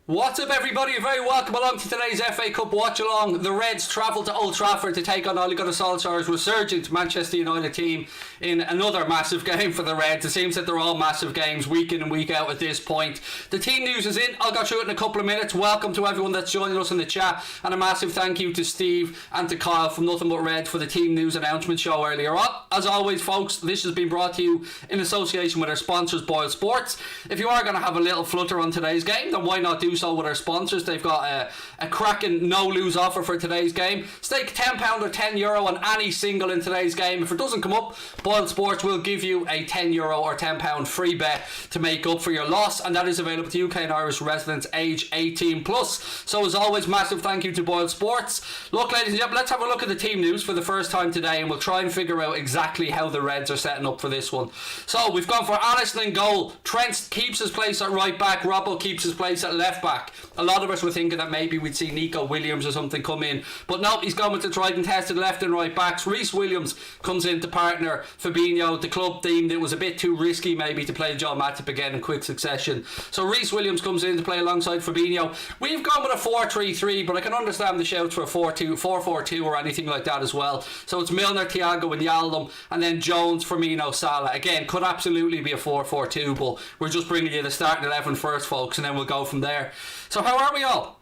What's up, everybody? You're very welcome along to today's FA Cup watch along. The Reds travel to Old Trafford to take on Ole Gunnar Solskjaer's resurgent Manchester United team in another massive game for the Reds. It seems that they're all massive games week in and week out at this point. The team news is in. I'll go through it in a couple of minutes. Welcome to everyone that's joining us in the chat, and a massive thank you to Steve and to Kyle from Nothing But Red for the team news announcement show earlier on. As always, folks, this has been brought to you in association with our sponsors, Boyle Sports. If you are going to have a little flutter on today's game, then why not do so with our sponsors? They've got a cracking no-lose offer for today's game. Stake £10 or €10 on any single in today's game. If it doesn't come up, Boyle Sports will give you a €10 or £10 free bet to make up for your loss, and that is available to UK and Irish residents age 18 plus. So as always, massive thank you to Boyle Sports. Look, ladies and gentlemen, let's have a look at the team news for the first time today, and we'll try and figure out exactly how the Reds are setting up for this one. So we've gone for Alisson in goal. Trent keeps his place at right back. Robbo keeps his place at left back. A lot of us were thinking that maybe we'd see Nico Williams or something come in, but no, he's gone with the tried and tested left and right backs. Reece Williams comes in to partner Fabinho. The club deemed it was a bit too risky maybe to play John Matip again in quick succession, so Reece Williams comes in to play alongside Fabinho. We've gone with a 4-3-3, but I can understand the shouts for a 4-4-2 or anything like that as well. So it's Milner, Thiago and Yaldum, and then Jones, Firmino, Salah. Again, could absolutely be a 4-4-2, but we're just bringing you the starting 11 first, folks, and then we'll go from there. So how are we all?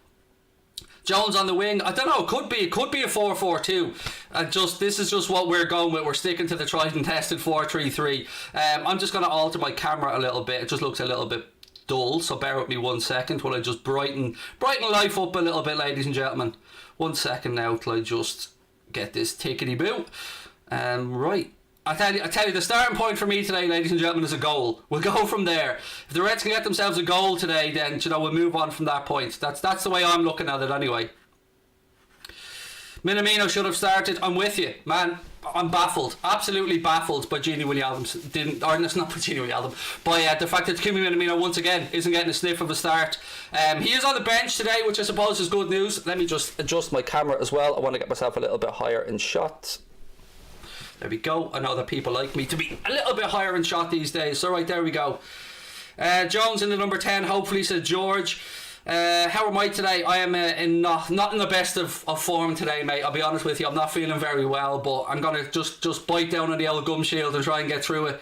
Jones on the wing. I don't know. It could be a 4-4-2. This is just what we're going with. We're sticking to the tried and tested 4-3-3. I'm just going to alter my camera a little bit. It just looks a little bit dull. So bear with me 1 second while I just brighten life up a little bit, ladies and gentlemen. 1 second now till I just get this tickety boo. Right. I tell you, the starting point for me today, ladies and gentlemen, is a goal. We'll go from there. If the Reds can get themselves a goal today, then we'll move on from that point. That's the way I'm looking at it anyway. Minamino should have started. I'm with you, man. I'm baffled, absolutely baffled by Gini Wijnaldum. By the fact that Kimi Minamino once again isn't getting a sniff of a start. He is on the bench today, which I suppose is good news. Let me just adjust my camera as well. I want to get myself a little bit higher in shot. There we go. I know that people like me to be a little bit higher in shot these days. So right, there we go. Jones in the number 10, hopefully, said George. How am I today? I am not in the best of form today, mate. I'll be honest with you. I'm not feeling very well, but I'm going to just bite down on the old gum shield and try and get through it.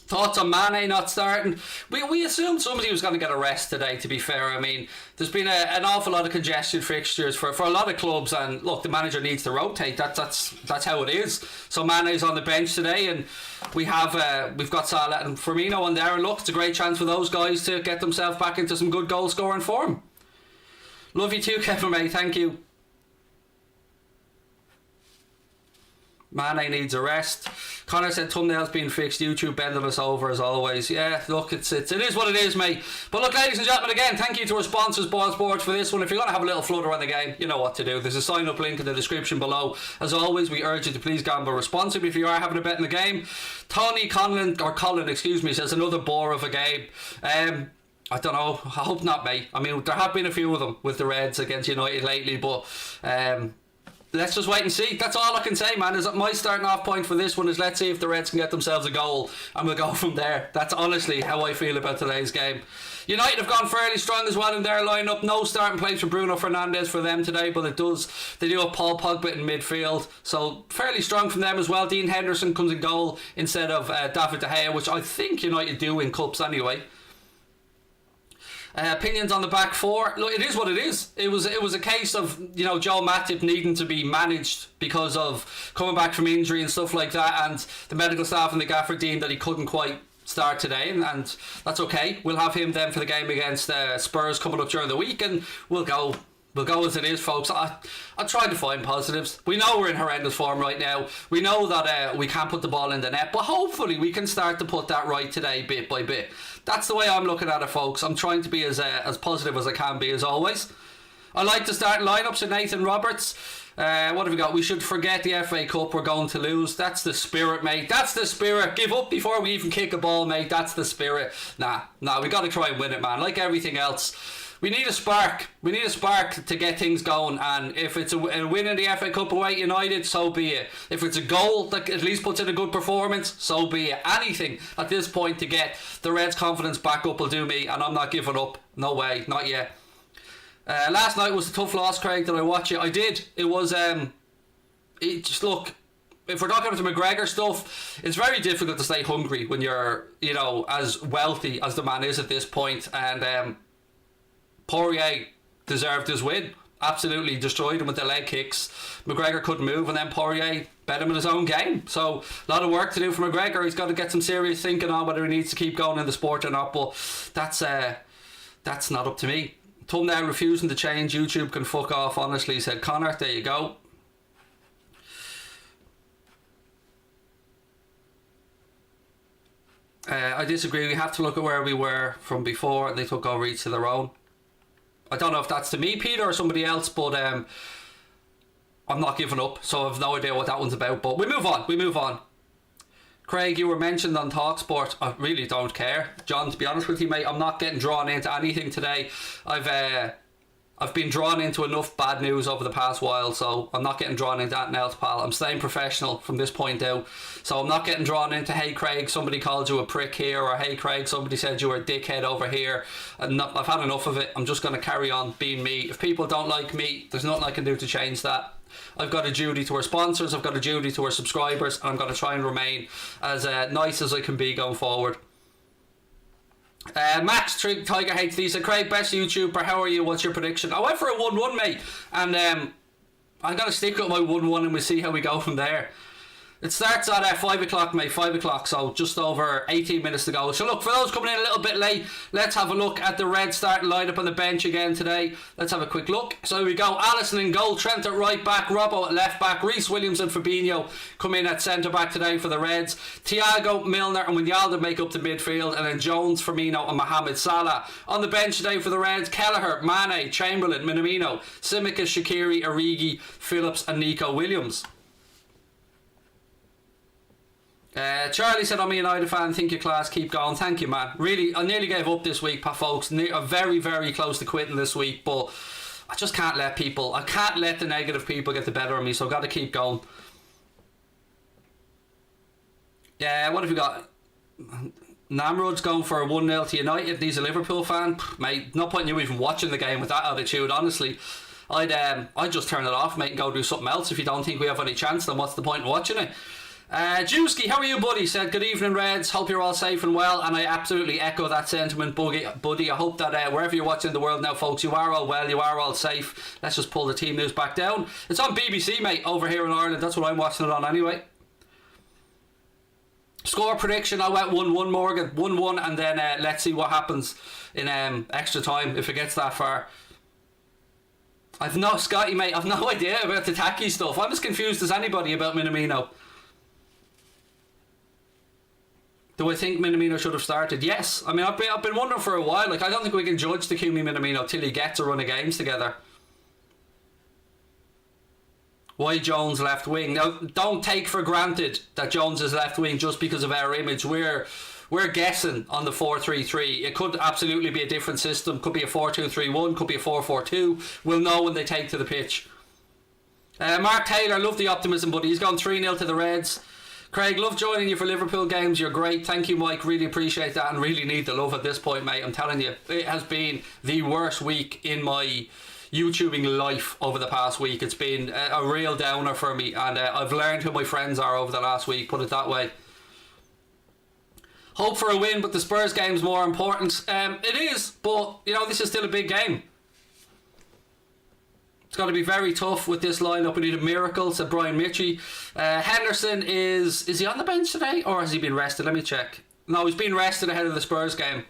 Thoughts on Mane not starting? We assumed somebody was going to get a rest today, to be fair. I mean, there's been an awful lot of congested fixtures for a lot of clubs, and look, the manager needs to rotate. That's how it is. So Mane's on the bench today, and we've got Salah and Firmino on there, and look, it's a great chance for those guys to get themselves back into some good goal scoring form. Love you too, Kevin, mate. Thank you. Mane needs a rest. Connor said thumbnails being fixed. YouTube bending us over as always. Yeah, look, it is what it is, mate. But look, ladies and gentlemen, again, thank you to our sponsors, Boyle Sports, for this one. If you're going to have a little flutter on the game, you know what to do. There's a sign up link in the description below. As always, we urge you to please gamble responsibly if you are having a bet in the game. Tony Colin, says another bore of a game. I don't know. I hope not, mate. I mean, there have been a few of them with the Reds against United lately, but let's just wait and see. That's all I can say, man. Is my starting off point for this one is let's see if the Reds can get themselves a goal, and we'll go from there. That's honestly how I feel about today's game. United have gone fairly strong as well in their lineup. No starting place for Bruno Fernandes for them today, but they do have Paul Pogba in midfield, so fairly strong from them as well. Dean Henderson comes in goal instead of David De Gea, which I think United do in cups anyway. Opinions on the back four. Look, it is what it is. It was a case of Joe Matip needing to be managed because of coming back from injury and stuff like that, and the medical staff and the gaffer deemed that he couldn't quite start today, and that's okay. We'll have him then for the game against Spurs coming up during the week, and we'll go as it is, folks. I try to find positives. We know we're in horrendous form right now. We know that we can't put the ball in the net, but hopefully we can start to put that right today, bit by bit. That's the way I'm looking at it, folks. I'm trying to be as positive as I can be, as always. I like to start lineups with Nathan Roberts. What have we got? We should forget the FA Cup. We're going to lose. That's the spirit, mate. That's the spirit. Give up before we even kick a ball, mate. That's the spirit. Nah. We got to try and win it, man. Like everything else, we need a spark. We need a spark to get things going, and if it's a win in the FA Cup away at United, so be it. If it's a goal that at least puts in a good performance, so be it. Anything at this point to get the Reds' confidence back up will do me, and I'm not giving up. No way, not yet. Last night was a tough loss, Craig. Did I watch it? I did. It was just look. If we're talking about the McGregor stuff, it's very difficult to stay hungry when you're, as wealthy as the man is at this point. And Poirier deserved his win. Absolutely destroyed him with the leg kicks. McGregor couldn't move, and then Poirier bet him in his own game. So a lot of work to do for McGregor. He's got to get some serious thinking on whether he needs to keep going in the sport or not. But that's not up to me. Thumbnail refusing to change. YouTube can fuck off, honestly, said Connor. There you go. I disagree. We have to look at where we were from before and they took over each of their own. I don't know if that's to me, Peter, or somebody else, but I'm not giving up, so I've no idea what that one's about. But we move on. Craig, you were mentioned on TalkSport. I really don't care. John, to be honest with you, mate, I'm not getting drawn into anything today. I've been drawn into enough bad news over the past while, so I'm not getting drawn into that else, pal. I'm staying professional from this point out. So I'm not getting drawn into, hey Craig, somebody called you a prick here, or hey Craig, somebody said you were a dickhead over here. I've had enough of it. I'm just going to carry on being me. If people don't like me, there's nothing I can do to change that. I've got a duty to our sponsors, I've got a duty to our subscribers, and I'm going to try and remain as nice as I can be going forward. Max Tiger Hates These said, Craig, best YouTuber, how are you? What's your prediction? I went for a 1-1, mate, and I'm going to stick with my 1-1 and we'll see how we go from there. It starts at 5 o'clock, mate, 5 o'clock, so just over 18 minutes to go. So look, for those coming in a little bit late, let's have a look at the Reds starting lineup on the bench again today. Let's have a quick look. So here we go, Alisson in goal, Trent at right back, Robbo at left back, Reece Williams and Fabinho come in at centre back today for the Reds. Thiago, Milner and Wijnaldum make up the midfield, and then Jones, Firmino and Mohamed Salah. On the bench today for the Reds, Kelleher, Mane, Chamberlain, Minamino, Tsimikas, Shaqiri, Origi, Phillips and Nico Williams. Charlie said, I'm a United fan, think you're class, keep going. Thank you, man. Really, I nearly gave up this week, folks. I'm very, very close to quitting this week, but I just can't let the negative people get the better of me, so I've got to keep going. Yeah, what have we got? Namrod's going for a 1-0 to United. He's a Liverpool fan. Mate, no point in you even watching the game with that attitude, honestly. I'd just turn it off, mate, and go do something else. If you don't think we have any chance, then what's the point in watching it? Jewski, how are you, buddy? Said, good evening, Reds. Hope you're all safe and well. And I absolutely echo that sentiment, buddy. I hope that wherever you're watching the world now, folks, you are all well, you are all safe. Let's just pull the team news back down. It's on BBC, mate, over here in Ireland. That's what I'm watching it on anyway. Score prediction, I went 1-1, Morgan. 1-1, and then let's see what happens in extra time if it gets that far. Scotty, mate, I've no idea about the tacky stuff. I'm as confused as anybody about Minamino. Do I think Minamino should have started? Yes. I mean, I've been wondering for a while. Like, I don't think we can judge the Takumi Minamino till he gets a run of games together. Why Jones left wing? Now, don't take for granted that Jones is left wing just because of our image. We're guessing on the 4-3-3. It could absolutely be a different system. Could be a 4-2-3-1. Could be a 4-4-2. We'll know when they take to the pitch. Mark Taylor, love the optimism, buddy. He's gone 3-0 to the Reds. Craig, love joining you for Liverpool games. You're great. Thank you, Mike. Really appreciate that and really need the love at this point, mate. I'm telling you, it has been the worst week in my YouTubing life over the past week. It's been a real downer for me, and I've learned who my friends are over the last week, put it that way. Hope for a win, but the Spurs game's more important. It is, but, this is still a big game. It's got to be very tough with this lineup. We need a miracle, said Brian Mitchie. Henderson is he on the bench today, or has he been rested? Let me check. No, he's been rested ahead of the Spurs game.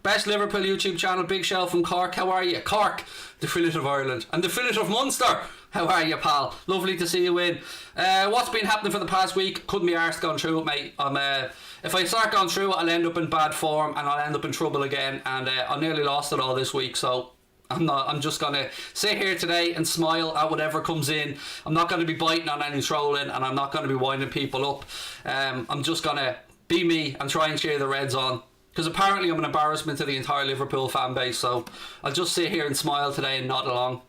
Best Liverpool YouTube channel, Big Shell from Cork. How are you? Cork, the fillet of Ireland. And the fillet of Munster. How are you, pal? Lovely to see you in. What's been happening for the past week? Couldn't be arsed going through it, mate. If I start going through it, I'll end up in bad form and I'll end up in trouble again. And I nearly lost it all this week, so I'm just going to sit here today and smile at whatever comes in. I'm not going to be biting on any trolling, and I'm not going to be winding people up. I'm just going to be me and try and cheer the Reds on. Because apparently I'm an embarrassment to the entire Liverpool fan base, so I'll just sit here and smile today and nod along.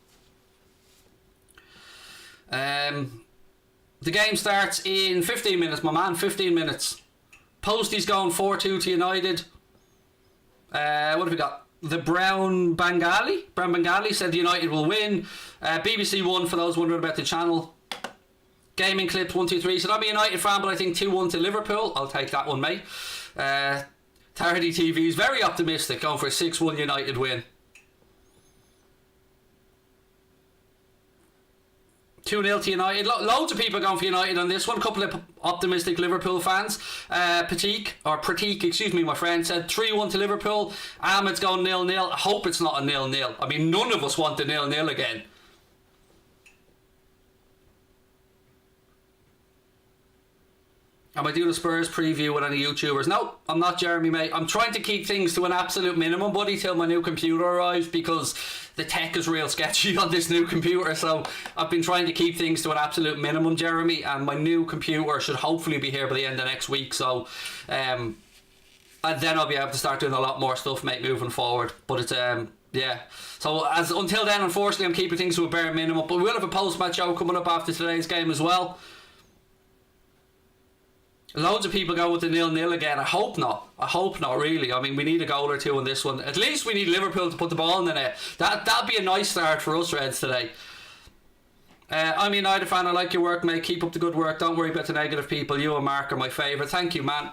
The game starts in 15 minutes, my man, 15 minutes. Posty's going 4-2 to United. What have we got? The Brown Bengali said United will win. BBC One, for those wondering about the channel. Gaming Clips 1, 2, 3. So I'm a United fan, but I think 2-1 to Liverpool. I'll take that one, mate. Tardy TV is very optimistic, going for a 6-1 United win. 2-0 to United. Loads of people going for United on this one. A couple of optimistic Liverpool fans. Pratik, excuse me, my friend, said 3-1 to Liverpool. Ahmed's going 0-0. I hope it's not a 0-0. I mean, none of us want the 0-0 again. Am I doing a Spurs preview with any YouTubers? No, I'm not, Jeremy, mate. I'm trying to keep things to an absolute minimum, buddy, till my new computer arrives, because the tech is real sketchy on this new computer. So I've been trying to keep things to an absolute minimum, Jeremy, and my new computer should hopefully be here by the end of next week. So and then I'll be able to start doing a lot more stuff, mate, moving forward. But it's yeah. So until then, unfortunately, I'm keeping things to a bare minimum. But we will have a post-match show coming up after today's game as well. Loads of people go with the 0-0 again. I hope not. I hope not, really. I mean, we need a goal or two on this one. At least we need Liverpool to put the ball in the net. That'd be a nice start for us Reds today. I'm a United fan. I like your work, mate. Keep up the good work. Don't worry about the negative people. You and Mark are my favourite. Thank you, man.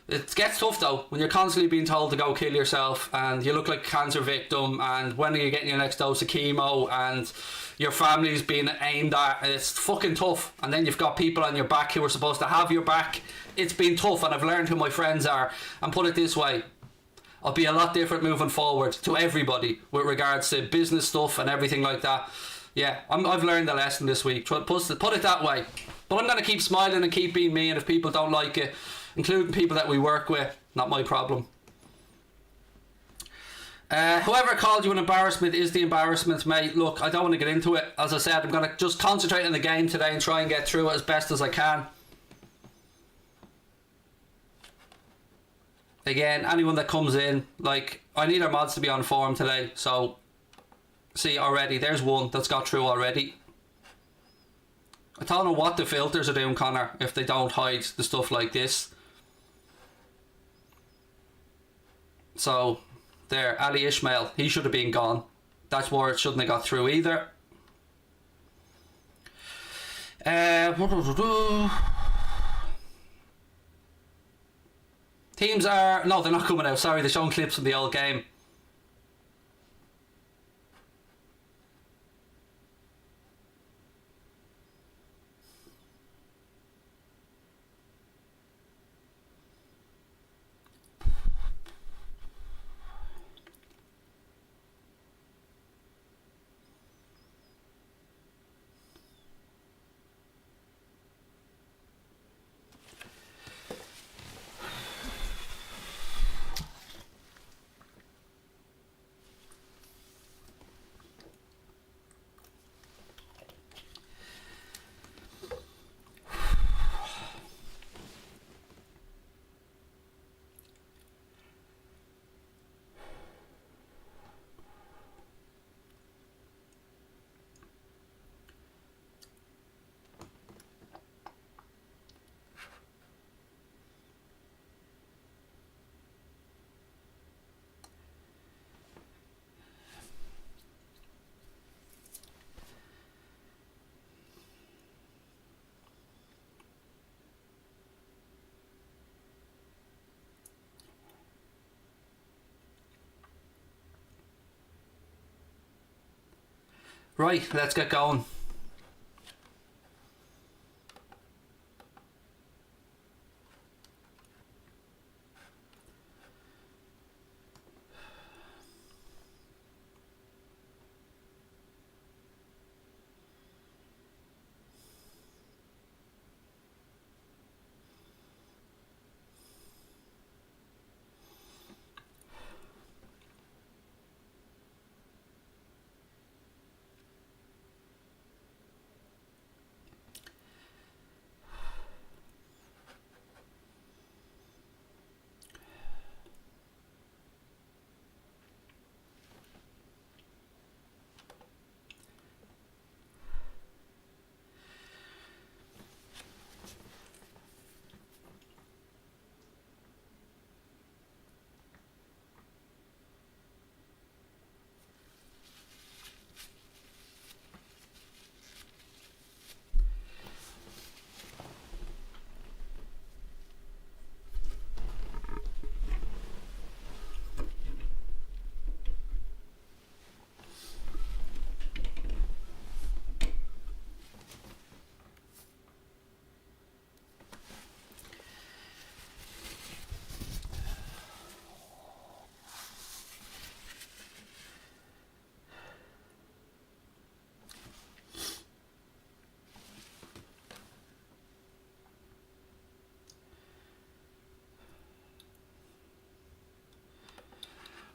It gets tough, though, when you're constantly being told to go kill yourself and you look like a cancer victim, and when are you getting your next dose of chemo, and your family's being aimed at. It's fucking tough. And then you've got people on your back who are supposed to have your back. It's been tough, and I've learned who my friends are. And put it this way, I'll be a lot different moving forward to everybody with regards to business stuff and everything like that. Yeah, I've learned a lesson this week. Put it that way. But I'm going to keep smiling and keep being me, and if people don't like it, including people that we work with, not my problem. Whoever called you an embarrassment is the embarrassment, mate. Look, I don't want to get into it. As I said, I'm going to just concentrate on the game today and try and get through it as best as I can. Again, anyone that comes in, like, I need our mods to be on form today. So, see, already, there's one that's got through already. I don't know what the filters are doing, Connor, if they don't hide the stuff like this. So, there, Ali Ishmael, he should have been gone. That's where it shouldn't have got through either. Teams are... No, they're not coming out. Sorry, they're showing clips from the old game. Right, let's get going.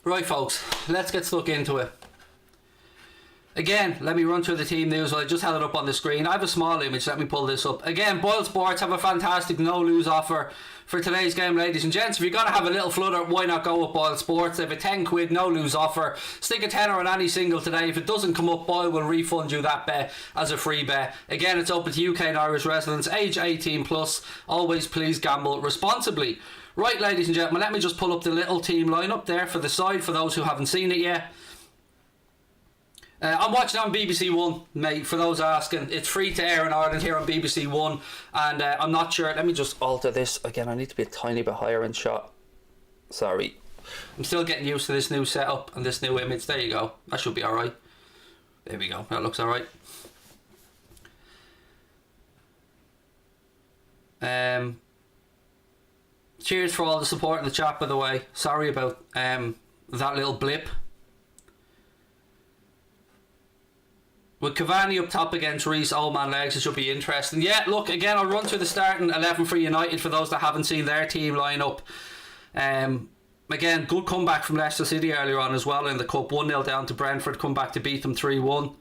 Right, folks, let's get stuck into it. Again, let me run through the team news. Well, I just had it up on the screen. I have a small image. Let me pull this up. Again, Boyle Sports have a fantastic no-lose offer for today's game, ladies and gents. If you're going to have a little flutter, why not go with Boyle Sports? They have a 10 quid no-lose offer. Stick a tenner on any single today. If it doesn't come up, Boyle will refund you that bet as a free bet. Again, it's open to UK and Irish residents, age 18 plus. Always please gamble responsibly. Right, ladies and gentlemen, let me just pull up the little team lineup there for the side for those who haven't seen it yet. I'm watching on BBC One, mate, for those asking. It's free to air in Ireland here on BBC One, and I'm not sure. Let me just alter this again. I need to be a tiny bit higher in shot. Sorry. I'm still getting used to this new setup and this new image. There you go. That should be alright. There we go. That looks alright. Cheers for all the support in the chat, by the way. Sorry about that little blip. With Cavani up top against Reece, old man legs, it should be interesting. Yeah, look, again, I'll run through the starting 11 for United for those that haven't seen their team line up. Again, good comeback from Leicester City earlier on as well in the Cup. 1-0 down to Brentford, come back to beat them 3-1.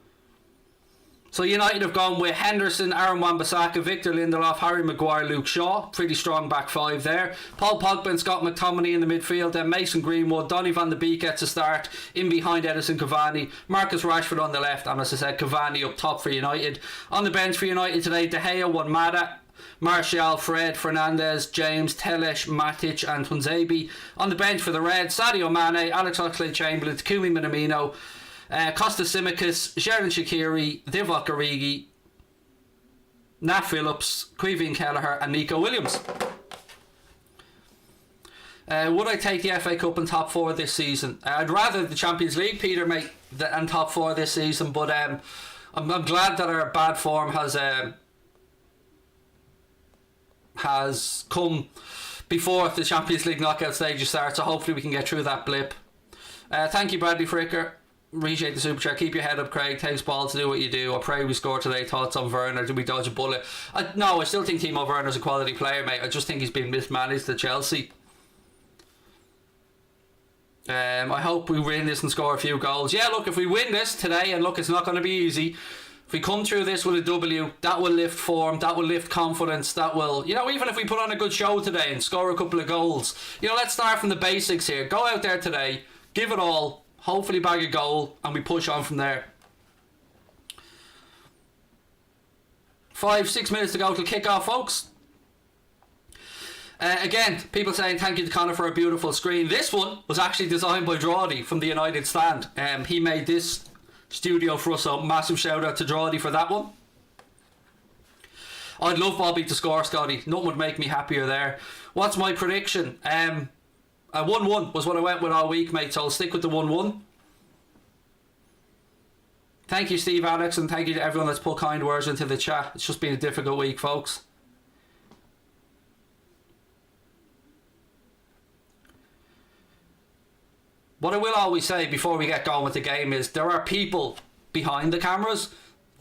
So United have gone with Henderson, Aaron Wan-Bissaka, Victor Lindelof, Harry Maguire, Luke Shaw. Pretty strong back five there. Paul Pogba and Scott McTominay in the midfield. Then Mason Greenwood, Donny van de Beek gets a start. In behind Edison Cavani. Marcus Rashford on the left. And as I said, Cavani up top for United. On the bench for United today, De Gea, Mata, Martial, Fred, Fernandes, James, Telles, Matic and Tuanzebe. On the bench for the Reds, Sadio Mane, Alex Oxlade-Chamberlain, Takumi Minamino, Kostas Tsimikas, Xherdan Shaqiri, Divock Origi, Nat Phillips, Quevin Kelleher and Nico Williams. Would I take the FA Cup in top four this season? I'd rather the Champions League, Peter, mate, than top four this season, but I'm glad that our bad form has come before the Champions League knockout stage starts, so hopefully we can get through that blip. Thank you, Bradley Fricker. Appreciate the super chat. Keep your head up, Craig. Takes ball to do what you do. I pray we score today. Thoughts on Werner? Did we dodge a bullet? No, I still think Timo Werner's a quality player, mate. I just think he's been mismanaged at Chelsea. I hope we win this and score a few goals. Yeah, look, if we win this today, and look, it's not going to be easy. If we come through this with a W, that will lift form, that will lift confidence, that will, even if we put on a good show today and score a couple of goals, let's start from the basics here. Go out there today, give it all, hopefully bag a goal, and we push on from there. 5-6 minutes to go till kick-off, folks. Again, people saying thank you to Connor for a beautiful screen. This one was actually designed by Drawdy from the United Stand. He made this studio for us, so massive shout out to Drawdy for that one. I'd love Bobby to score, Scotty. Nothing would make me happier there. What's my prediction? A 1-1 was what I went with all week, mate, so I'll stick with the 1-1. Thank you, Steve Alex, and thank you to everyone that's put kind words into the chat. It's just been a difficult week, folks. What I will always say before we get going with the game is there are people behind the cameras.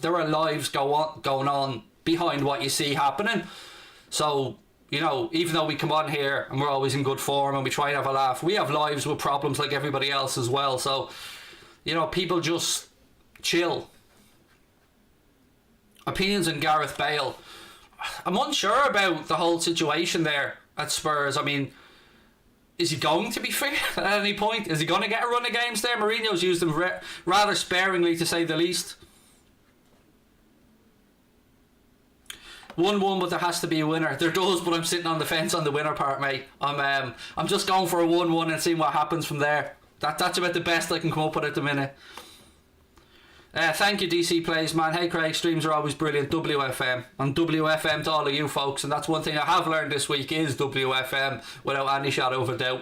There are lives going on behind what you see happening. So, even though we come on here and we're always in good form and we try and have a laugh, we have lives with problems like everybody else as well. So, people just chill. Opinions on Gareth Bale. I'm unsure about the whole situation there at Spurs. I mean, is he going to be fit at any point? Is he going to get a run of games there? Mourinho's used him rather sparingly, to say the least. 1-1, but there has to be a winner. There does, but I'm sitting on the fence on the winner part, mate. I'm just going for a 1-1 and seeing what happens from there. That's about the best I can come up with at the minute. Thank you, DC Plays, man. Hey, Craig, streams are always brilliant. WFM. And WFM to all of you folks. And that's one thing I have learned this week is WFM without any shadow of a doubt.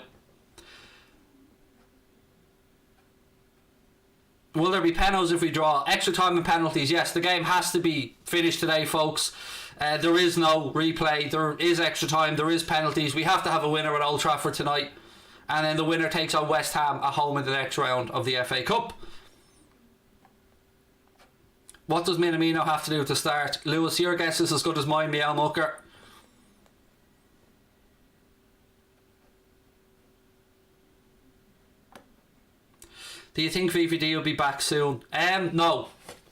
Will there be penalties if we draw? Extra time and penalties, yes. The game has to be finished today, folks. There is no replay. There is extra time. There is penalties. We have to have a winner at Old Trafford tonight. And then the winner takes on West Ham at home in the next round of the FA Cup. What does Minamino have to do to start? Lewis, your guess is as good as mine, Miel Mucker. Do you think VVD will be back soon? No.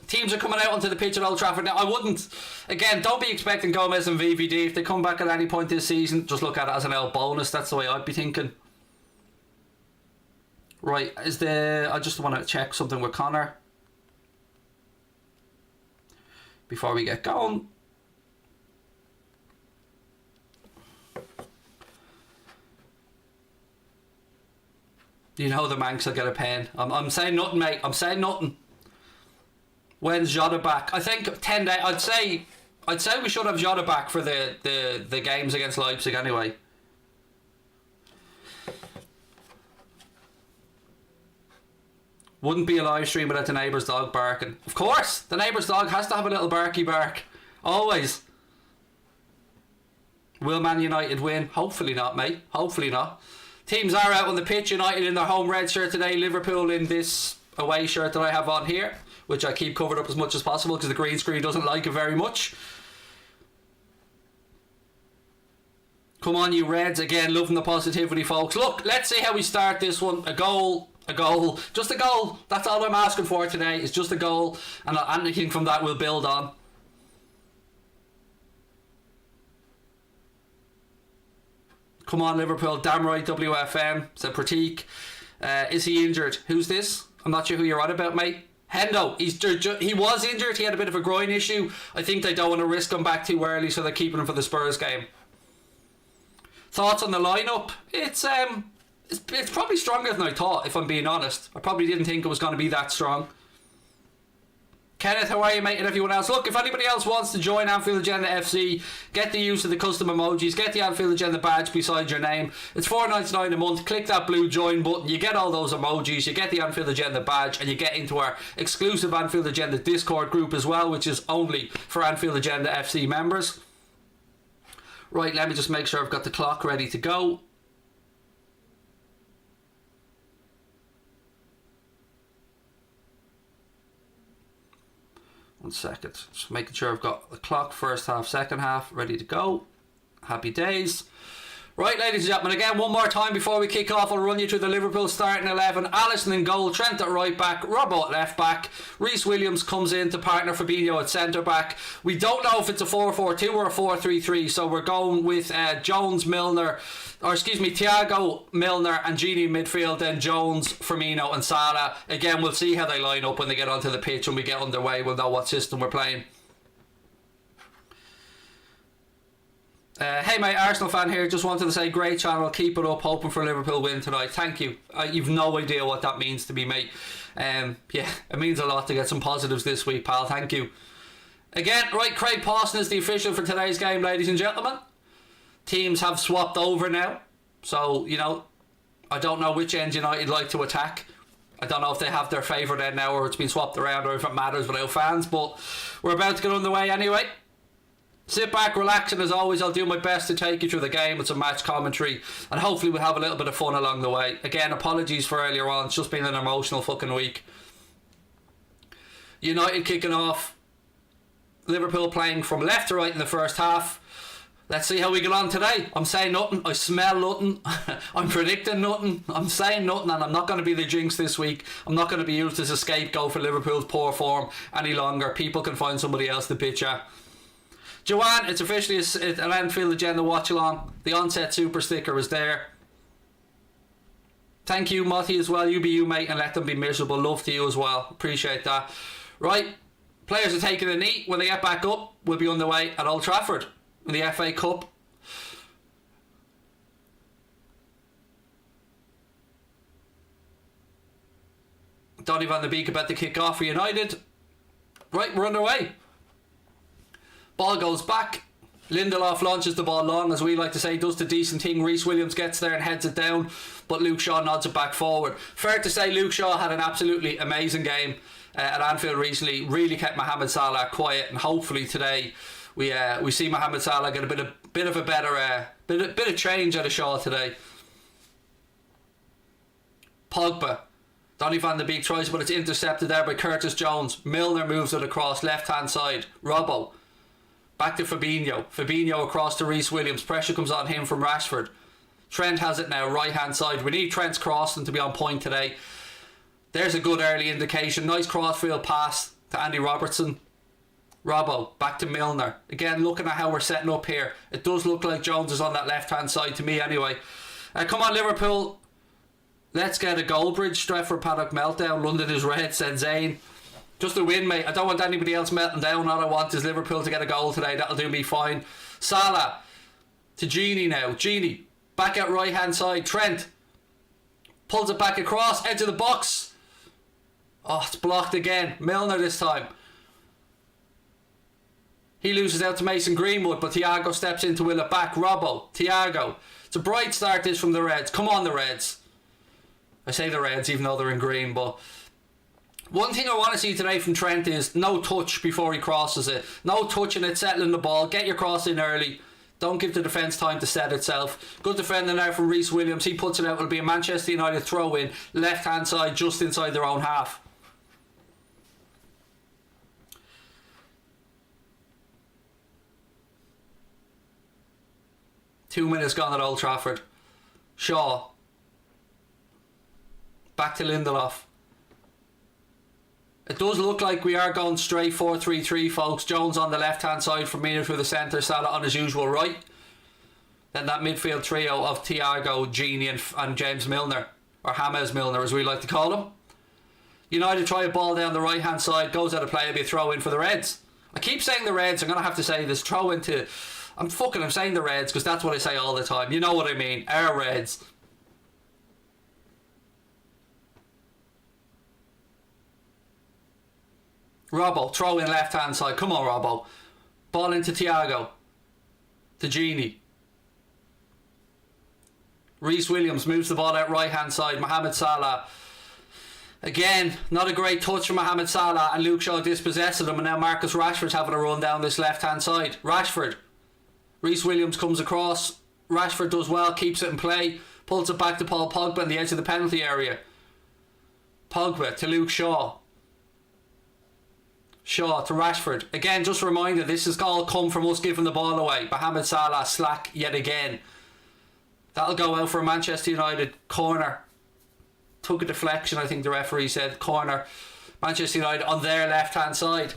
Teams are coming out onto the pitch at Old Trafford now. I wouldn't. Again, don't be expecting Gomez and VVD. If they come back at any point this season, just look at it as an L bonus. That's the way I'd be thinking. Right, I just want to check something with Connor before we get going. You know the Manx will get a pen. I'm saying nothing, mate. I'm saying nothing. When's Jota back? I think 10 days. I'd say we should have Jota back for the games against Leipzig anyway. Wouldn't be a live stream without the neighbour's dog barking. Of course, the neighbour's dog has to have a little barky bark. Always. Will Man United win? Hopefully not, mate. Hopefully not. Teams are out on the pitch. United in their home red shirt today. Liverpool in this away shirt that I have on here, which I keep covered up as much as possible because the green screen doesn't like it very much. Come on, you Reds. Again, loving the positivity, folks. Look, let's see how we start this one. A goal. Just a goal. That's all I'm asking for today, is just a goal. And anything from that we'll build on. Come on, Liverpool. Damn right, WFM. Said Pratik. Is he injured? Who's this? I'm not sure who you're on about, mate. Hendo. He was injured. He had a bit of a groin issue. I think they don't want to risk him back too early, so they're keeping him for the Spurs game. Thoughts on the lineup? It's probably stronger than I thought, if I'm being honest. I probably didn't think it was going to be that strong. Kenneth, how are you, mate, and everyone else? Look, if anybody else wants to join Anfield Agenda FC, get the use of the custom emojis, get the Anfield Agenda badge beside your name. It's $4.99 a month. Click that blue join button. You get all those emojis, you get the Anfield Agenda badge, and you get into our exclusive Anfield Agenda Discord group as well, which is only for Anfield Agenda FC members. Right, let me just make sure I've got the clock ready to go. One second, just making sure I've got the clock, first half, second half, ready to go. Happy days. Right, ladies and gentlemen, again, one more time before we kick off, I'll run you through the Liverpool starting 11. Alisson in goal, Trent at right back, Robbo at left back, Reece Williams comes in to partner Fabinho at centre back. We don't know if it's a 4-4-2 or a 4-3-3, so we're going with Thiago, Milner and Gini in midfield, then Jones, Firmino and Salah. Again, we'll see how they line up when they get onto the pitch. When we get underway, we'll know what system we're playing. Hey mate, Arsenal fan here. Just wanted to say great channel, keep it up, hoping for a Liverpool win tonight. Thank you. You've no idea what that means to me, mate. Yeah, it means a lot to get some positives this week, pal. Thank you. Again, right, Craig Pawson is the official for today's game, ladies and gentlemen. Teams have swapped over now, so you know, I don't know which end United like to attack. I don't know if they have their favourite end now, or it's been swapped around, or if it matters without fans, but we're about to get underway anyway. Sit back, relax, and as always, I'll do my best to take you through the game with some match commentary, and hopefully we'll have a little bit of fun along the way. Again, apologies for earlier on, it's just been an emotional fucking week. United kicking off, Liverpool playing from left to right in the first half. Let's see how we get on today. I'm saying nothing, I smell nothing, I'm predicting nothing, I'm saying nothing, and I'm not going to be the jinx this week. I'm not going to be used as a scapegoat for Liverpool's poor form any longer. People can find somebody else to bitch at. Joanne, it's officially an Anfield Agenda watch along. The onset super sticker is there. Thank you, Motty, as well. You be you, mate, and let them be miserable. Love to you as well. Appreciate that. Right, players are taking a knee. When they get back up, we'll be on the way at Old Trafford in the FA Cup. Donny van de Beek about to kick off for United. Right, we're underway. Ball goes back. Lindelof launches the ball long, as we like to say, does the decent thing. Reece Williams gets there and heads it down, but Luke Shaw nods it back forward. Fair to say, Luke Shaw had an absolutely amazing game at Anfield recently. Really kept Mohamed Salah quiet, and hopefully today we see Mohamed Salah get a bit of a better bit of change out of Shaw today. Pogba. Donny van de Beek tries, but it's intercepted there by Curtis Jones. Milner moves it across left hand side. Robbo. Back to Fabinho. Fabinho across to Reece Williams. Pressure comes on him from Rashford. Trent has it now, right hand side. We need Trent's crossing to be on point today. There's a good early indication. Nice crossfield pass to Andy Robertson. Robbo, back to Milner. Again, looking at how we're setting up here, it does look like Jones is on that left-hand side to me anyway. Come on, Liverpool. Let's get a goal bridge. Stretford Paddock meltdown. London is red, said Zane. Just a win, mate. I don't want anybody else melting down. All I want is Liverpool to get a goal today. That'll do me fine. Salah to Genie now. Genie, back at right-hand side. Trent pulls it back across. Edge of the box. Oh, it's blocked again. Milner this time. He loses out to Mason Greenwood, but Thiago steps in to will it back. Robbo, Thiago. It's a bright start this from the Reds. Come on, the Reds. I say the Reds even though they're in green, but one thing I want to see today from Trent is no touch before he crosses it. No touching it, settling the ball. Get your cross in early. Don't give the defence time to set itself. Good defending now from Reece Williams. He puts it out. It'll be a Manchester United throw in. Left hand side, just inside their own half. Two minutes gone at Old Trafford. Shaw. Back to Lindelof. It does look like we are going straight 4-3-3, folks. Jones on the left-hand side from Mina through the centre. Salah on his usual right. Then that midfield trio of Thiago, Genie and James Milner. Or James Milner, as we like to call him. United try a ball down the right-hand side. Goes out of play. It'll be a throw-in for the Reds. I keep saying the Reds. I'm going to have to say this. Throw-in to... I'm saying the Reds because that's what I say all the time. You know what I mean. Our Reds. Robbo, throw in left hand side. Come on, Robbo. Ball into Thiago. To Genie. Reece Williams moves the ball out right hand side. Mohamed Salah. Again, not a great touch from Mohamed Salah, and Luke Shaw dispossesses him, and now Marcus Rashford's having a run down this left hand side. Rashford. Reece Williams comes across. Rashford does well, keeps it in play, pulls it back to Paul Pogba on the edge of the penalty area. Pogba to Luke Shaw. Shaw to Rashford. Again, just a reminder, this has all come from us giving the ball away. Mohamed Salah slack yet again. That'll go out for a Manchester United corner. Took a deflection, I think the referee said. Corner. Manchester United on their left hand side.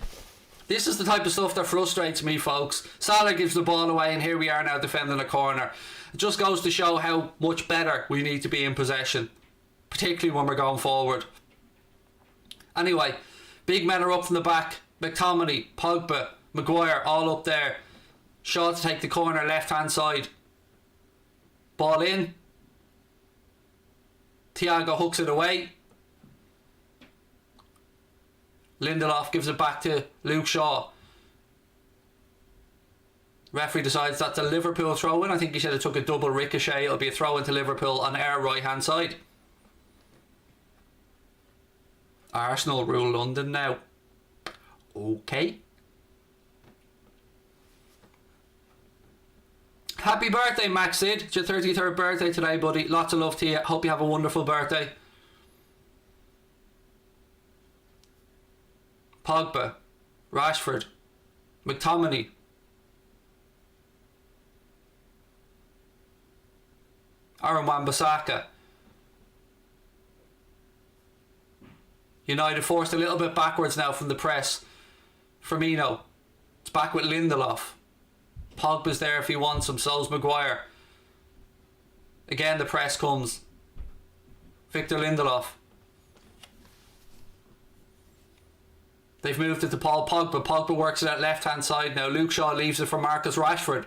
This is the type of stuff that frustrates me, folks. Salah gives the ball away and here we are now defending a corner. It just goes to show how much better we need to be in possession, particularly when we're going forward. Anyway, big men are up from the back. McTominay, Pogba, Maguire all up there. Shaw to take the corner left hand side. Ball in. Thiago hooks it away. Lindelof gives it back to Luke Shaw. Referee decides that's a Liverpool throw-in. I think he said it took a double ricochet. It'll be a throw-in to Liverpool on our right-hand side. Arsenal rule London now. Okay. Happy birthday, Max Sid. It's your 33rd birthday today, buddy. Lots of love to you. Hope you have a wonderful birthday. Pogba, Rashford, McTominay. Aaron Wan-Bissaka. United forced a little bit backwards now from the press. Firmino. It's back with Lindelof. Pogba's there if he wants him, so's Maguire. Again the press comes. Victor Lindelof. They've moved it to Paul Pogba. Pogba works it at left hand side now. Luke Shaw leaves it for Marcus Rashford.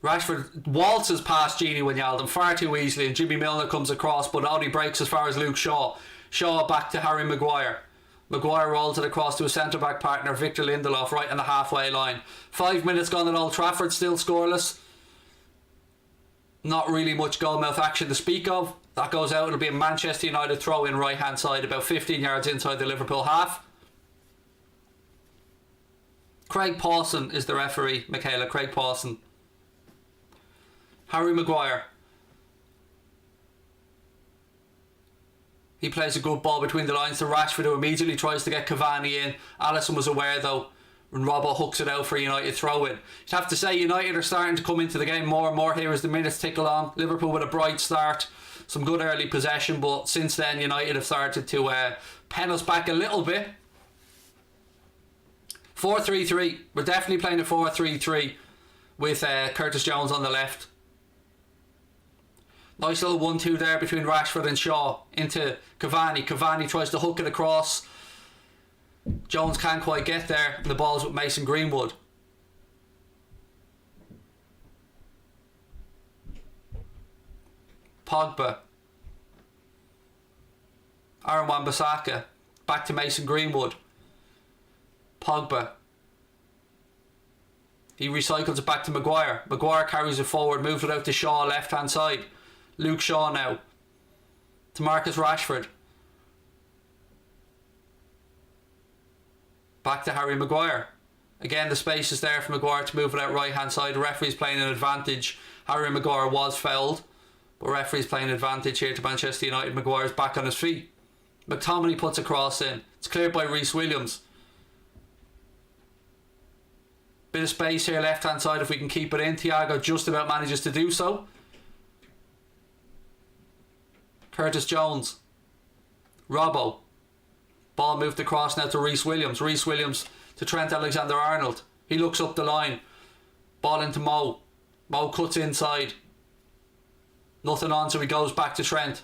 Rashford waltzes past Genie Wijnaldum far too easily, and Jimmy Milner comes across but only breaks as far as Luke Shaw. Shaw back to Harry Maguire. Maguire rolls it across to his centre back partner Victor Lindelof right on the halfway line. 5 minutes gone at Old Trafford, still scoreless. Not really much goalmouth action to speak of. That goes out. It'll be a Manchester United throw in right hand side, about 15 yards inside the Liverpool half. Craig Pawson is the referee, Michaela. Craig Pawson. Harry Maguire. He plays a good ball between the lines to Rashford, who immediately tries to get Cavani in. Alisson was aware though, and Robbo hooks it out for a United throw in. You'd have to say United are starting to come into the game more and more here as the minutes tick along. Liverpool with a bright start. some good early possession, but since then United have started to pen us back a little bit. 4-3-3. We're definitely playing a 4-3-3 with Curtis Jones on the left. Nice little 1-2 there between Rashford and Shaw into Cavani. Cavani tries to hook it across. Jones can't quite get there. The ball's with Mason Greenwood. Pogba. Aaron Wan-Bissaka. Back to Mason Greenwood. Pogba. He recycles it back to Maguire. Maguire carries it forward, moves it out to Shaw, left hand side. Luke Shaw now. To Marcus Rashford. Back to Harry Maguire. Again, the space is there for Maguire to move it out right hand side. The referee's playing an advantage. Harry Maguire was fouled, but referee's playing an advantage here to Manchester United. Maguire's back on his feet. McTominay puts a cross in. It's cleared by Reece Williams. Bit of space here left hand side if we can keep it in. Thiago just about manages to do so. Curtis Jones. Robbo. Ball moved across now to Reece Williams. Reece Williams to Trent Alexander-Arnold. He looks up the line. Ball into Mo. Mo cuts inside. Nothing on, so he goes back to Trent.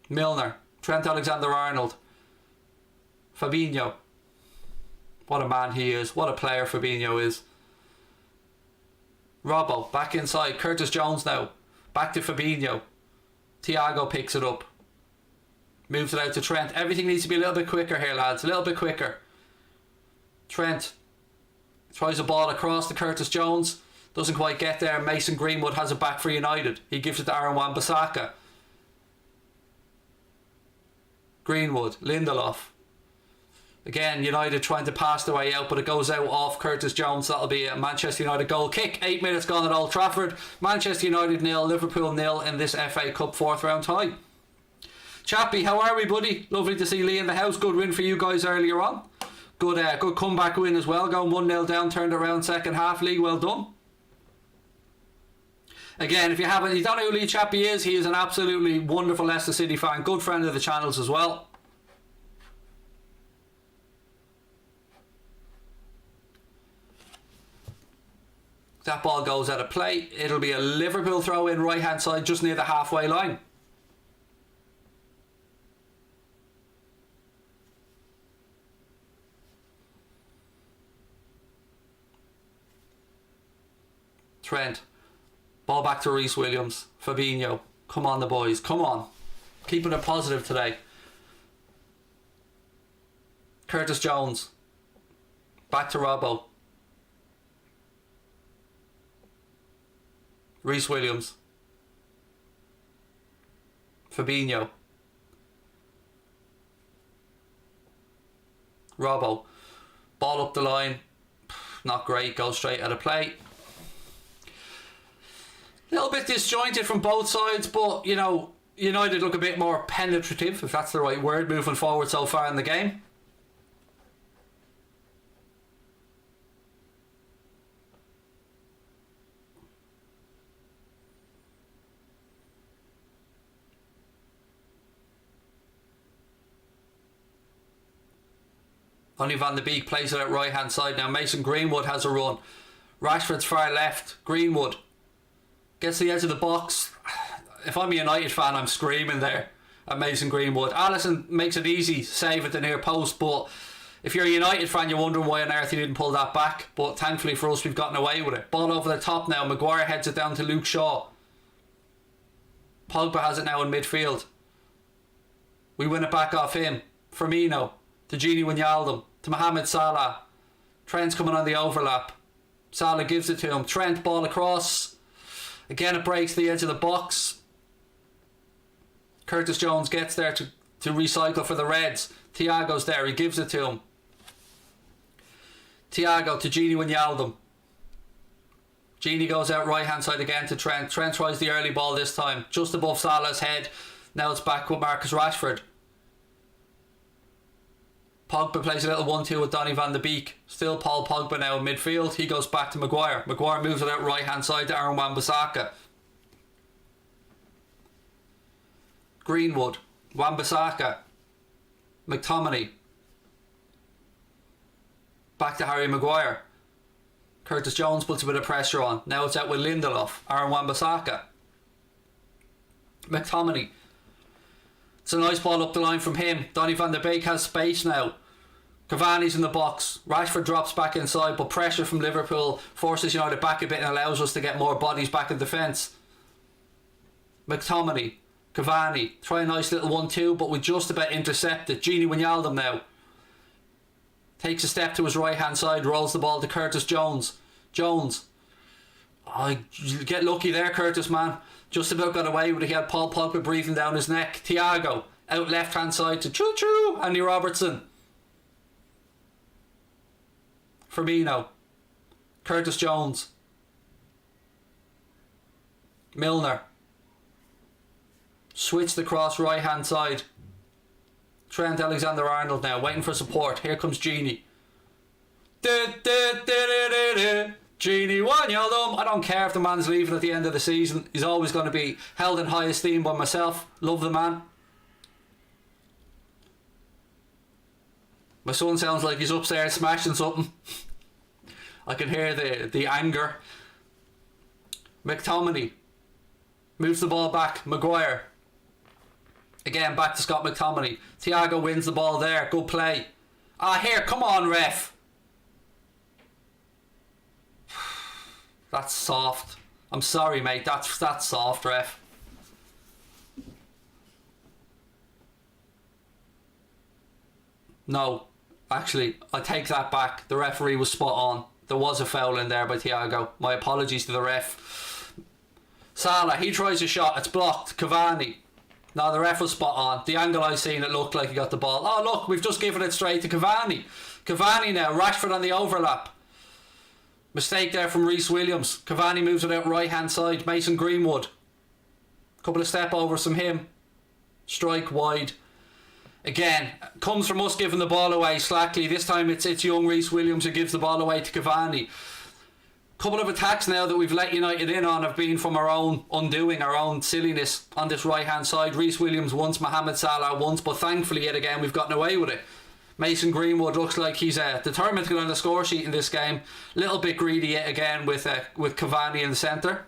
Milner. Trent Alexander-Arnold. Fabinho. What a man he is. What a player Fabinho is. Robbo. Back inside. Curtis Jones now. Back to Fabinho. Thiago picks it up. Moves it out to Trent. Everything needs to be a little bit quicker here, lads. A little bit quicker. Trent tries the ball across to Curtis Jones. Doesn't quite get there. Mason Greenwood has it back for United. He gives it to Aaron Wan-Bissaka. Greenwood. Lindelof. Again, United trying to pass their way out, but it goes out off Curtis Jones. That'll be a Manchester United goal kick. 8 minutes gone at Old Trafford. Manchester United 0, Liverpool 0 in this FA Cup 4th round tie. Chappie, how are we, buddy? Lovely to see Lee in the house. Good win for you guys earlier on. Good comeback win as well. Going 1-0 down, turned around second half. Lee, well done. Again, if you don't know who Lee Chappie is, he is an absolutely wonderful Leicester City fan. Good friend of the channels as well. That ball goes out of play. It'll be a Liverpool throw in right hand side just near the halfway line. Trent. Ball back to Reece Williams. Fabinho. Come on the boys. Come on. Keeping it positive today. Curtis Jones. Back to Robbo. Reece Williams. Fabinho. Robbo. Ball up the line. Not great. Goes straight out of play. A little bit disjointed from both sides, but, you know, United look a bit more penetrative, if that's the right word, moving forward so far in the game. Donny van de Beek plays it out right hand side now. Mason Greenwood has a run. Rashford's far left. Greenwood gets to the edge of the box. If I'm a United fan, I'm screaming there at Mason Greenwood. Alisson makes it easy, save at the near post, but if you're a United fan, you're wondering why on earth he didn't pull that back. But thankfully for us, we've gotten away with it. Ball over the top now. Maguire heads it down to Luke Shaw. Pogba has it now in midfield. We win it back off him. Firmino to Gini Wijnaldum to Mohamed Salah. Trent's coming on the overlap. Salah gives it to him. Trent, ball across. Again, it breaks the edge of the box. Curtis Jones gets there to recycle for the Reds. Thiago's there. He gives it to him. Thiago to Gini Wijnaldum. Gini goes out right hand side again to Trent. Trent tries the early ball this time. Just above Salah's head. Now it's back with Marcus Rashford. Pogba plays a little 1-2 with Donny van de Beek. Still Paul Pogba now in midfield. He goes back to Maguire. Maguire moves it out right hand side to Aaron Wan-Bissaka. Greenwood. Wan-Bissaka. McTominay. Back to Harry Maguire. Curtis Jones puts a bit of pressure on. Now it's out with Lindelof. Aaron Wan-Bissaka. McTominay. It's a nice ball up the line from him. Donny van de Beek has space now. Cavani's in the box. Rashford drops back inside, but pressure from Liverpool forces United back a bit and allows us to get more bodies back in defence. McTominay. Cavani. Try a nice little 1-2, but we just about intercepted. Gini Wijnaldum now. Takes a step to his right hand side, rolls the ball to Curtis Jones. Jones. Oh, you get lucky there, Curtis, man. Just about got away with it. He had Paul Pogba breathing down his neck. Thiago. Out left hand side to Choo Choo. Andy Robertson. Firmino. Curtis Jones. Milner. Switch the cross right hand side. Trent Alexander-Arnold now waiting for support. Here comes Gini. Gini Wijnaldum. I don't care if the man's leaving at the end of the season. He's always going to be held in high esteem by myself. Love the man. My son sounds like he's upstairs smashing something. I can hear the anger. McTominay moves the ball back. Maguire. Again, back to Scott McTominay. Thiago wins the ball there. Good play. Here, come on, ref. That's soft. I'm sorry, mate. That's soft, ref. No, actually, I take that back. The referee was spot on. There was a foul in there by Thiago. My apologies to the ref. Salah, he tries a shot. It's blocked. Cavani. No, the ref was spot on. The angle I seen, it looked like he got the ball. Oh, look, we've just given it straight to Cavani. Cavani now. Rashford on the overlap. Mistake there from Reece Williams. Cavani moves it out right hand side. Mason Greenwood. Couple of step overs from him. Strike wide. Again, comes from us giving the ball away slackly. This time it's young Reece Williams who gives the ball away to Cavani. Couple of attacks now that we've let United in on have been from our own undoing, our own silliness on this right hand side. Reece Williams once, Mohamed Salah once, but thankfully yet again we've gotten away with it. Mason Greenwood looks like he's determined to get on the score sheet in this game. Little bit greedy yet again with Cavani in the centre.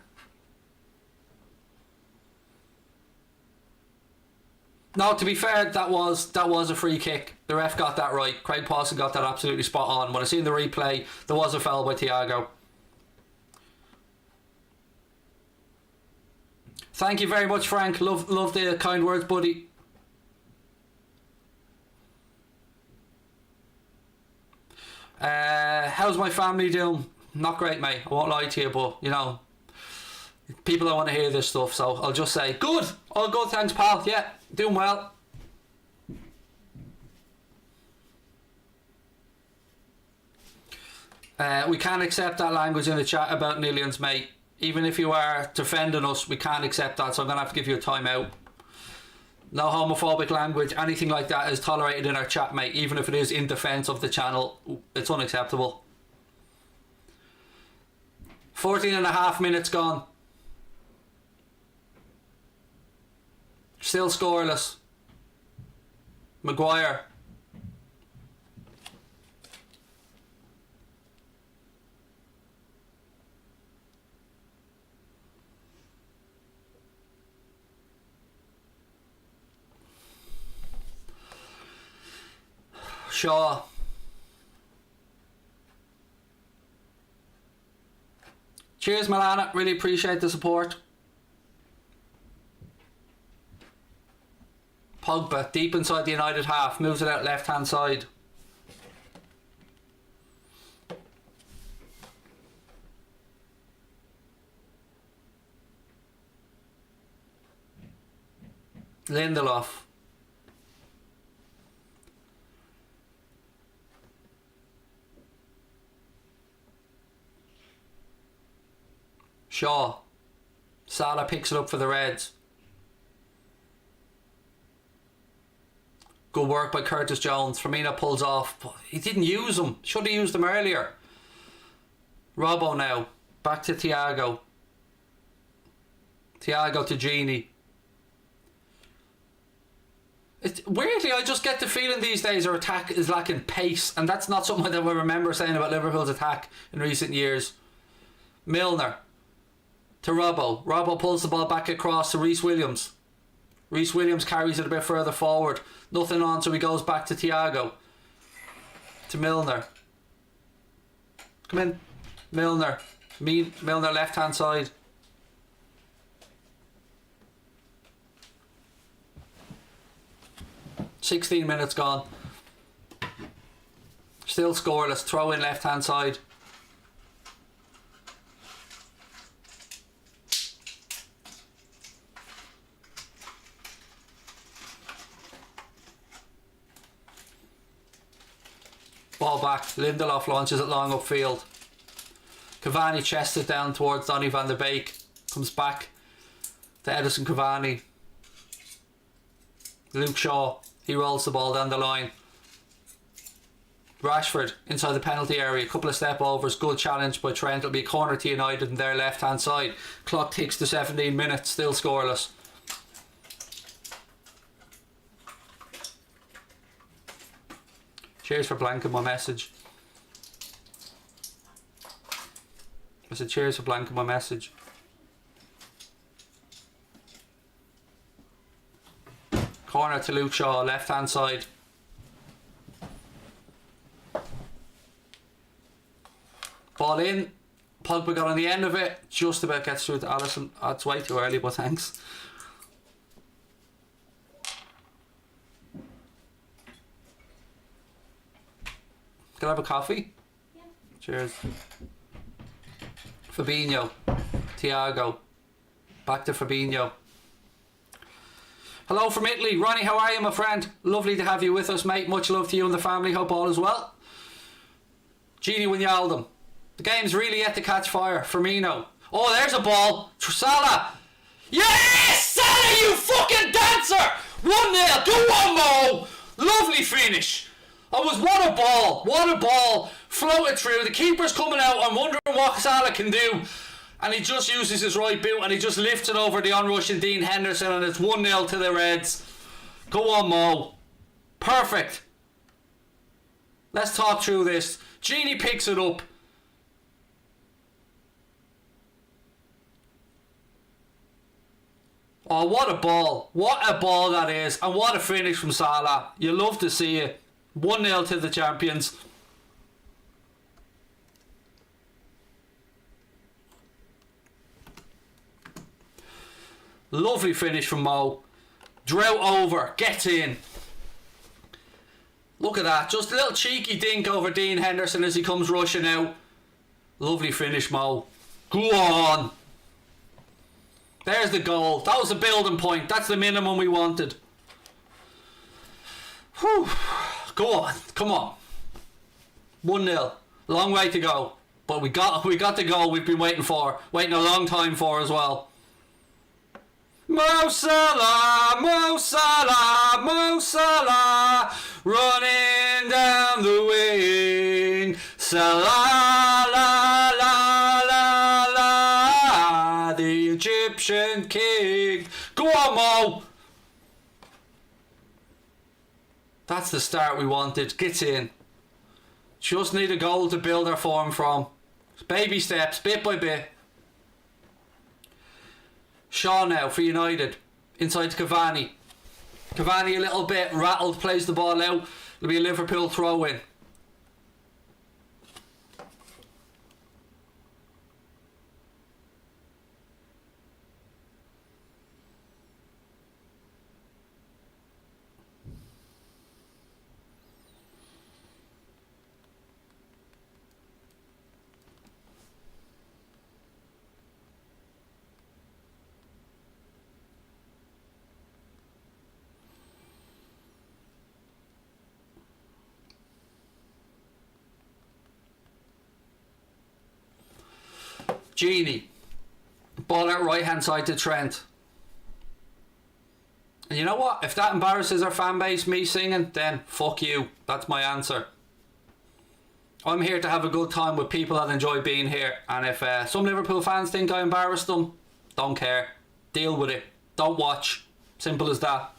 No, to be fair, that was a free kick. The ref got that right. Craig Pawson got that absolutely spot on. When I seen the replay, there was a foul by Thiago. Thank you very much, Frank. Love the kind words, buddy. How's my family doing? Not great, mate. I won't lie to you, but you know, people don't want to hear this stuff, so I'll just say good. All good, thanks, pal. Yeah, doing well. We can't accept that language in the chat about Nillions, mate. Even if you are defending us, we can't accept that, so I'm going to have to give you a timeout. No homophobic language, anything like that is tolerated in our chat, mate. Even if it is in defence of the channel, it's unacceptable. 14.5 minutes gone. Still scoreless. Maguire. Shaw. Cheers, Milana. Really appreciate the support. Pogba, deep inside the United half. Moves it out left hand side. Lindelof. Shaw. Salah picks it up for the Reds. Good work by Curtis Jones. Firmino pulls off, but he didn't use him. Should have used him earlier. Robbo now. Back to Thiago. Thiago to Gini. Weirdly, I just get the feeling these days our attack is lacking pace, and that's not something that we remember saying about Liverpool's attack in recent years. Milner to Robbo. Robbo pulls the ball back across to Reece Williams. Reece Williams carries it a bit further forward. Nothing on, so he goes back to Thiago. To Milner. Come in. Milner. Milner left hand side. "16 minutes gone. Still scoreless. Throw in left hand side. Ball back. Lindelof launches it long upfield. Cavani chests it down towards Donny van der Beek. Comes back to Edison Cavani. Luke Shaw. He rolls the ball down the line. Rashford inside the penalty area. Couple of step overs. Good challenge by Trent. It'll be a corner to United in their left hand side. Clock ticks to 17 minutes. Still scoreless. Cheers for blanking my message. I said cheers for blanking my message. Corner to Luke Shaw, left hand side. Ball in. Pogba got on the end of it. Just about gets through to Alisson. Oh, it's way too early, but thanks. Can I have a coffee? Yeah. Cheers. Fabinho. Thiago. Back to Fabinho. Hello from Italy. Ronnie, how are you, my friend? Lovely to have you with us, mate. Much love to you and the family. Hope all is well. Gini Wijnaldum. The game's really yet to catch fire. Firmino. Oh, there's a ball. Salah. Yes! Salah, you fucking dancer! 1-0. Go on, Mo. Lovely finish. What a ball. What a ball. Floated through. The keeper's coming out. I'm wondering what Salah can do. And he just uses his right boot and he just lifts it over the onrushing Dean Henderson, and it's 1-0 to the Reds. Go on, Mo. Perfect. Let's talk through this. Gini picks it up. Oh, what a ball. What a ball that is. And what a finish from Salah. You love to see it. 1-0 to the champions. Lovely finish from Mo. Drought over. Gets in. Look at that. Just a little cheeky dink over Dean Henderson as he comes rushing out. Lovely finish, Mo. Go on. There's the goal. That was the building point. That's the minimum we wanted. Whew. Go on. Come on. 1-0. Long way to go. But we got the goal we've been waiting for. Waiting a long time for as well. Mo Salah, Mo Salah, Mo Salah, running down the wing. Salah, la, la, la, la, the Egyptian king. Go on, Mo. That's the start we wanted. Gets in. Just need a goal to build our form from. Baby steps, bit by bit. Shaw now for United. Inside to Cavani. Cavani a little bit rattled, plays the ball out. It'll be a Liverpool throw in. Gini. Ball out right hand side to Trent. And you know what? If that embarrasses our fan base, me singing, then fuck you. That's my answer. I'm here to have a good time with people that enjoy being here. And if some Liverpool fans think I embarrassed them, don't care. Deal with it. Don't watch. Simple as that.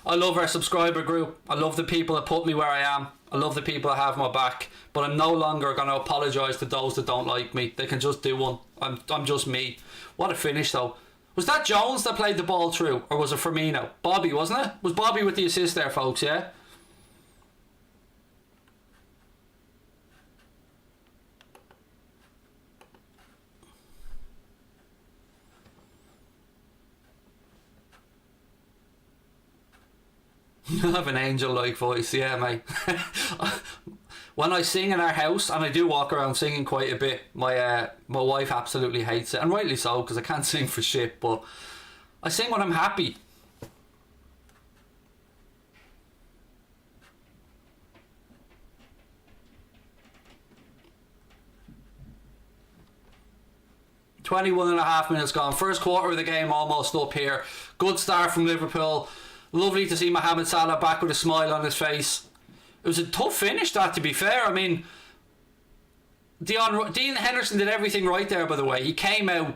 I love our subscriber group. I love the people that put me where I am. I love the people that have my back. But I'm no longer going to apologise to those that don't like me. They can just do one. I'm just me. What a finish though. Was that Jones that played the ball through? Or was it Firmino? Bobby, wasn't it? Was Bobby with the assist there, folks, yeah? I have an angel-like voice, yeah, mate. When I sing in our house, and I do walk around singing quite a bit, my wife absolutely hates it, and rightly so, because I can't sing for shit, but I sing when I'm happy. .21.5 minutes gone. First quarter of the game almost up here. Good start from Liverpool. Lovely to see Mohamed Salah back with a smile on his face. It was a tough finish, that, to be fair. I mean, Dean Henderson did everything right there, by the way. He came out,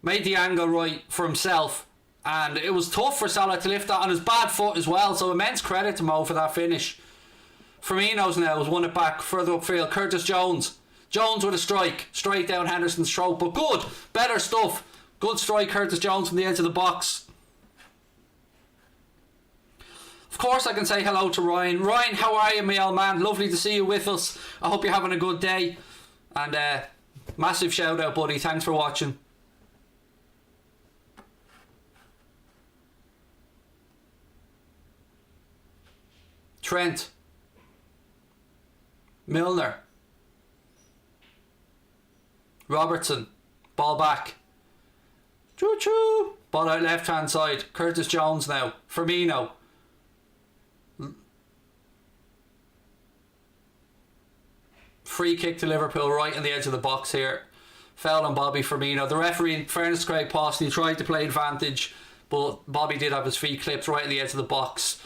made the angle right for himself, and it was tough for Salah to lift that on his bad foot as well, so immense credit to Mo for that finish. Firmino's now has won it back further upfield. Curtis Jones. Jones with a strike, straight down Henderson's throat, but good, better stuff. Good strike, Curtis Jones from the edge of the box. Of course I can say hello to Ryan. Ryan, how are you, my old man? Lovely to see you with us. I hope you're having a good day. And massive shout out, buddy. Thanks for watching. Trent. Milner. Robertson. Ball back. Choo-choo. Ball out left hand side. Curtis Jones now. Firmino. Free kick to Liverpool right on the edge of the box here. Foul on Bobby Firmino. The referee, in fairness to Craig Pawson, tried to play advantage, but Bobby did have his feet clipped right on the edge of the box.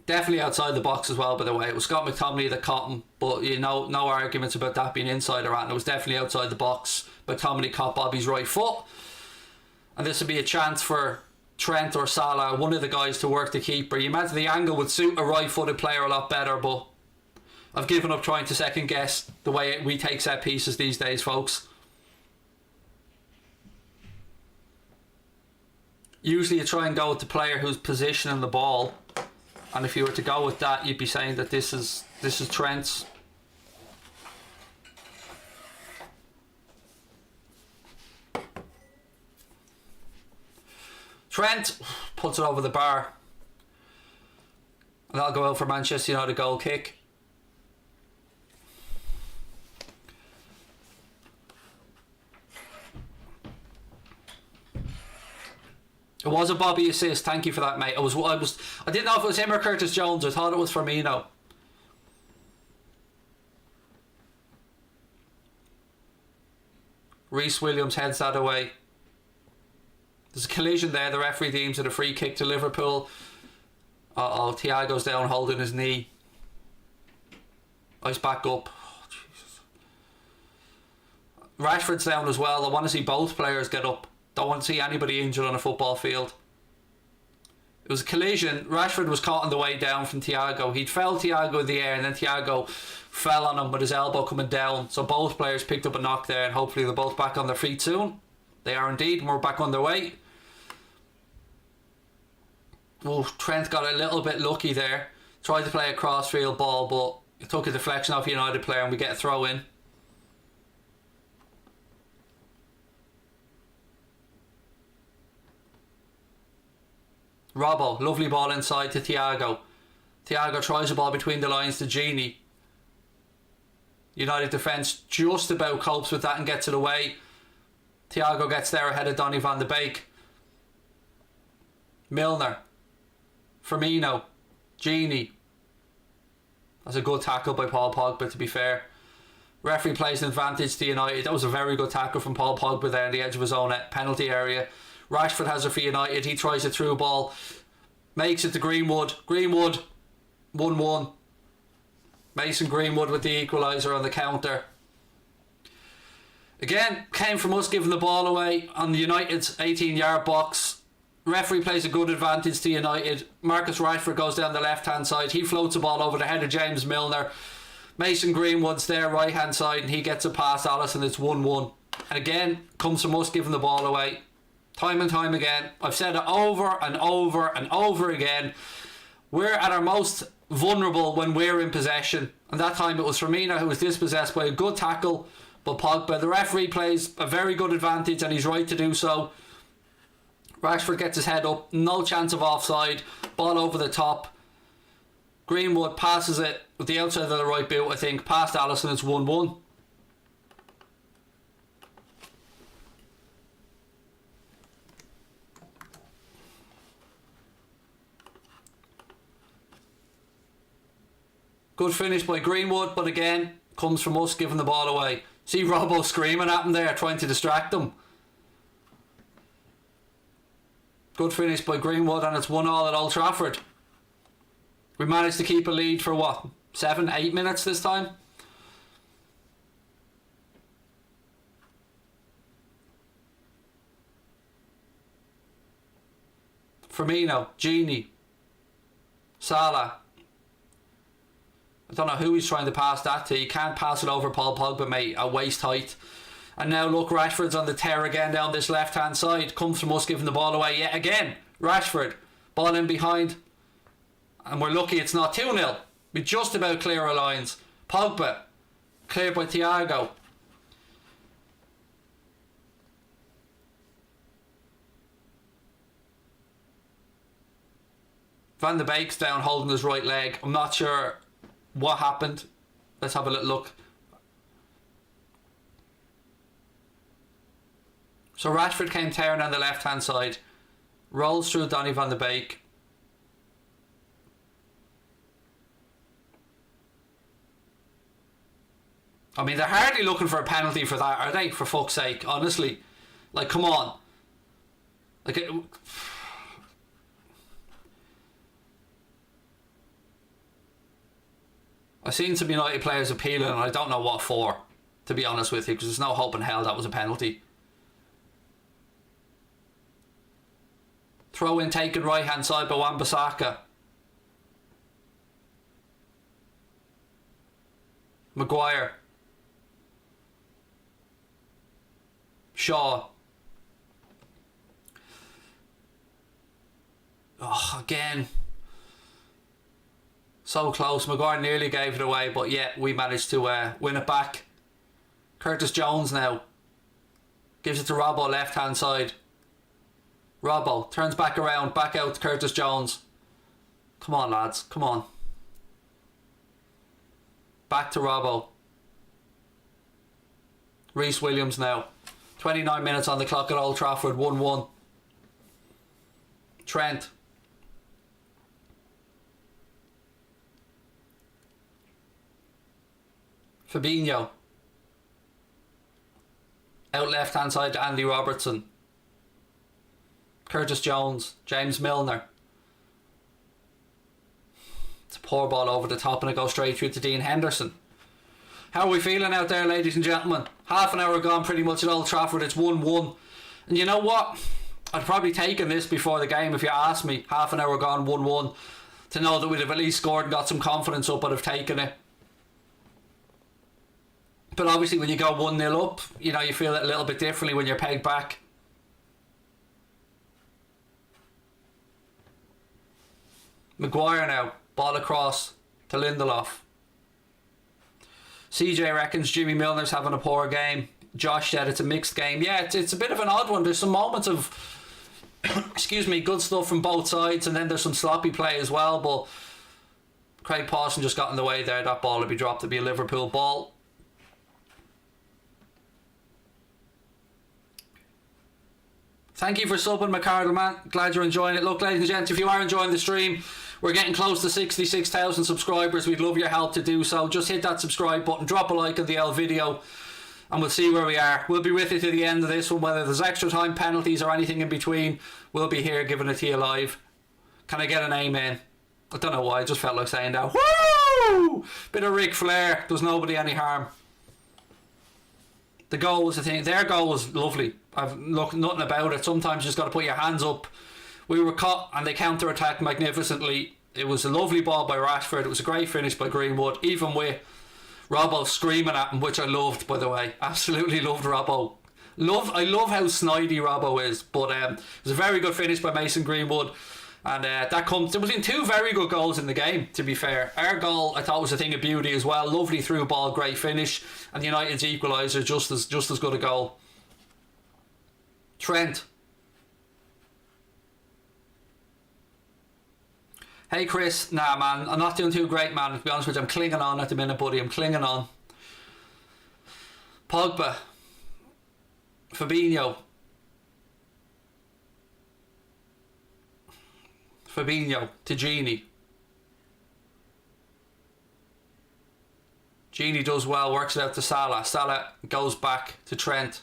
Definitely outside the box as well, by the way. It was Scott McTominay that caught him, but you know, no arguments about that being inside or out. It was definitely outside the box. McTominay caught Bobby's right foot, and this would be a chance for Trent or Salah, one of the guys, to work the keeper. You imagine the angle would suit a right-footed player a lot better, but I've given up trying to second guess the way we take set pieces these days, folks. Usually you try and go with the player who's positioning the ball, and if you were to go with that, you'd be saying that this is Trent's. Trent puts it over the bar, and that'll go out for Manchester United goal kick. It was a Bobby assist. Thank you for that, mate. I didn't know if it was him or Curtis Jones. I thought it was Firmino. Reece Williams heads that away. There's a collision there. The referee deems it a free kick to Liverpool. Thiago's down holding his knee. He's back up. Oh, Jesus. Rashford's down as well. I want to see both players get up. Don't want to see anybody injured on a football field. It was a collision. Rashford was caught on the way down from Thiago. He'd fell Thiago in the air, and then Thiago fell on him with his elbow coming down. So both players picked up a knock there, and hopefully they're both back on their feet soon. They are indeed, and we're back on their way. Oh, Trent got a little bit lucky there. Tried to play a crossfield ball, but it took a deflection off a United player, and we get a throw in. Robbo, lovely ball inside to Thiago. Thiago tries the ball between the lines to Gini. United defence just about copes with that and gets it away. Thiago gets there ahead of Donny van de Beek. Milner. Firmino. Gini. That's a good tackle by Paul Pogba, to be fair. Referee plays an advantage to United. That was a very good tackle from Paul Pogba there on the edge of his own penalty area. Rashford has it for United. He tries a through ball. Makes it to Greenwood. Greenwood, 1-1. Mason Greenwood with the equaliser on the counter. Again, came from us giving the ball away on the United's 18-yard box. Referee plays a good advantage to United. Marcus Rashford goes down the left-hand side. He floats the ball over the head of James Milner. Mason Greenwood's there, right-hand side, and he gets it past Alisson. It's 1-1. And again, comes from us giving the ball away. Time and time again. I've said it over and over and over again. We're at our most vulnerable when we're in possession. And that time it was Firmino who was dispossessed by a good tackle, but Pogba. The referee plays a very good advantage, and he's right to do so. Rashford gets his head up. No chance of offside. Ball over the top. Greenwood passes it with the outside of the right boot, I think, past Alisson. It's 1-1. Good finish by Greenwood, but again, comes from us giving the ball away. See Robbo screaming at him there, trying to distract him. Good finish by Greenwood, and it's 1-1 at Old Trafford. We managed to keep a lead for what? 7-8 minutes this time? Firmino, Genie, Salah. I don't know who he's trying to pass that to. You can't pass it over Paul Pogba, mate, at waist height. And now look, Rashford's on the tear again down this left-hand side. Comes from us giving the ball away yet again. Rashford, ball in behind. And we're lucky it's not 2-0. We just about clear our lines. Pogba, cleared by Thiago. Van de Beek's down holding his right leg. I'm not sure what happened. Let's have a little look. So Rashford came tearing on the left hand side. Rolls through Donny van de Beek. I mean, they're hardly looking for a penalty for that, are they? For fuck's sake, honestly. Like, come on. Like, I've seen some United players appealing, and I don't know what for, to be honest with you, because there's no hope in hell that was a penalty. Throw in taken right hand side by Wan-Bissaka. Maguire. Shaw. Oh, again. So close. Maguire nearly gave it away, but yeah, we managed to win it back. Curtis Jones now. Gives it to Robbo, left hand side. Robbo turns back around, back out to Curtis Jones. Come on, lads, come on. Back to Robbo. Reece Williams now. 29 minutes on the clock at Old Trafford, 1-1. Trent. Fabinho. Out left hand side to Andy Robertson. Curtis Jones. James Milner. It's a poor ball over the top, and it goes straight through to Dean Henderson. How are we feeling out there, ladies and gentlemen? Half an hour gone pretty much at Old Trafford. It's 1-1. And you know what? I'd probably taken this before the game if you asked me. Half an hour gone, 1-1. To know that we'd have at least scored and got some confidence up, I'd have taken it. But obviously when you go 1-0 up, you know, you feel it a little bit differently when you're pegged back. Maguire now. Ball across to Lindelof. CJ reckons Jimmy Milner's having a poor game. Josh said it's a mixed game. Yeah, it's a bit of an odd one. There's some moments of excuse me, good stuff from both sides, and then there's some sloppy play as well, but Craig Pawson just got in the way there. That ball would be dropped to be a Liverpool ball. Thank you for subbing, McCardle, man. Glad you're enjoying it. Look, ladies and gents, if you are enjoying the stream, We're getting close to 66,000 subscribers. We'd love your help to do so. Just hit that subscribe button, drop a like on the old video, and we'll see where we are. We'll be with you to the end of this one. Whether there's extra time, penalties, or anything in between, we'll be here giving it to you live. Can I get an amen? I don't know why, I just felt like saying that. Woo! Bit of Ric Flair, does nobody any harm. The goal was the thing. Their goal was lovely. I've looked nothing about it. Sometimes you just got to put your hands up. We were caught and they counter-attacked magnificently. It was a lovely ball by Rashford. It was a great finish by Greenwood, even with Robbo screaming at him, which I loved, by the way. Absolutely loved Robbo. I love how snidey Robbo is. But it was a very good finish by Mason Greenwood. And there was in two very good goals in the game, to be fair. Our goal, I thought, was a thing of beauty as well. Lovely through ball, great finish. And United's equaliser, just as good a goal. Trent. Hey Chris, nah man, I'm not doing too great, man. To be honest with you, I'm clinging on at the minute, buddy. I'm clinging on. Pogba. Fabinho, to Gini. Gini does well, works it out to Salah. Salah goes back to Trent.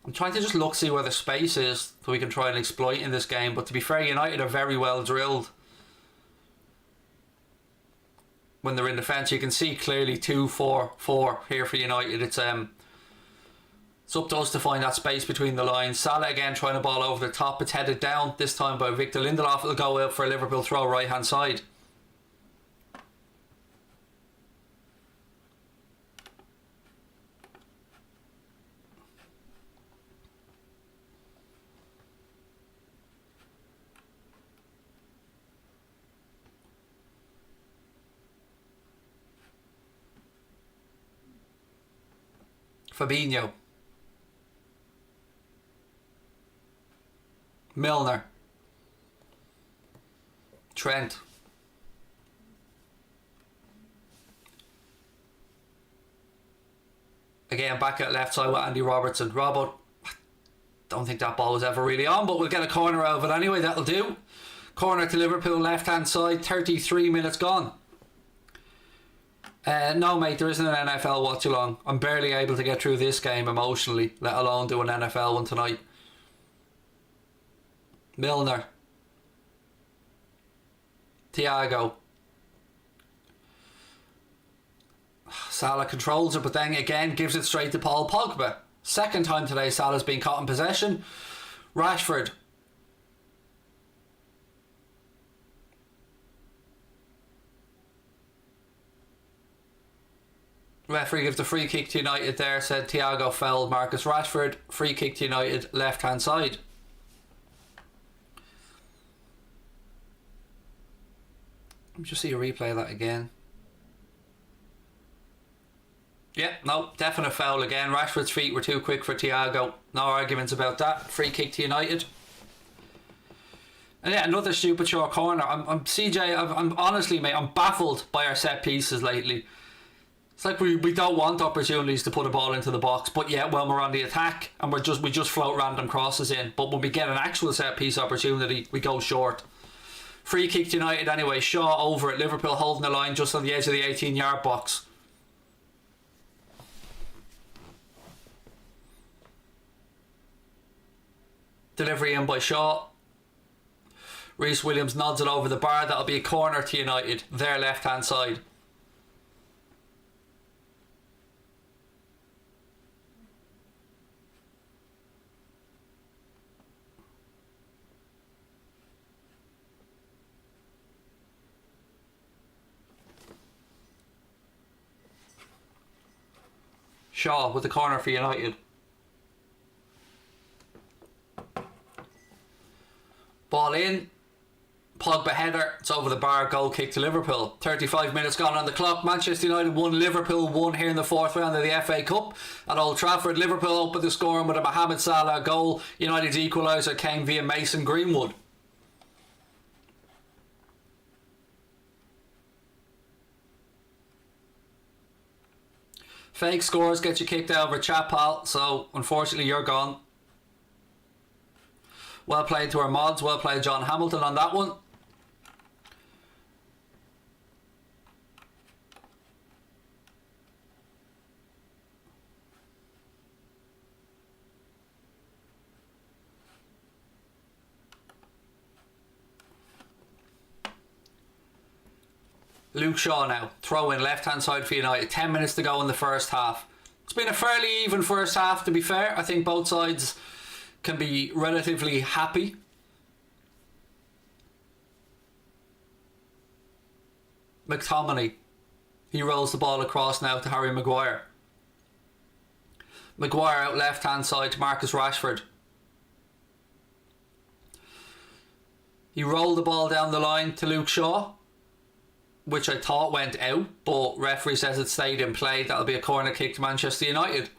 I'm trying to just see where the space is so we can try and exploit in this game. But to be fair, United are very well drilled. When they're in defence, you can see clearly 2-4-4 here for United. It's up to us to find that space between the lines. Salah again trying to ball over the top. It's headed down, this time by Victor Lindelof. It'll go out for a Liverpool throw right hand side. Fabinho. Milner. Trent. Again, back at left side with Andy Robertson. Robert, don't think that ball was ever really on, but we'll get a corner out of it anyway. That'll do. Corner to Liverpool, left hand side. 33 minutes gone. No mate, there isn't an NFL watch along. I'm barely able to get through this game emotionally, let alone do an NFL one tonight. Milner. Thiago. Salah controls it, but then again gives it straight to Paul Pogba. Second time today Salah's been caught in possession. Rashford. Referee gives the free kick to United there, said Thiago fouled Marcus Rashford. Free kick to United, left hand side. Let me just see a replay of that again. Yeah, no, definite foul again. Rashford's feet were too quick for Thiago. No arguments about that. Free kick to United. And yeah, another stupid short corner. I'm CJ, I'm honestly, mate, I'm baffled by our set pieces lately. It's like we don't want opportunities to put a ball into the box, but yet when we're on the attack and we just float random crosses in. But when we get an actual set piece opportunity, we go short. Free kick to United anyway. Shaw over at Liverpool holding the line just on the edge of the 18-yard box. Delivery in by Shaw. Reece Williams nods it over the bar. That'll be a corner to United, their left hand side. Shaw with the corner for United. Ball in. Pogba header. It's over the bar. Goal kick to Liverpool. 35 minutes gone on the clock. Manchester United 1, Liverpool 1 here in the fourth round of the FA Cup at Old Trafford. Liverpool opened the scoring with a Mohamed Salah goal. United's equaliser came via Mason Greenwood. Fake scores get you kicked out over chat, pal. So unfortunately you're gone. Well played to our mods. Well played John Hamilton on that one. Luke Shaw now. Throw in left hand side for United. 10 minutes to go in the first half. It's been a fairly even first half, to be fair. I think both sides can be relatively happy. McTominay. He rolls the ball across now to Harry Maguire. Maguire out left hand side to Marcus Rashford. He rolled the ball down the line to Luke Shaw, which I thought went out, but referee says it stayed in play. That'll be a corner kick to Manchester United.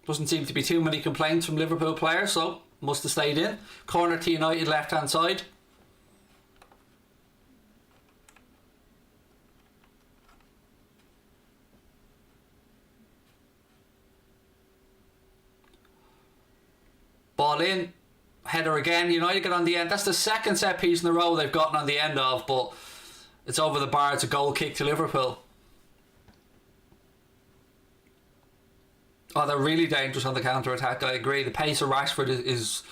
Doesn't seem to be too many complaints from Liverpool players, so must have stayed in. Corner to United left hand side. Ball in, header again. United get on the end. That's the second set piece in a row they've gotten on the end of, but it's over the bar. It's a goal kick to Liverpool. Oh, they're really dangerous on the counter attack. I agree. The pace of Rashford is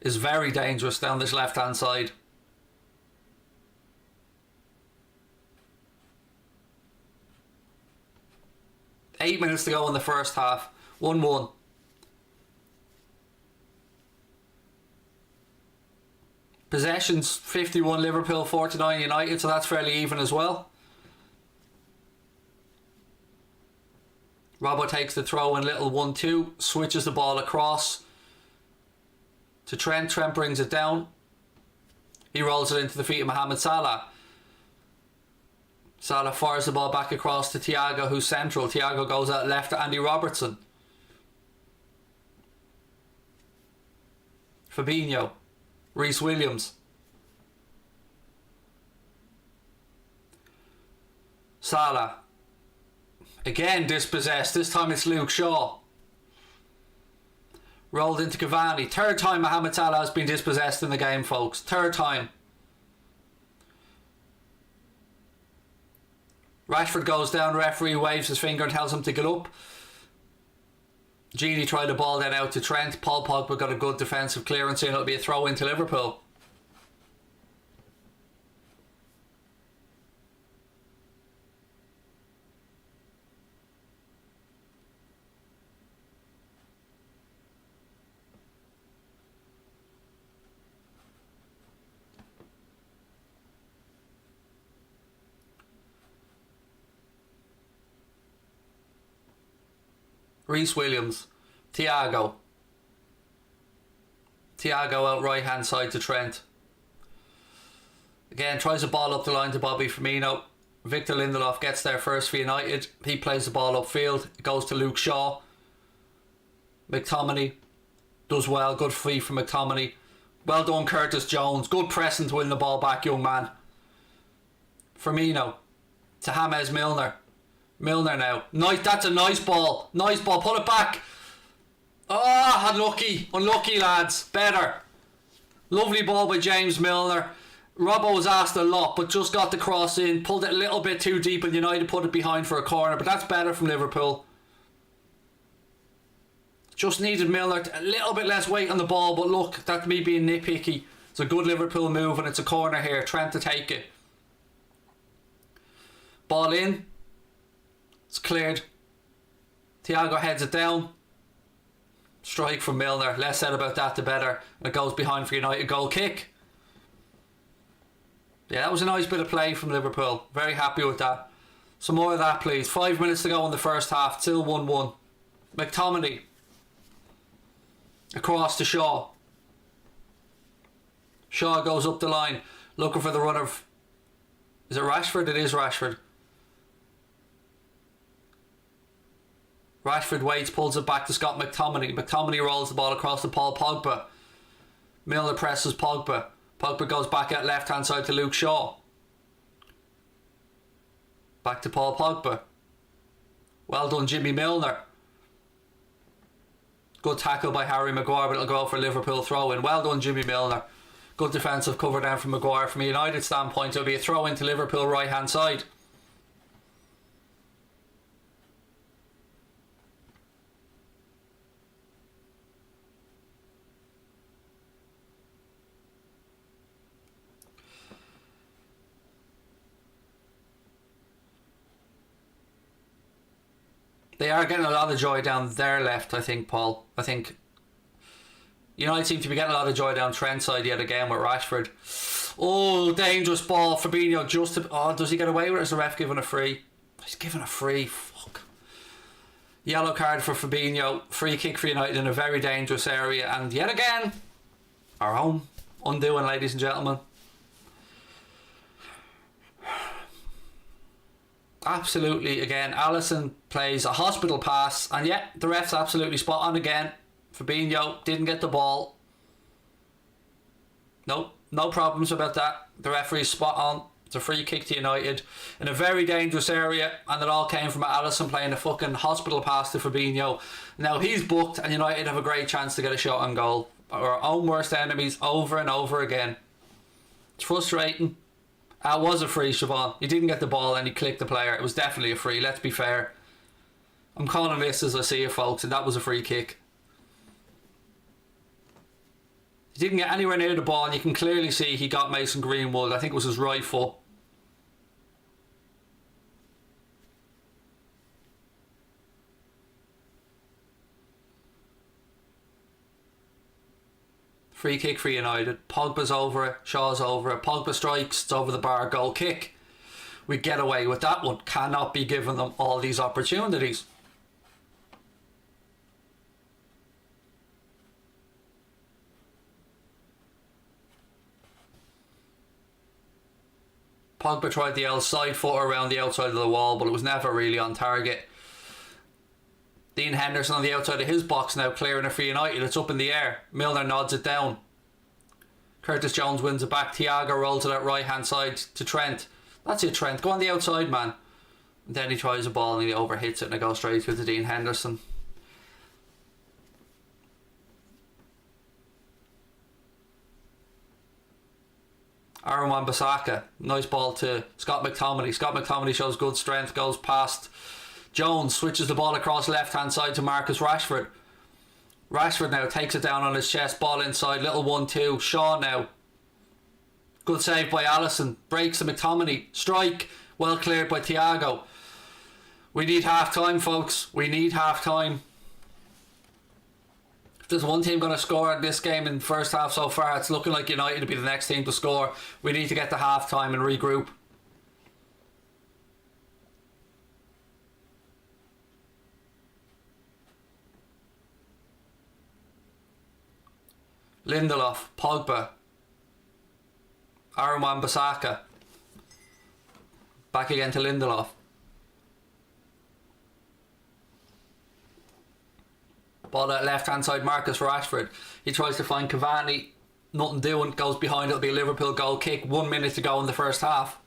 very dangerous down this left hand side. Eight minutes to go in the first half. 1-1. Possessions 51 Liverpool, 49 United, so that's fairly even as well. Robbo takes the throw in, little 1-2, switches the ball across to Trent. Trent brings it down. He rolls it into the feet of Mohamed Salah. Salah fires the ball back across to Thiago, who's central. Thiago goes out left to Andy Robertson. Fabinho. Reece Williams. Salah. Again dispossessed. This time it's Luke Shaw. Rolled into Cavani. Third time Mohamed Salah has been dispossessed in the game, folks. Third time. Rashford goes down. Referee waves his finger and tells him to get up. Gini tried the ball then out to Trent. Paul Pogba got a good defensive clearance in. It'll be a throw into Liverpool. Reece Williams. Thiago. Thiago out right hand side to Trent. Again, tries a ball up the line to Bobby Firmino. Victor Lindelof gets there first for United. He plays the ball upfield. It goes to Luke Shaw. McTominay does well. Good free from McTominay. Well done, Curtis Jones. Good pressing to win the ball back, young man. Firmino to James Milner. Milner now. Nice, that's a nice ball. Nice ball. Pull it back. Oh, unlucky. Unlucky, lads. Better. Lovely ball by James Milner. Robbo was asked a lot, but just got the cross in. Pulled it a little bit too deep, and United put it behind for a corner. But that's better from Liverpool. Just needed Milner a little bit less weight on the ball, but look, that's me being nitpicky. It's a good Liverpool move, and it's a corner here. Trent to take it. Ball in. It's cleared. Thiago heads it down. Strike from Milner. Less said about that, the better. And it goes behind for United. Goal kick. Yeah, that was a nice bit of play from Liverpool. Very happy with that. Some more of that, please. 5 minutes to go in the first half. Still 1-1. McTominay. Across to Shaw. Shaw goes up the line. Looking for the runner. Is it Rashford? It is Rashford. Rashford waits, pulls it back to Scott McTominay. McTominay rolls the ball across to Paul Pogba. Milner presses Pogba. Pogba goes back out left hand side to Luke Shaw. Back to Paul Pogba. Well done, Jimmy Milner. Good tackle by Harry Maguire, but it'll go out for a Liverpool throw in. Well done, Jimmy Milner. Good defensive cover down from Maguire. From a United standpoint, it'll be a throw into Liverpool right hand side. They are getting a lot of joy down their left, I think, Paul. I think United seem to be getting a lot of joy down Trent's side yet again with Rashford. Oh, dangerous ball. Fabinho just... does he get away with it? Is the ref giving a free? He's giving a free. Fuck. Yellow card for Fabinho. Free kick for United in a very dangerous area. And yet again, our own undoing, ladies and gentlemen. Absolutely, again, Alisson plays a hospital pass, and yeah, the ref's absolutely spot on again. Fabinho didn't get the ball. Nope, no problems about that. The referee's spot on. It's a free kick to United in a very dangerous area, and it all came from Alisson playing a fucking hospital pass to Fabinho. Now he's booked, and United have a great chance to get a shot on goal. Our own worst enemies over and over again. It's frustrating. It was a free, Siobhan. He didn't get the ball and he clicked the player. It was definitely a free, let's be fair. I'm calling this as I see it, folks, and that was a free kick. He didn't get anywhere near the ball, and you can clearly see he got Mason Greenwood. I think it was his right foot. Free kick for United. Pogba's over it. Shaw's over it. Pogba strikes. It's over the bar. Goal kick. We get away with that one. Cannot be giving them all these opportunities. Pogba tried the outside foot around the outside of the wall, but it was never really on target. Dean Henderson on the outside of his box now, clearing it for United. It's up in the air. Milner nods it down. Curtis Jones wins it back. Thiago rolls it out right hand side to Trent. That's it, Trent. Go on the outside, man. And then he tries a ball and he overhits it and it goes straight through to Dean Henderson. Aaron Wan-Bissaka. Nice ball to Scott McTominay. Scott McTominay shows good strength. Goes past Jones, switches the ball across left hand side to Marcus Rashford. Rashford now takes it down on his chest, ball inside, little 1-2. Shaw now. Good save by Alisson. Breaks to McTominay. Strike. Well cleared by Thiago. We need half time, folks. We need half time. If there's one team going to score in this game in the first half so far, it's looking like United to be the next team to score. We need to get to half time and regroup. Lindelof, Pogba, Aaron Wan-Bissaka. Back again to Lindelof. Ball at left hand side, Marcus Rashford. He tries to find Cavani. Nothing doing. Goes behind. It'll be a Liverpool goal kick. 1 minute to go in the first half.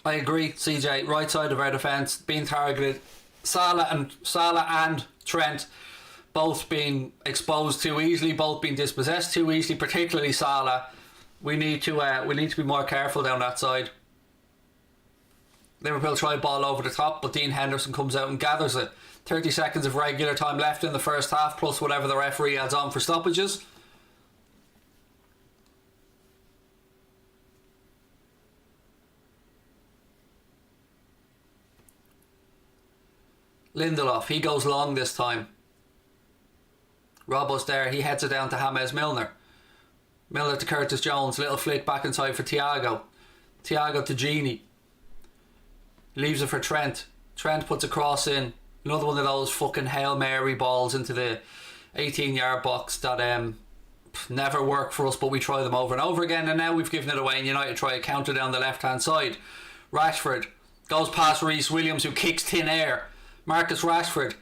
I agree, CJ. Right side of our defence being targeted. Salah and Trent both being exposed too easily, both being dispossessed too easily, particularly Salah. We need to be more careful down that side. Liverpool try ball over the top, but Dean Henderson comes out and gathers it. 30 seconds of regular time left in the first half, plus whatever the referee adds on for stoppages. Lindelof, he goes long this time. Robbo's there, he heads it down to James Milner. Milner to Curtis Jones, little flick back inside for Thiago. Thiago to Gini. Leaves it for Trent. Trent puts a cross in. Another one of those fucking Hail Mary balls into the 18-yard box that never work for us, but we try them over and over again, and now we've given it away and United try a counter down the left hand side. Rashford goes past Reece Williams, who kicks thin air. Marcus Rashford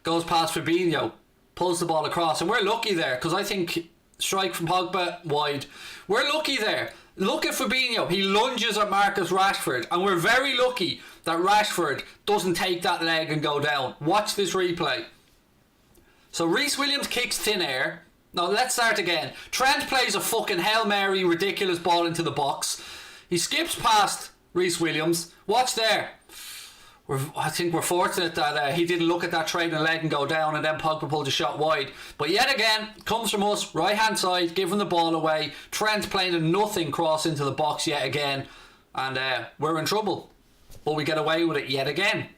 goes past Fabinho, pulls the ball across, and we're lucky there because I think strike from Pogba wide. We're lucky there. Look at Fabinho, he lunges at Marcus Rashford, and we're very lucky that Rashford doesn't take that leg and go down. Watch this replay. So Reece Williams kicks thin air. Now let's start again. Trent plays a fucking Hail Mary ridiculous ball into the box. He skips past Reece Williams. Watch there. I think we're fortunate that he didn't look at that trailing leg and go down, and then Pogba pulled a shot wide. But yet again, comes from us, right hand side, giving the ball away. Trent playing a nothing cross into the box yet again, and we're in trouble. But we get away with it yet again.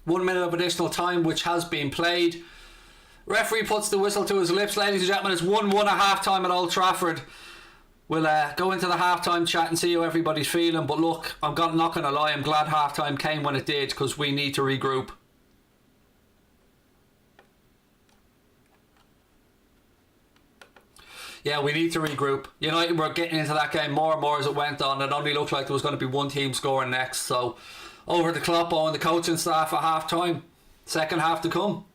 One minute of additional time, which has been played. Referee puts the whistle to his lips. Ladies and gentlemen, it's 1-1 at half-time at Old Trafford. We'll go into the half-time chat and see how everybody's feeling. But look, I'm not going to lie, I'm glad half-time came when it did, because we need to regroup. Yeah, we need to regroup. United were getting into that game more and more as it went on. It only looked like there was going to be one team scoring next. So, over to Kloppo and the coaching staff at half-time. Second half to come.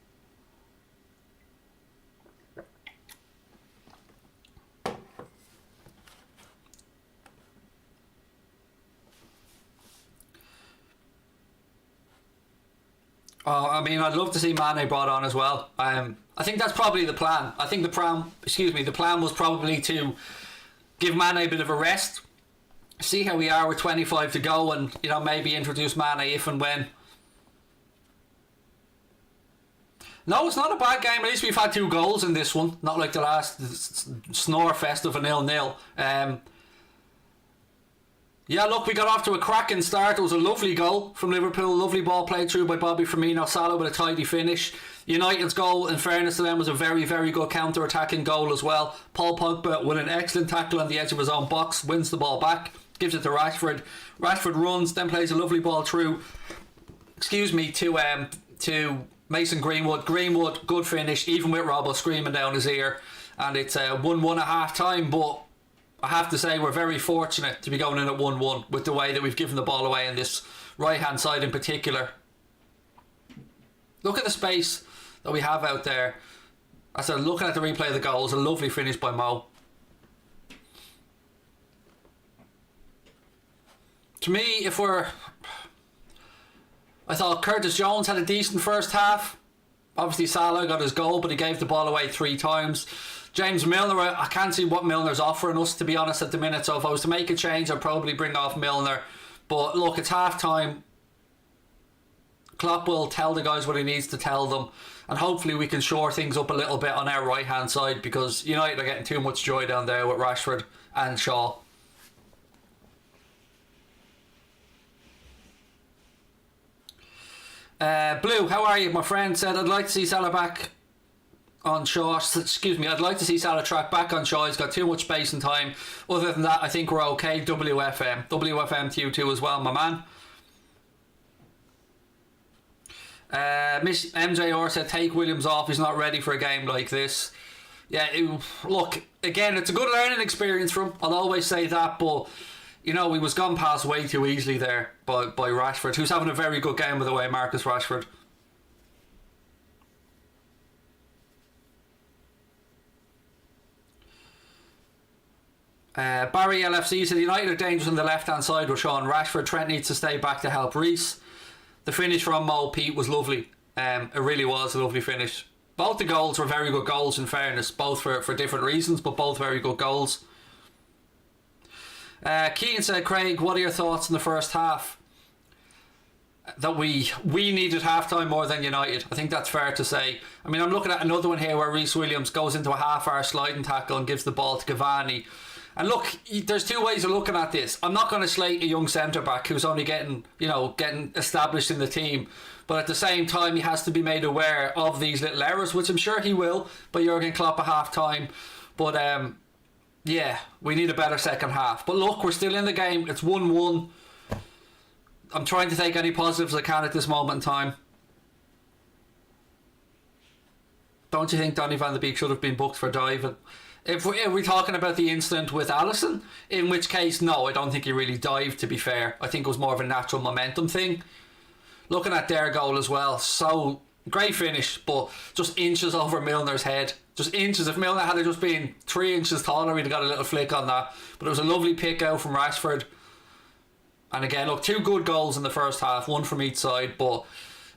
Oh, I mean, I'd love to see Mane brought on as well. I think that's probably the plan. I think the plan was probably to give Mane a bit of a rest, see how we are with 25 to go, and maybe introduce Mane if and when. No, it's not a bad game. At least we've had 2 goals in this one, not like the last snore fest of a 0-0. Yeah, look, we got off to a cracking start. It was a lovely goal from Liverpool. Lovely ball played through by Bobby Firmino. Salah with a tidy finish. United's goal, in fairness to them, was a very, very good counter-attacking goal as well. Paul Pogba with an excellent tackle on the edge of his own box. Wins the ball back. Gives it to Rashford. Rashford runs, then plays a lovely ball through. To Mason Greenwood. Greenwood, good finish, even with Robbo screaming down his ear. And it's 1-1 at half-time, but I have to say we're very fortunate to be going in at 1-1 with the way that we've given the ball away in this right-hand side in particular. Look at the space that we have out there. I said, looking at the replay of the goal, it's a lovely finish by Mo. To me, I thought Curtis Jones had a decent first half. Obviously Salah got his goal, but he gave the ball away 3 times. James Milner, I can't see what Milner's offering us, to be honest, at the minute. So if I was to make a change, I'd probably bring off Milner. But look, it's half-time. Klopp will tell the guys what he needs to tell them. And hopefully we can shore things up a little bit on our right-hand side, because United are getting too much joy down there with Rashford and Shaw. Blue, how are you? My friend said, I'd like to see Salah back on Shaw. I'd like to see Salah track back on Shaw. He's got too much space and time. Other than that, I think we're okay. WFM to you too as well, my man. Miss MJR said, take Williams off. He's not ready for a game like this. Yeah, look, again, it's a good learning experience for him. I'll always say that, but he was gone past way too easily there by Rashford, who's having a very good game, by the way, Marcus Rashford. Barry LFC said United are dangerous on the left hand side with Sean Rashford. Trent needs to stay back to help Reece. The finish from Mo Pete was lovely. It really was a lovely finish. Both the goals were very good goals, in fairness, both for different reasons, but both very good goals. Keane said, Craig, what are your thoughts in the first half? That we needed half-time more than United. I think that's fair to say. I mean, I'm looking at another one here where Reece Williams goes into a half-hour sliding tackle and gives the ball to Cavani. And look, there's 2 ways of looking at this. I'm not going to slate a young centre-back who's only getting established in the team. But at the same time, he has to be made aware of these little errors, which I'm sure he will, by Jurgen Klopp at half-time. But, yeah, we need a better second half. But look, we're still in the game. It's 1-1. I'm trying to take any positives I can at this moment in time. Don't you think Donny van de Beek should have been booked for diving? If we're talking about the incident with Alisson, in which case, no, I don't think he really dived, to be fair. I think it was more of a natural momentum thing. Looking at their goal as well, so great finish, but just inches over Milner's head. Just inches. If Milner had just been 3 inches taller, we'd have got a little flick on that. But it was a lovely pick out from Rashford. And again, look, 2 good goals in the first half, 1 from each side, but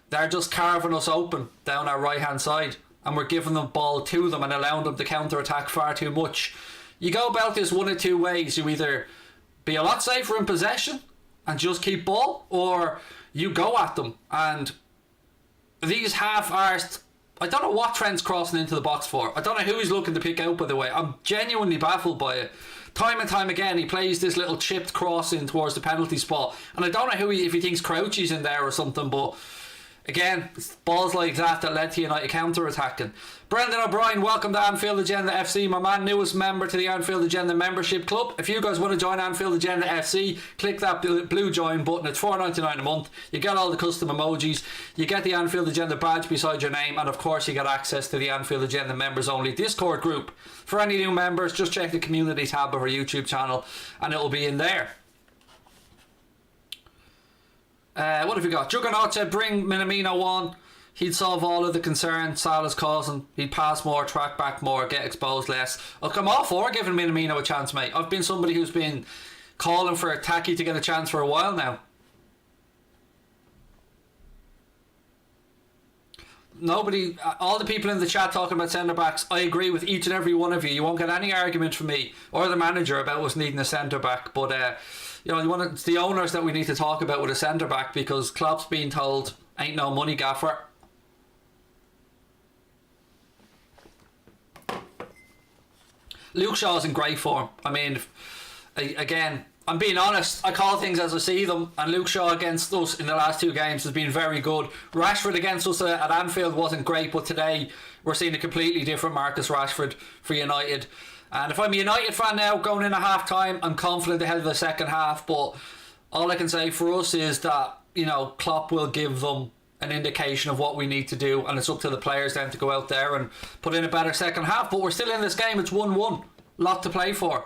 they're just carving us open down our right hand side, and we're giving the ball to them and allowing them to counter attack far too much. You go about this one of two ways. You either be a lot safer in possession and just keep ball, or you go at them. And these half-arsed, I don't know what Trent's crossing into the box for. I don't know who he's looking to pick out, by the way. I'm genuinely baffled by it. Time and time again, he plays this little chipped cross in towards the penalty spot. And I don't know if he thinks Crouchy's in there or something, but again, it's balls like that led to United counter-attacking. Brendan O'Brien, welcome to Anfield Agenda FC, my man, newest member to the Anfield Agenda membership club. If you guys want to join Anfield Agenda FC, click that blue join button. It's $4.99 a month. You get all the custom emojis, you get the Anfield Agenda badge beside your name, and of course you get access to the Anfield Agenda members only Discord group. For any new members, just check the community tab of our YouTube channel and it will be in there. What have we got? Juggernaut said bring Minamino on. He'd solve all of the concerns Salah's causing. He'd pass more, track back more, get exposed less. Look, I'm all for giving Minamino a chance, mate. I've been somebody who's been calling for Taki to get a chance for a while now. Nobody, all the people in the chat talking about centre backs, I agree with each and every one of you. You won't get any argument from me or the manager about us needing a centre back, but you know, it's the owners that we need to talk about with a centre back, because Klopp's being told ain't no money, gaffer. Luke Shaw's in great form. I mean, again, I'm being honest, I call things as I see them, and Luke Shaw against us in the last two games has been very good. Rashford against us at Anfield wasn't great, but today we're seeing a completely different Marcus Rashford for United. And if I'm a United fan now going in at half time, I'm confident ahead of the second half, but all I can say for us is that, you know, Klopp will give them an indication of what we need to do, and it's up to the players then to go out there and put in a better second half. But we're still in this game. It's 1-1. Lot to play for.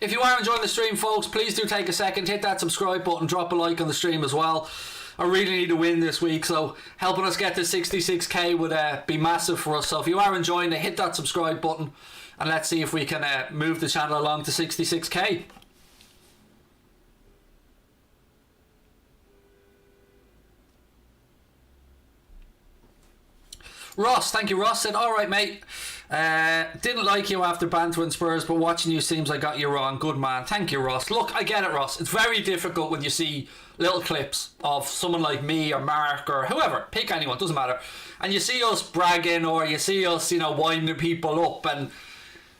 If you are enjoying the stream, folks, please do take a second, hit that subscribe button, drop a like on the stream as well. I really need a win this week, so helping us get to 66k would be massive for us. So if you are enjoying it, hit that subscribe button and let's see if we can move the channel along to 66k. Ross, thank you. Ross said, alright mate, didn't like you after bantering Spurs, but watching you seems I got you wrong. Good man. Thank you, Ross. Look, I get it, Ross. It's very difficult when you see little clips of someone like me or Mark or whoever, pick anyone, doesn't matter, and you see us bragging or you see us, you know, winding people up, and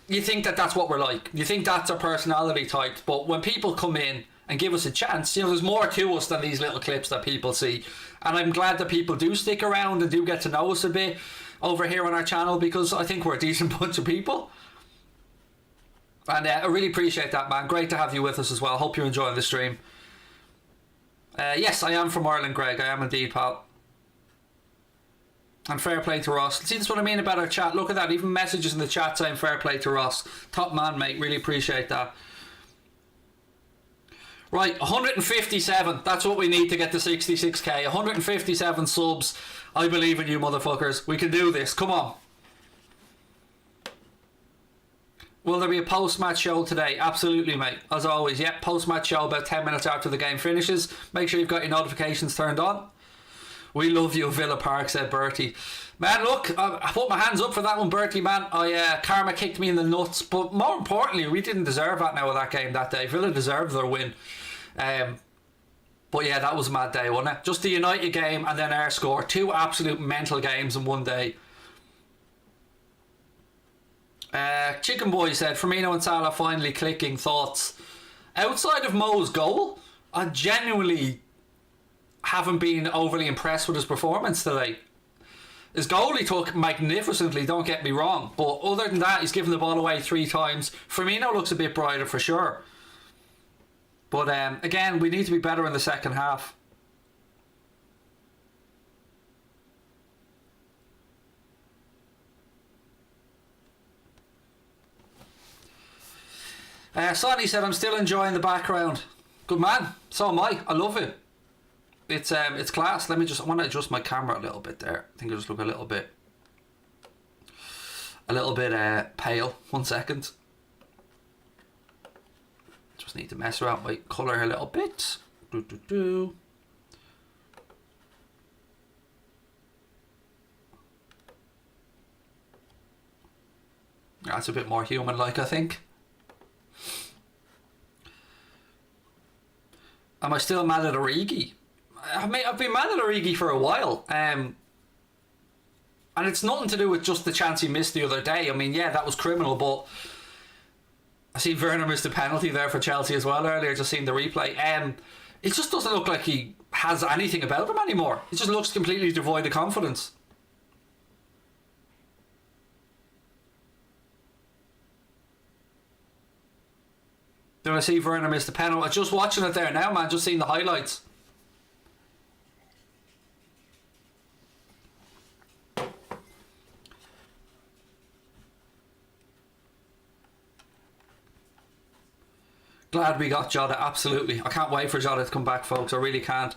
you think that that's what we're like. You think that's our personality type. But when people come in and give us a chance, you know, there's more to us than these little clips that people see. And I'm glad that people do stick around and do get to know us a bit over here on our channel, because I think we're a decent bunch of people. And I really appreciate that, man. Great to have you with us as well. Hope you're enjoying the stream. Yes, I am from Ireland, Greg. I am indeed, pal. And fair play to Ross. See, that's what I mean about our chat. Look at that. Even messages in the chat saying fair play to Ross. Top man, mate. Really appreciate that. Right, 157. That's what we need to get to 66k. 157 subs. I believe in you, motherfuckers. We can do this. Come on. Will there be a post-match show today? Absolutely, mate. As always. Yep, post-match show about 10 minutes after the game finishes. Make sure you've got your notifications turned on. We love you, Villa Park, said Bertie. Man, look, I put my hands up for that one, Bertie, man. Karma kicked me in the nuts, but more importantly, we didn't deserve that now with that game that day. Villa deserved their win. But yeah, that was a mad day, wasn't it? Just the United game and then our score. Two absolute mental games in one day. Chicken Boy said, Firmino and Salah finally clicking. Thoughts? Outside of Mo's goal, I genuinely haven't been overly impressed with his performance today. His goal he took magnificently, don't get me wrong, but other than that, he's given the ball away 3 times. Firmino looks a bit brighter for sure, but again, we need to be better in the second half. Sonny said, I'm still enjoying the background. Good man, so am I love it. It's class. I want to adjust my camera a little bit there. I think I just look a little bit pale. 1 second. Just need to mess around my colour a little bit. That's a bit more human-like, I think. Am I still mad at Origi? I've been mad at Origi for a while. And it's nothing to do with just the chance he missed the other day. I mean, yeah, that was criminal, but I seen Werner missed a penalty there for Chelsea as well earlier, just seen the replay. It just doesn't look like he has anything about him anymore. He just looks completely devoid of confidence. Then I see Werner missed the penalty. I'm just watching it there now, man, just seeing the highlights. Glad we got Jota, absolutely. I can't wait for Jota to come back, folks. I really can't.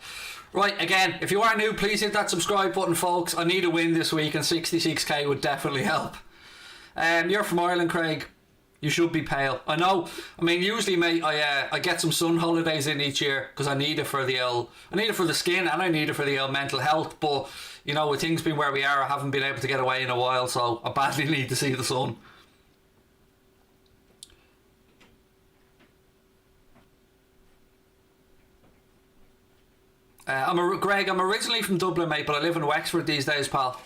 Right, again, if you are new, please hit that subscribe button, folks. I need a win this week, and 66k would definitely help. You're from Ireland, Craig. You should be pale. I know. I mean, usually, mate, I get some sun holidays in each year because I need it for the skin, and I need it for the mental health. But you know, with things being where we are, I haven't been able to get away in a while, so I badly need to see the sun. Greg, I'm originally from Dublin, mate, but I live in Wexford these days, pal.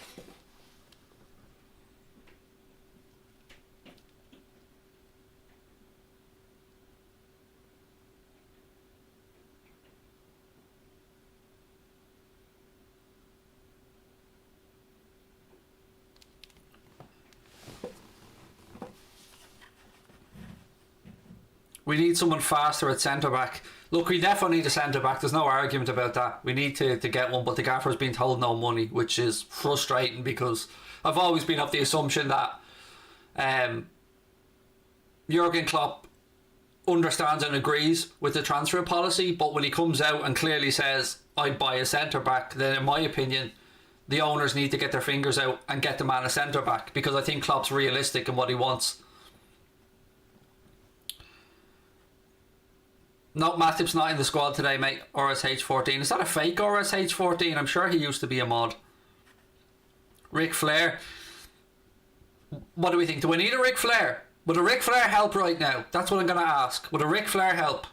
We need someone faster at centre-back. Look, we definitely need a centre-back. There's no argument about that. We need to get one, but the gaffer's been told no money, which is frustrating because I've always been of the assumption that Jurgen Klopp understands and agrees with the transfer policy, but when he comes out and clearly says, I'd buy a centre-back, then in my opinion, the owners need to get their fingers out and get the man a centre-back, because I think Klopp's realistic in what he wants. No, Matip's not in the squad today, mate. RSH14. Is that a fake RSH14? I'm sure he used to be a mod. Ric Flair. What do we think? Do we need a Ric Flair? Would a Ric Flair help right now? That's what I'm going to ask. Would a Ric Flair help?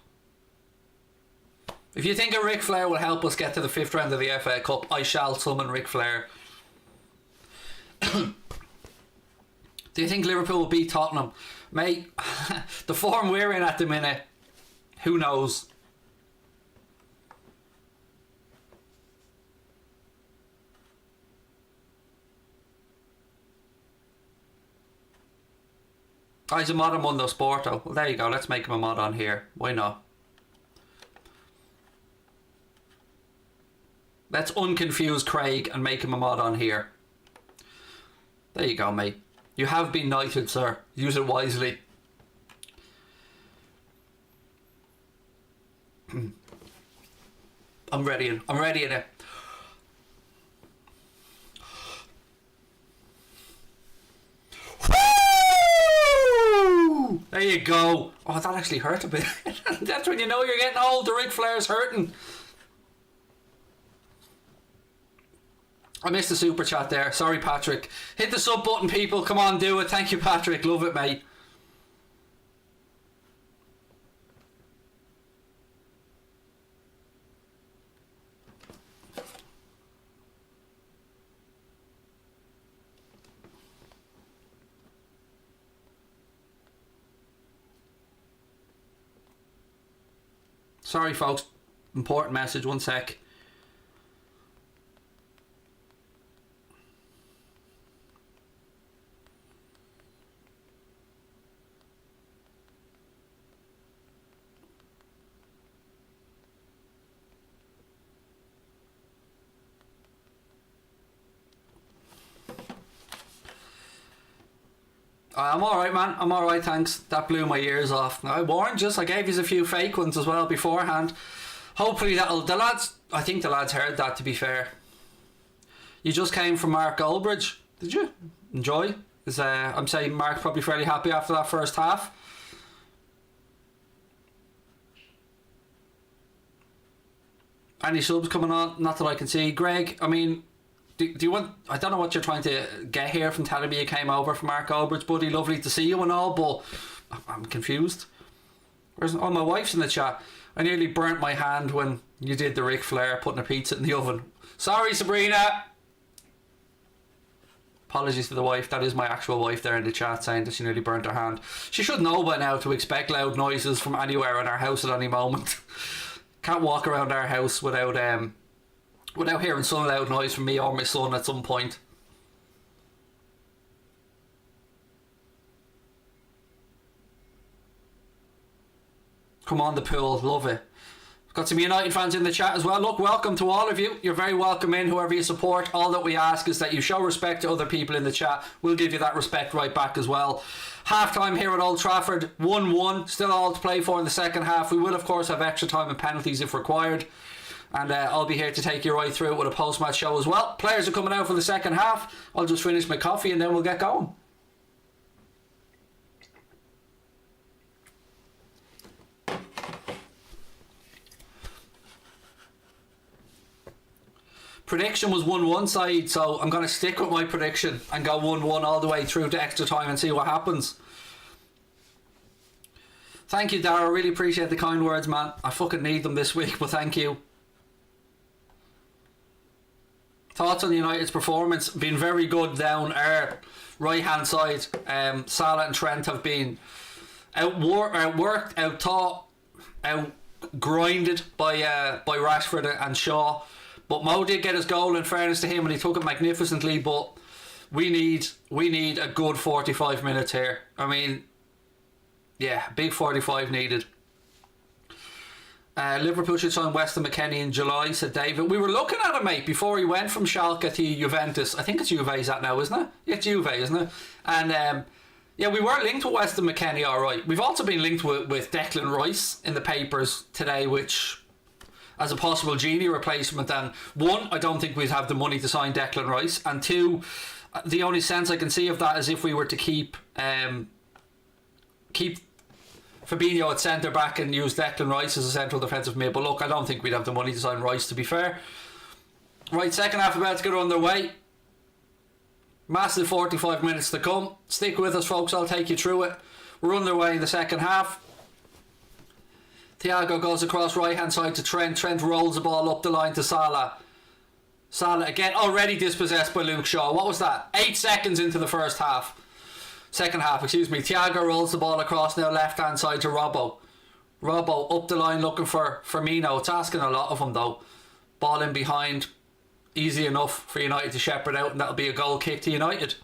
If you think a Ric Flair will help us get to the 5th round of the FA Cup, I shall summon Ric Flair. Do you think Liverpool will beat Tottenham? Mate, the form we're in at the minute, who knows? Oh, he's a mod on Mundo Sporto. Well, there you go. Let's make him a mod on here. Why not? Let's unconfuse Craig and make him a mod on here. There you go, mate. You have been knighted, sir. Use it wisely. I'm ready in it. Woo! There you go. Oh, that actually hurt a bit. That's when you know you're getting old. The Ric Flair's hurting. I missed the super chat there. Sorry, Patrick. Hit the sub button, people. Come on, do it. Thank you, Patrick. Love it, mate. Sorry, folks. Important message. One sec. I'm alright, man. I'm alright, thanks. That blew my ears off. I warned you. I gave you a few fake ones as well beforehand. Hopefully that'll... I think the lads heard that, to be fair. You just came from Mark Goldbridge. Did you? Enjoy? I'm saying Mark's probably fairly happy after that first half. Any subs coming on? Not that I can see. Greg, I mean, Do you want... I don't know what you're trying to get here from telling me you came over from Mark Albert's, buddy. Lovely to see you and all, but I'm confused. Where's... Oh, my wife's in the chat. I nearly burnt my hand when you did the Ric Flair putting a pizza in the oven. Sorry, Sabrina. Apologies to the wife. That is my actual wife there in the chat saying that she nearly burnt her hand. She should know by now to expect loud noises from anywhere in our house at any moment. Can't walk around our house without hearing some loud noise from me or my son at some point. Come on, the pool. Love it. Got some United fans in the chat as well. Look, welcome to all of you. You're very welcome in, whoever you support. All that we ask is that you show respect to other people in the chat. We'll give you that respect right back as well. Half time here at Old Trafford, 1-1. Still all to play for in the second half. We will, of course, have extra time and penalties if required. And I'll be here to take you right through it with a post-match show as well. Players are coming out for the second half. I'll just finish my coffee and then we'll get going. Prediction was 1-1 side, so I'm going to stick with my prediction and go 1-1 all the way through to extra time and see what happens. Thank you, Dara. Really appreciate the kind words, man. I fucking need them this week, but thank you. Thoughts on United's performance? Been very good down our right hand side. Salah and Trent have been outworked, out-taught, out-grinded by Rashford and Shaw. But Mo did get his goal, in fairness to him, and he took it magnificently. But we need a good 45 minutes here. I mean, yeah, big 45 needed. Liverpool should sign Weston McKennie in July, said David. We were looking at him, mate, before he went from Schalke to Juventus. I think it's Juve's at now, isn't it? Yeah, it's Juve, isn't it? And yeah, we were linked with Weston McKennie, all right. We've also been linked with Declan Rice in the papers today, which... as a possible Genie replacement. And one, I don't think we'd have the money to sign Declan Rice, and two, the only sense I can see of that is if we were to keep Fabinho at centre back and use Declan Rice as a central defensive mid. But look, I don't think we'd have the money to sign Rice, to be fair. Right, second half about to get underway. Massive 45 minutes to come. Stick with us, folks. I'll take you through it. We're underway in the second half. Thiago goes across right hand side to Trent. Trent rolls the ball up the line to Salah. Salah again already dispossessed by Luke Shaw. What was that? 8 seconds into the second half, excuse me. Thiago rolls the ball across now left hand side to Robbo. Robbo up the line looking for Firmino. It's asking a lot of him though. Ball in behind. Easy enough for United to shepherd out, and that'll be a goal kick to United.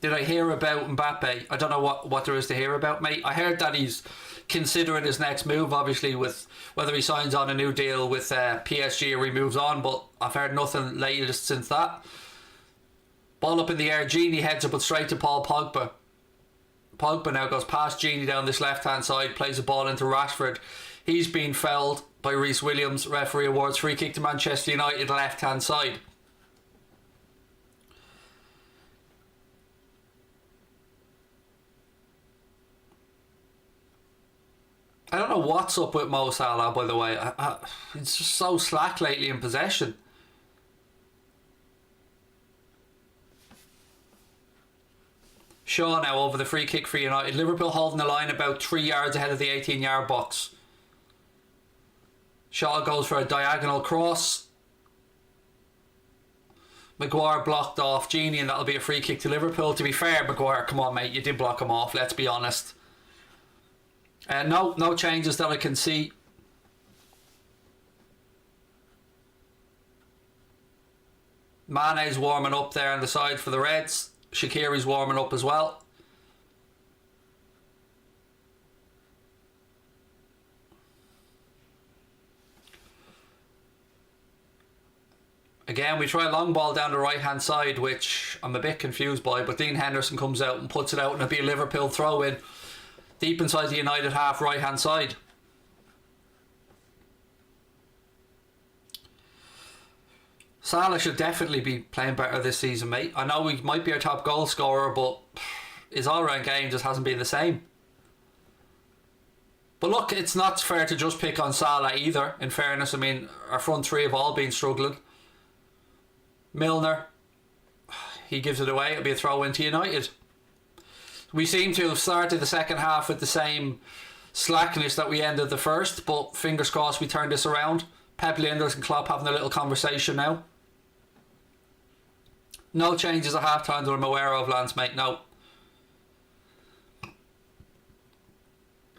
Did I hear about Mbappe? I don't know what there is to hear about, mate. I heard that he's considering his next move, obviously, with whether he signs on a new deal with PSG or he moves on, but I've heard nothing latest since that. Ball up in the air, Genie heads up it straight to Paul Pogba. Pogba now goes past Genie down this left-hand side, plays a ball into Rashford. He's been fouled by Reece Williams. Referee awards free kick to Manchester United, left-hand side. I don't know what's up with Mo Salah, by the way. He's just so slack lately in possession. Shaw now over the free kick for United. Liverpool holding the line about 3 yards ahead of the 18-yard box. Shaw goes for a diagonal cross. Maguire blocked off Genie, and that'll be a free kick to Liverpool. To be fair, Maguire, come on, mate, you did block him off, let's be honest. No changes that I can see. Mane's warming up there on the side for the Reds. Shaqiri's warming up as well. Again, we try a long ball down the right hand side, which I'm a bit confused by, but Dean Henderson comes out and puts it out, and it'll be a Liverpool throw in. Deep inside the United half, right hand side. Salah should definitely be playing better this season, mate. I know he might be our top goal scorer, but his all-round game just hasn't been the same. But look, it's not fair to just pick on Salah either, in fairness. I mean, our front three have all been struggling. Milner, he gives it away. It'll be a throw into United. We seem to have started the second half with the same slackness that we ended the first, but fingers crossed we turn this around. Pep Linders and Klopp having a little conversation now. No changes at half time that I'm aware of, Lance, mate. No.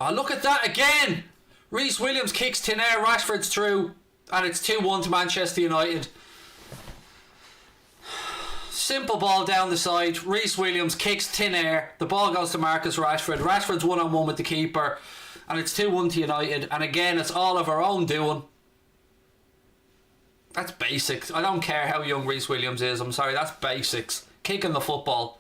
Oh, look at that again! Reece Williams kicks thin air, Rashford's through, and it's 2-1 to Manchester United. Simple ball down the side. Reece Williams kicks thin air. The ball goes to Marcus Rashford. Rashford's one-on-one with the keeper, and it's 2-1 to United. And again, it's all of our own doing. That's basics. I don't care how young Reece Williams is. I'm sorry, that's basics. Kicking the football.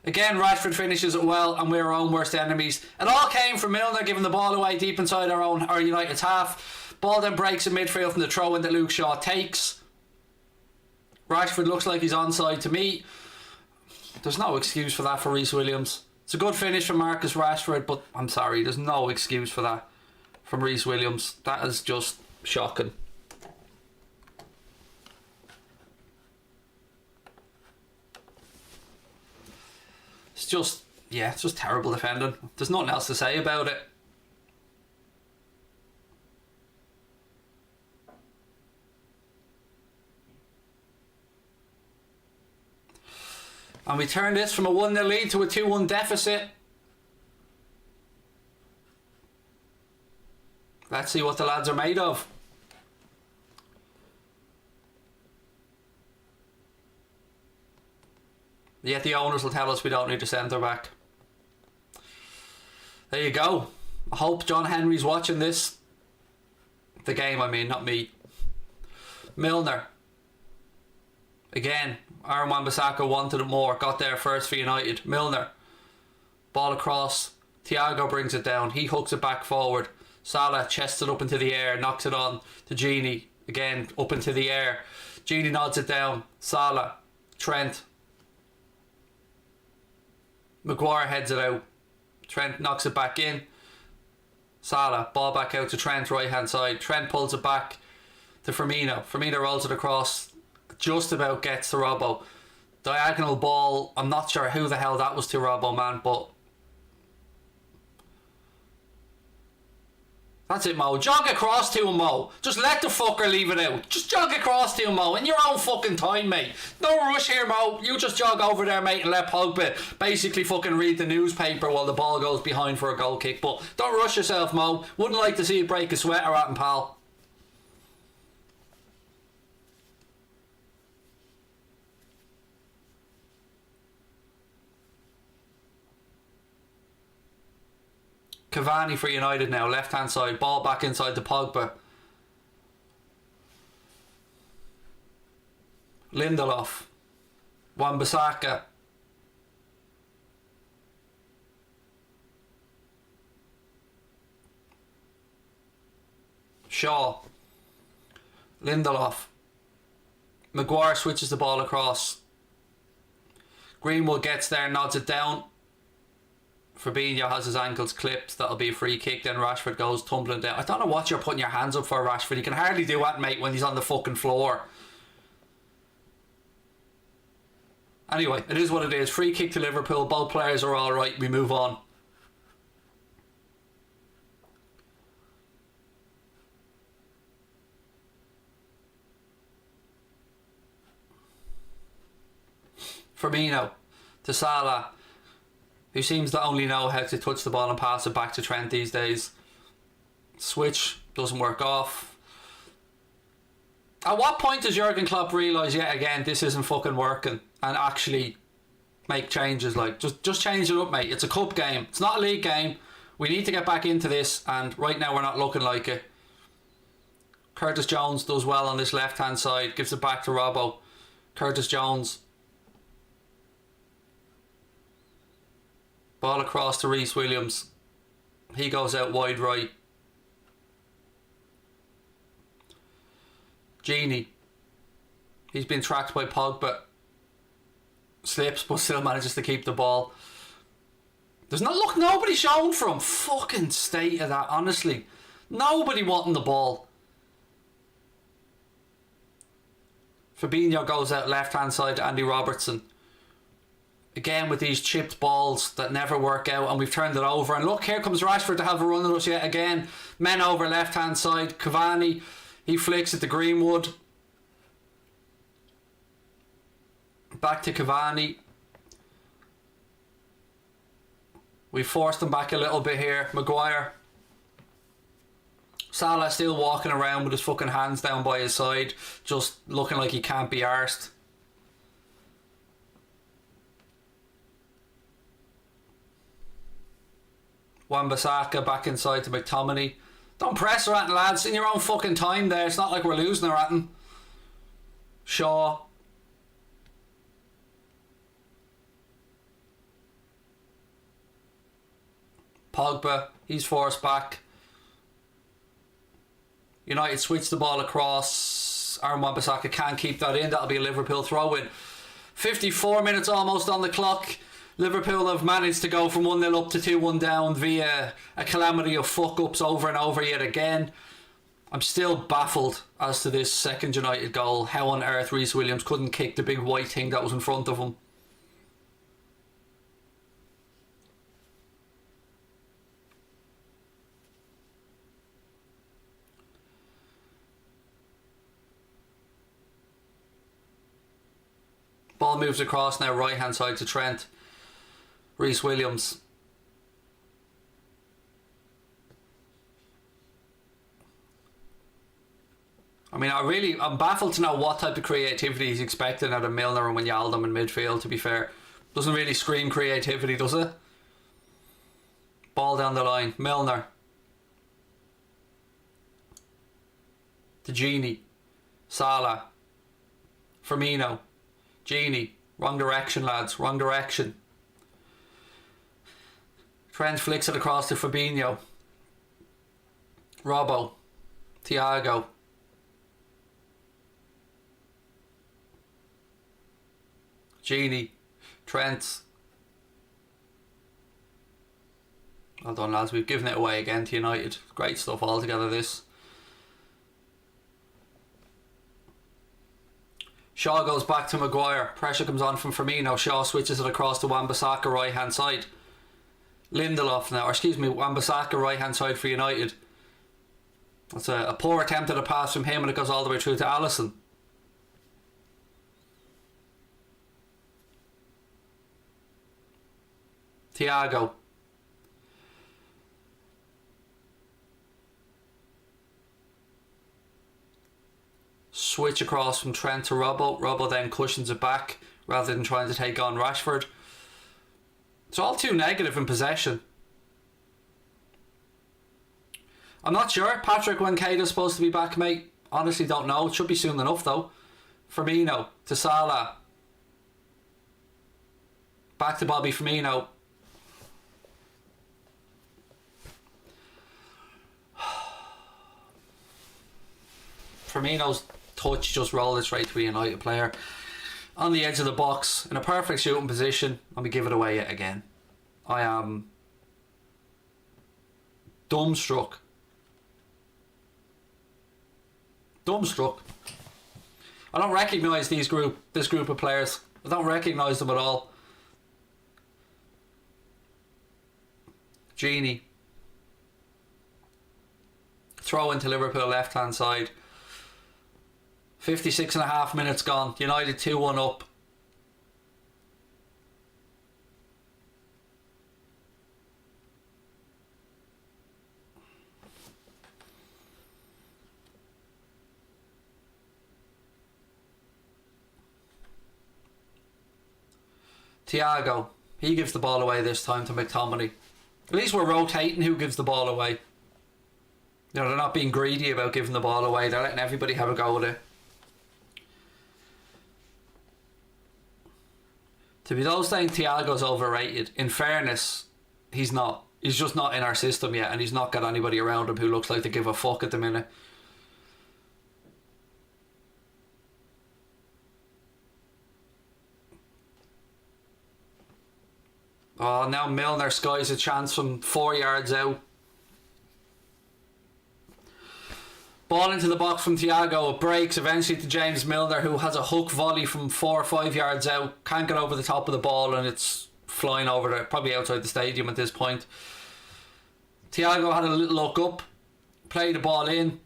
Again, Rashford finishes it well, and we're our own worst enemies. It all came from Milner giving the ball away deep inside our United's half. Ball then breaks in midfield from the throw-in that Luke Shaw takes. Rashford looks like he's onside to me. There's no excuse for that for Reece Williams. It's a good finish from Marcus Rashford, but I'm sorry, there's no excuse for that from Reece Williams. That is just shocking. It's just terrible defending. There's nothing else to say about it. And we turn this from a 1-0 lead to a 2-1 deficit. Let's see what the lads are made of. Yet the owners will tell us we don't need a centre back. There you go. I hope John Henry's watching this. The game, I mean, not me. Milner. Again, Aaron Wan-Bissaka wanted it more. Got there first for United. Milner. Ball across. Thiago brings it down. He hooks it back forward. Salah chests it up into the air. Knocks it on to Gini. Again, up into the air. Gini nods it down. Salah. Trent. Maguire heads it out. Trent knocks it back in. Salah, ball back out to Trent, right hand side. Trent pulls it back to Firmino. Firmino rolls it across. Just about gets to Robbo. Diagonal ball. I'm not sure who the hell that was to Robbo, man, but that's it, Mo. Jog across to him, Mo. Just let the fucker leave it out. Just jog across to him, Mo. In your own fucking time, mate. No rush here, Mo. You just jog over there, mate, and let Pogba basically fucking read the newspaper while the ball goes behind for a goal kick. But don't rush yourself, Mo. Wouldn't like to see you break a sweater at him, pal. Cavani for United now, left hand side, ball back inside to Pogba. Lindelof. Wan-Bissaka. Shaw. Lindelof. Maguire switches the ball across. Greenwood gets there, nods it down. Fabinho has his ankles clipped. That'll be a free kick. Then Rashford goes tumbling down. I don't know what you're putting your hands up for, Rashford. You can hardly do that, mate, when he's on the fucking floor. Anyway, it is what it is. Free kick to Liverpool. Both players are alright. We move on. Firmino to Salah, who seems to only know how to touch the ball and pass it back to Trent these days. Switch doesn't work off. At what point does Jurgen Klopp realise yet again this isn't fucking working and actually make changes? Like, just change it up, mate. It's a cup game. It's not a league game. We need to get back into this, and right now we're not looking like it. Curtis Jones does well on this left hand side, gives it back to Robbo. Curtis Jones. Ball across to Reece Williams. He goes out wide right. Gini. He's been tracked by Pogba. Slips but still manages to keep the ball. There's no look. Nobody shown from fucking state of that. Honestly, nobody wanting the ball. Fabinho goes out left hand side to Andy Robertson. Again with these chipped balls that never work out, and we've turned it over. And look, here comes Rashford to have a run at us yet again. Men over left hand side. Cavani, he flicks it to Greenwood. Back to Cavani. We forced him back a little bit here. Maguire. Salah still walking around with his fucking hands down by his side, just looking like he can't be arsed. Wan-Bissaka back inside to McTominay. Don't press or anything, lads. In your own fucking time there. It's not like we're losing or anything. Shaw. Pogba. He's forced back. United switch the ball across. Aaron Wan-Bissaka can't keep that in. That'll be a Liverpool throw-in. 54 minutes almost on the clock. Liverpool have managed to go from 1-0 up to 2-1 down via a calamity of fuck-ups over and over yet again. I'm still baffled as to this second United goal. How on earth Reece Williams couldn't kick the big white thing that was in front of him. Ball moves across now right hand side to Trent. Reece Williams. I mean, I'm baffled to know what type of creativity he's expecting out of Milner and Wijnaldum in midfield, to be fair. Doesn't really scream creativity, does it? Ball down the line. Milner. To Gini. Salah. Firmino. Gini. Wrong direction, lads. Wrong direction. Trent flicks it across to Fabinho. Robbo. Thiago. Gini. Trent. Well done, lads. We've given it away again to United. Great stuff altogether, this. Shaw goes back to Maguire. Pressure comes on from Firmino. Shaw switches it across to Wan-Bissaka right hand side. Lindelof now, or excuse me, Wan-Bissaka right hand side for United. That's a poor attempt at a pass from him, and it goes all the way through to Alisson. Thiago. Switch across from Trent to Robbo. Robbo then cushions it back rather than trying to take on Rashford. It's all too negative in possession. I'm not sure. Patrick Wankeda's supposed to be back, mate. Honestly, don't know. It should be soon enough, though. Firmino to Salah. Back to Bobby Firmino. Firmino's touch just rolled it straight to a United player. On the edge of the box, in a perfect shooting position, and we give it away yet again. I am dumbstruck. Dumbstruck. I don't recognise this group of players. I don't recognise them at all. Gini. Throw into Liverpool left hand side. 56.5 minutes gone. United 2-1 up. Thiago. He gives the ball away this time to McTominay. At least we're rotating who gives the ball away. You know, they're not being greedy about giving the ball away. They're letting everybody have a go with it. To be those saying Thiago's overrated, in fairness, he's not. He's just not in our system yet, and he's not got anybody around him who looks like they give a fuck at the minute. Oh, now Milner skies a chance from 4 yards out. Ball into the box from Thiago. It breaks eventually to James Milner, who has a hook volley from 4 or 5 yards out. Can't get over the top of the ball, and it's flying over there, probably outside the stadium at this point. Thiago had a little look up, played the ball in,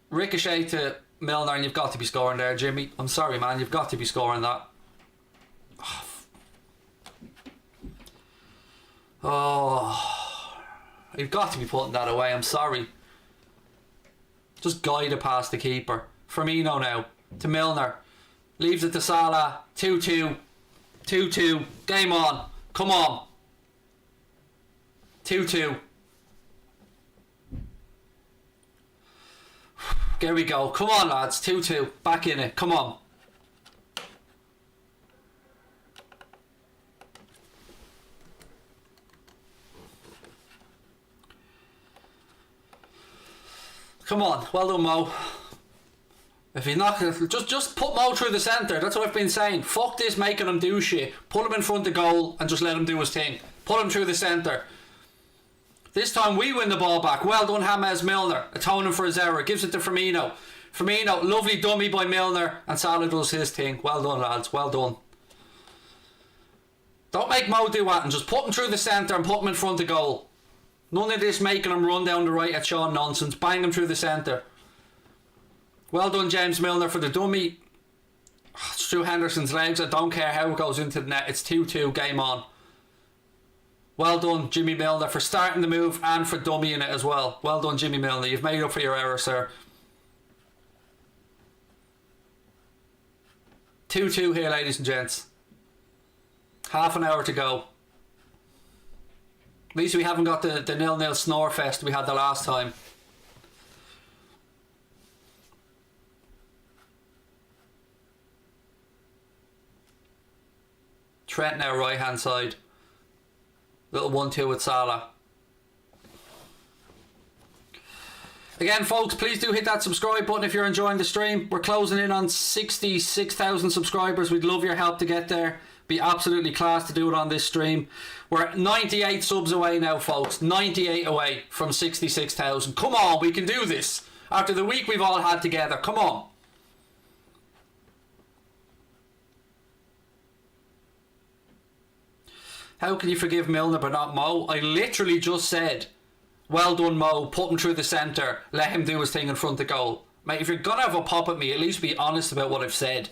ricochet to Milner, and you've got to be scoring there, Jimmy. I'm sorry, man, you've got to be scoring that. Oh, you've got to be putting that away. I'm sorry. Just guide it past the keeper. Firmino now to Milner. Leaves it to Salah. 2-2. 2-2. Game on. Come on. 2-2. There we go. Come on, lads. 2-2. Back in it. Come on. Come on, well done, Mo. If he's not gonna, just put Mo through the centre. That's what I've been saying. Fuck this making him do shit. Put him in front of goal and just let him do his thing. Put him through the centre. This time we win the ball back. Well done, James Milner. Atoning for his error. Gives it to Firmino. Firmino, lovely dummy by Milner. And Salah does his thing. Well done, lads. Well done. Don't make Mo do that, and just put him through the centre and put him in front of goal. None of this making him run down the right at Sean nonsense. Bang him through the centre. Well done, James Milner, for the dummy. It's through Henderson's legs. I don't care how it goes into the net. It's 2-2. Game on. Well done, Jimmy Milner, for starting the move and for dummying it as well. Well done, Jimmy Milner. You've made up for your error, sir. 2-2 here, ladies and gents. Half an hour to go. At least we haven't got the 0-0 snore fest we had the last time. Trent now right hand side. Little 1-2 with Salah. Again, folks, please do hit that subscribe button if you're enjoying the stream. We're closing in on 66,000 subscribers. We'd love your help to get there. Be absolutely class to do it on this stream. We're at 98 subs away now, folks. 98 away from 66,000. Come on, we can do this. After the week we've all had together. Come on. How can you forgive Milner but not Mo? I literally just said, well done, Mo. Put him through the centre. Let him do his thing in front of goal. Mate, if you're going to have a pop at me, at least be honest about what I've said.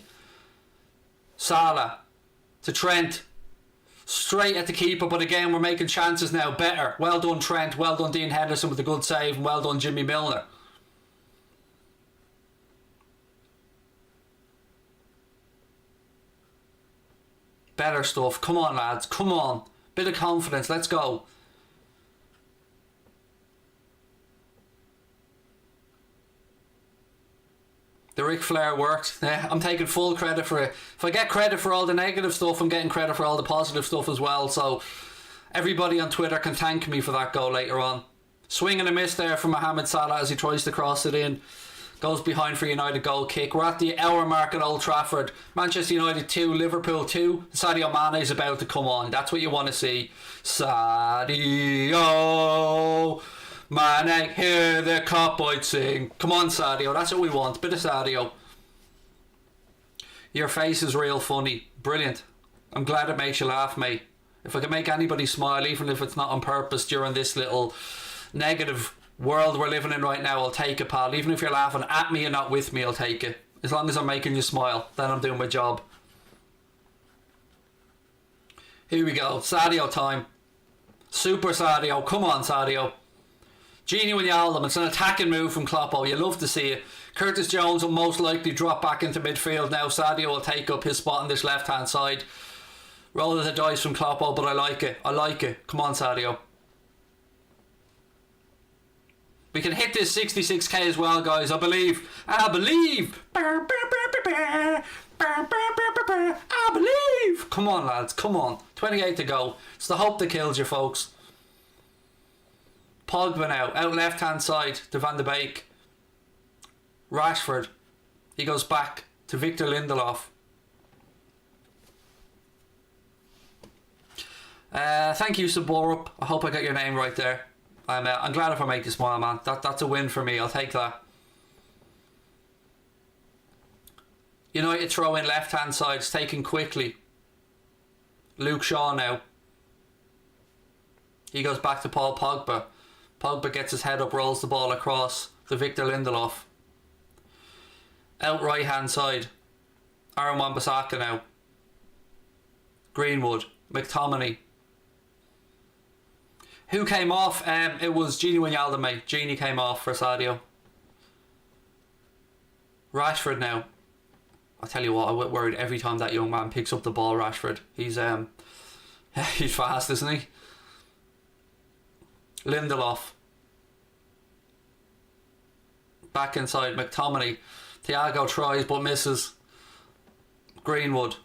Salah to Trent. Straight at the keeper, but again, we're making chances now. Better. Well done, Trent. Well done, Dean Henderson, with a good save. And well done, Jimmy Milner. Better stuff. Come on, lads. Come on. Bit of confidence. Let's go. The Ric Flair worked. Yeah, I'm taking full credit for it. If I get credit for all the negative stuff, I'm getting credit for all the positive stuff as well. So everybody on Twitter can thank me for that goal later on. Swing and a miss there from Mohamed Salah as he tries to cross it in. Goes behind for United goal kick. We're at the hour mark at Old Trafford. Manchester United 2, Liverpool 2. Sadio Mane is about to come on. That's what you want to see. Sadio Mane, hear the cop boys sing. Come on, Sadio. That's what we want. Bit of Sadio. Your face is real funny. Brilliant. I'm glad it makes you laugh, mate. If I can make anybody smile, even if it's not on purpose during this little negative world we're living in right now, I'll take it, pal. Even if you're laughing at me and not with me, I'll take it. As long as I'm making you smile, then I'm doing my job. Here we go. Sadio time. Super Sadio. Come on, Sadio. Genie when you hold them. It's an attacking move from Kloppo. You love to see it. Curtis Jones will most likely drop back into midfield now. Sadio will take up his spot on this left hand side. Roll of the dice from Kloppo, but I like it. I like it. Come on, Sadio. We can hit this 66k as well, guys. I believe. I believe. I believe. Come on, lads. Come on. 28 to go. It's the hope that kills you, folks. Pogba now. Out left hand side to Van de Beek. Rashford. He goes back to Victor Lindelof. Thank you, Saborup. I hope I got your name right there. I'm glad if I make you smile, man. That's a win for me. I'll take that. United throw in left hand side. It's taken quickly. Luke Shaw now. He goes back to Paul Pogba. Pogba gets his head up, rolls the ball across to Victor Lindelof. Out right hand side. Aaron Wan-Bissaka now. Greenwood. McTominay. Who came off? It was Gini Wijnaldum, mate. Gini came off for Sadio. Rashford now. I'll tell you what, I get worried every time that young man picks up the ball, Rashford. He's he's fast, isn't he? Lindelof. Back inside, McTominay. Thiago tries but misses. Greenwood.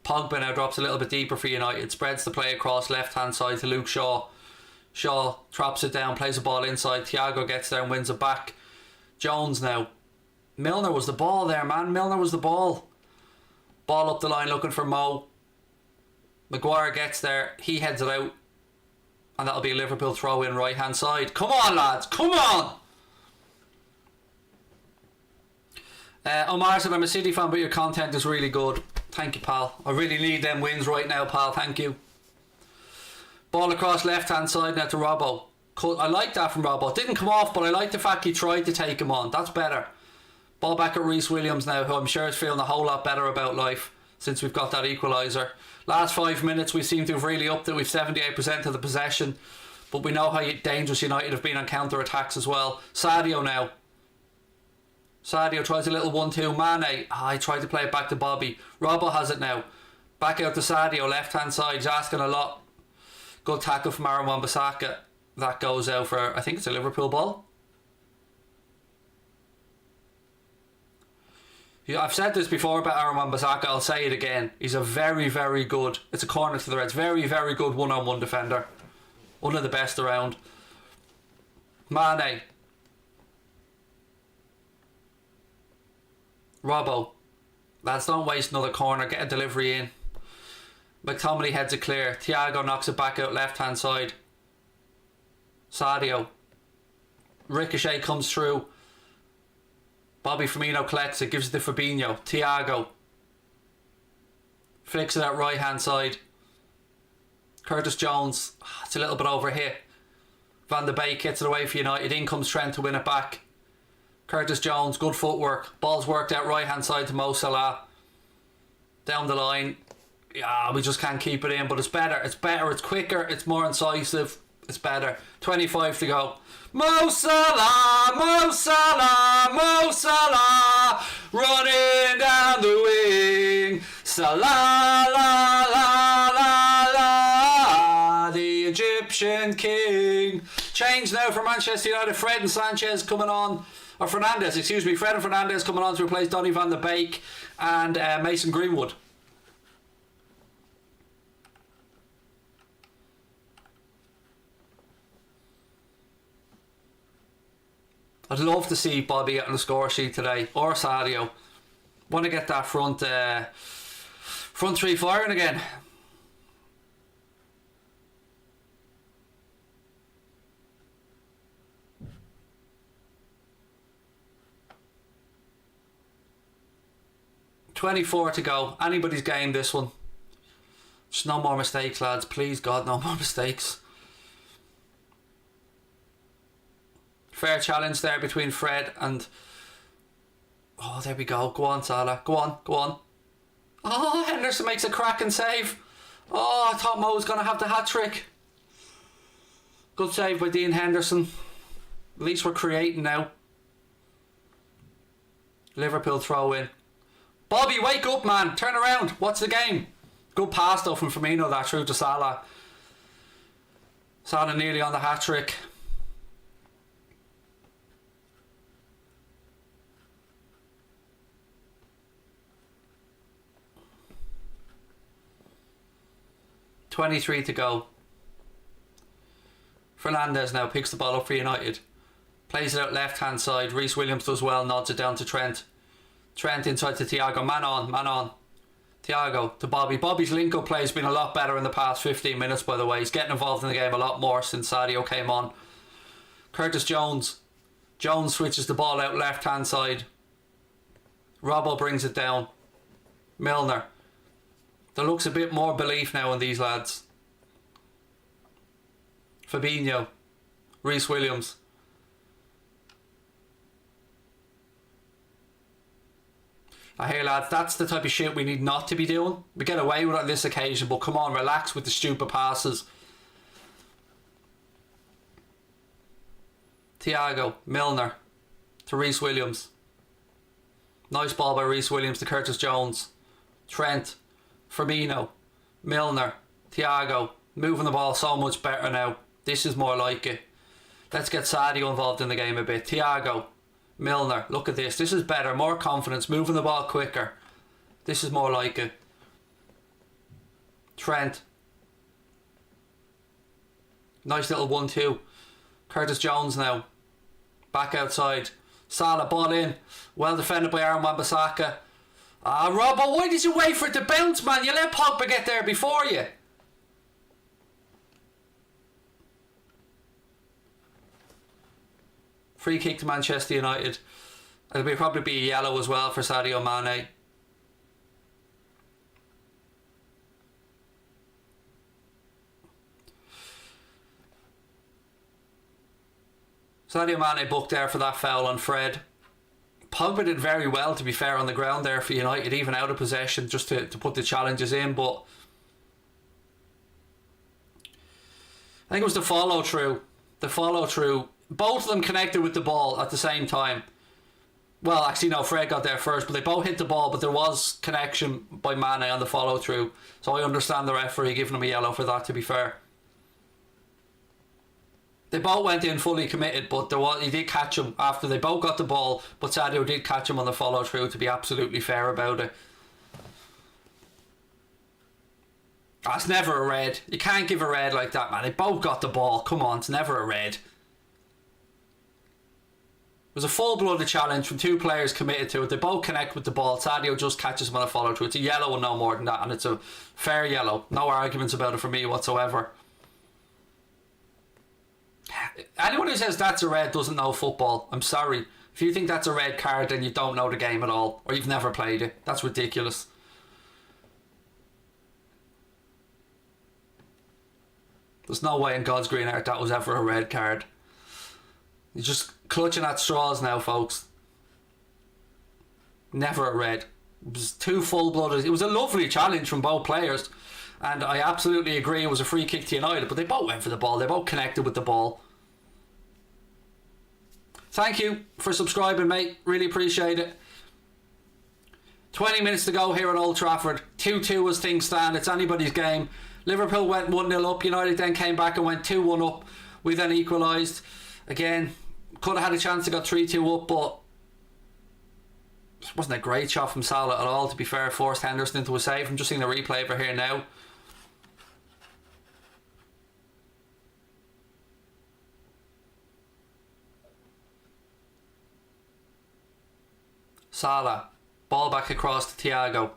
Pogba now drops a little bit deeper for United. Spreads the play across left hand side to Luke Shaw. Shaw traps it down, plays the ball inside. Thiago gets there and wins it back. Jones now. Milner was the ball there, man. Milner was the ball. Ball up the line looking for Mo. Maguire gets there. He heads it out. And that'll be a Liverpool throw in right hand side. Come on, lads. Come on. Omar said, I'm a City fan, but your content is really good. Thank you, pal. I really need them wins right now, pal. Thank you. Ball across left hand side now to Robbo. I like that from Robbo. Didn't come off, but I like the fact he tried to take him on. That's better. Ball back at Reece Williams now, who I'm sure is feeling a whole lot better about life since we've got that equaliser. Last 5 minutes we seem to have really upped it. We've 78% of the possession, but we know how dangerous United have been on counter-attacks as well. Sadio now. Sadio tries a little 1-2. Mane. He tried to play it back to Bobby. Robbo has it now. Back out to Sadio, left hand side. He's asking a lot. Good tackle from Aaron Wan-Bissaka. That goes out for, I think it's a Liverpool ball. Yeah, I've said this before about Aaron Wan-Bissaka. I'll say it again. He's a very, very good, it's a corner to the Reds, very, very good one-on-one defender. One of the best around. Mane. Robbo. Lads, don't waste another corner. Get a delivery in. McTominay heads it clear. Thiago knocks it back out left hand side. Sadio. Ricochet comes through. Bobby Firmino collects it. Gives it to Fabinho. Thiago. Flicks it out right hand side. Curtis Jones. It's a little bit overhit. Van de Beek gets it away for United. In comes Trent to win it back. Curtis Jones, good footwork. Ball's worked out right hand side to Mo Salah. Down the line. Yeah, we just can't keep it in, but it's better. It's better. It's quicker. It's more incisive. It's better. 25 to go. Mo Salah, Mo Salah, Mo Salah, running down the wing. Salah, la, la, la, la, the Egyptian king. Change now for Manchester United. Fred and Sanchez coming on. Or Fernandez, excuse me. Fred and Fernandez coming on to replace Donny van de Beek and Mason Greenwood. I'd love to see Bobby on the score sheet today, or Sadio. Want to get that front three firing again. $24 to go. Anybody's game, this one. Just no more mistakes, lads. Please, God, no more mistakes. Fair challenge there between Fred and... Oh, there we go. Go on, Salah. Go on, go on. Oh, Henderson makes a cracking save. Oh, I thought Mo was going to have the hat-trick. Good save by Dean Henderson. At least we're creating now. Liverpool throw in. Bobby, wake up, man. Turn around. What's the game? Good pass though from Firmino, that through to Salah. Salah nearly on the hat-trick. $23 to go. Fernandez now picks the ball up for United. Plays it out left hand side. Reece Williams does well, nods it down to Trent. Trent inside to Thiago. Man on, man on. Thiago to Bobby. Bobby's link-up play has been a lot better in the past 15 minutes, by the way. He's getting involved in the game a lot more since Sadio came on. Curtis Jones. Jones switches the ball out left-hand side. Robbo brings it down. Milner. There looks a bit more belief now in these lads. Fabinho. Reece Williams. Hey lads, that's the type of shit we need not to be doing. We get away with it on this occasion, but come on, relax with the stupid passes. Thiago, Milner to Reece Williams. Nice ball by Reece Williams to Curtis Jones. Trent, Firmino, Milner, Thiago. Moving the ball so much better now. This is more like it. Let's get Sadio involved in the game a bit. Thiago, Milner, look at this. This is better, more confidence, moving the ball quicker. This is more like it. Trent. Nice little 1-2. Curtis Jones now. Back outside. Salah, ball in. Well defended by Aaron Wan-Bissaka. Ah, Robbo, why did you wait for it to bounce, man? You let Pogba get there before you. Free kick to Manchester United. It'll probably be a yellow as well for Sadio Mane. Sadio Mane booked there for that foul on Fred. Pogba did very well, to be fair, on the ground there for United, even out of possession, just to put the challenges in, but I think it was the follow through. The follow through. Both of them connected with the ball at the same time. Well, actually no, Fred got there first, but they both hit the ball, but there was connection by Mane on the follow through. So I understand the referee giving him a yellow for that, to be fair. They both went in fully committed, but he did catch him after they both got the ball, but Sadio did catch him on the follow through, to be absolutely fair about it. That's never a red. You can't give a red like that, man. They both got the ball. Come on, it's never a red. It was a full-blooded challenge from two players committed to it. They both connect with the ball. Sadio just catches him on a follow through. It's a yellow and no more than that, and it's a fair yellow. No arguments about it for me whatsoever. Anyone who says that's a red doesn't know football. I'm sorry. If you think that's a red card, then you don't know the game at all, or you've never played it. That's ridiculous. There's no way in God's green earth that was ever a red card. You're just clutching at straws now, folks. Never a red. It was too full-blooded. It was a lovely challenge from both players, and I absolutely agree it was a free kick to United, but they both went for the ball. They both connected with the ball. Thank you for subscribing, mate. Really appreciate it. 20 minutes to go here at Old Trafford. 2-2 as things stand. It's anybody's game. Liverpool went 1-0 up. United then came back and went 2-1 up. We then equalised. Again, could have had a chance to go 3-2 up, but it wasn't a great shot from Salah at all, to be fair. Forced Henderson into a save. I'm just seeing the replay over here now. Salah. Ball back across to Thiago.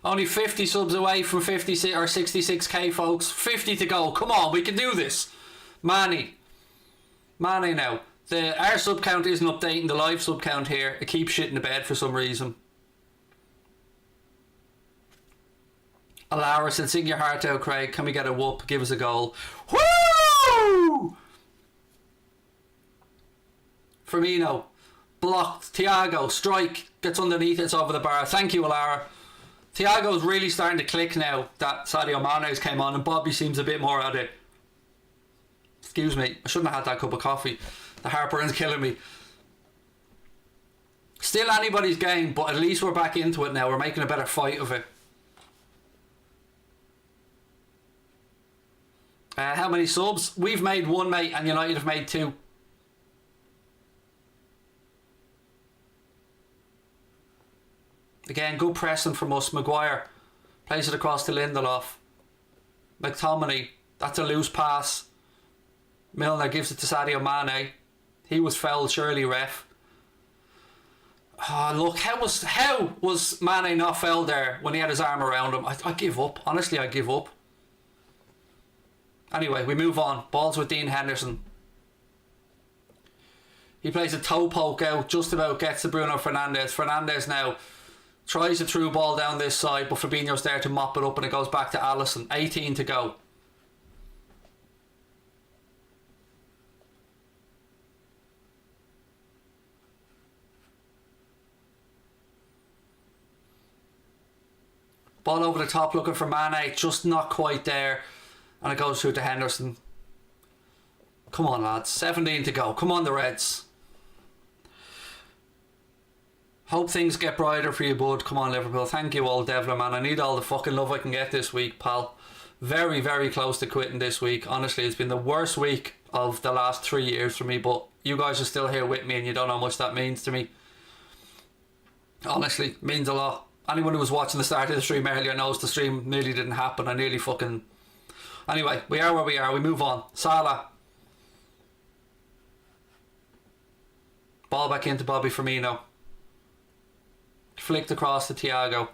Only 50 subs away from 56 or 66k, folks. 50 to go. Come on, we can do this. Mane now. Our sub count isn't updating the live sub count here. It keeps shitting the bed for some reason. Alara said, sing your heart out, Craig. Can we get a whoop? Give us a goal. Woo! Firmino. Blocked. Thiago. Strike. Gets underneath. It's over the bar. Thank you, Alara. Thiago's really starting to click now that Sadio Mane's came on, and Bobby seems a bit more at it. Excuse me, I shouldn't have had that cup of coffee. The heartburn's killing me. Still anybody's game, but at least we're back into it now. We're making a better fight of it. How many subs? We've made 1, mate, and United have made 2. Again, good pressing from us. Maguire plays it across to Lindelof. McTominay, that's a loose pass. Milner gives it to Sadio Mane. He was fouled, surely, ref. Oh, look, how was Mane not fouled there when he had his arm around him? I give up. Honestly, I give up. Anyway, we move on. Ball's with Dean Henderson. He plays a toe poke out, just about gets to Bruno Fernandes. Fernandes now tries a through ball down this side, but Fabinho's there to mop it up and it goes back to Alisson. 18 to go. Ball over the top looking for Mane, just not quite there. And it goes through to Henderson. Come on, lads. 17 to go. Come on, the Reds. Hope things get brighter for you, bud. Come on, Liverpool. Thank you, old Devlin, man. I need all the fucking love I can get this week, pal. Very, very close to quitting this week. Honestly, it's been the worst week of the last 3 years for me, but you guys are still here with me and you don't know how much that means to me. Honestly, it means a lot. Anyone who was watching the start of the stream earlier knows the stream nearly didn't happen. I nearly fucking... Anyway, we are where we are. We move on. Salah. Ball back into Bobby Firmino. Flicked across to Thiago.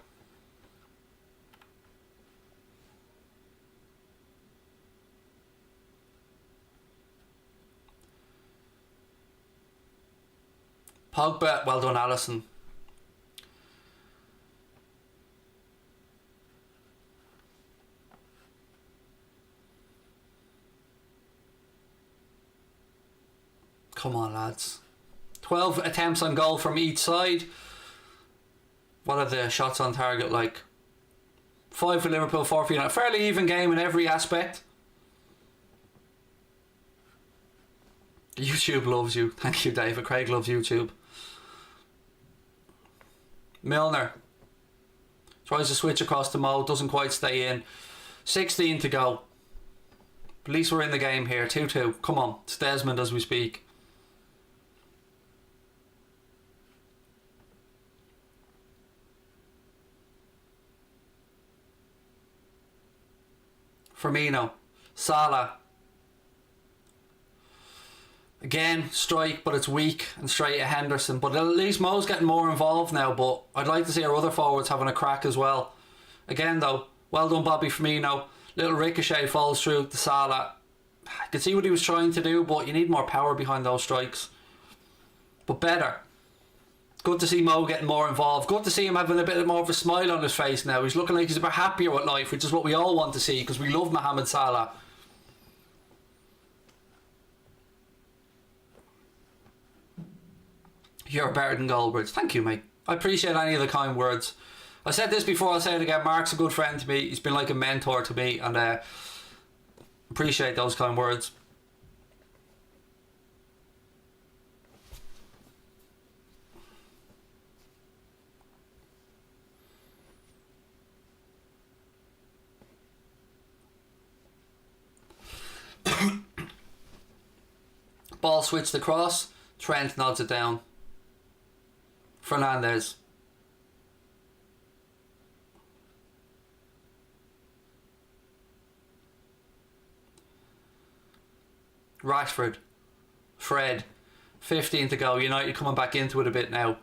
Pogba, well done, Alisson. Come on, lads. 12 attempts on goal from each side. What are the shots on target like? 5 for Liverpool, 4 for United. Fairly even game in every aspect. YouTube loves you. Thank you, David. Craig loves YouTube. Milner tries to switch across to Mo. Doesn't quite stay in. 16 to go. At least we're in the game here. 2-2. Come on. It's Desmond as we speak. Firmino. Salah. Again, strike, but it's weak and straight at Henderson. But at least Mo's getting more involved now. But I'd like to see our other forwards having a crack as well. Again, though, well done, Bobby Firmino. Little ricochet falls through to Salah. I could see what he was trying to do, but you need more power behind those strikes. But better. Good to see Mo getting more involved. Good to see him having a bit more of a smile on his face now. He's looking like he's a bit happier with life, which is what we all want to see because we love Mohamed Salah. You're better than Goldbridge. Thank you, mate. I appreciate any of the kind words. I said this before, I'll say it again. Mark's a good friend to me. He's been like a mentor to me, and appreciate those kind words. Ball switched across. Trent nods it down. Fernandes. Rashford. Fred. 15 to go. United coming back into it a bit now.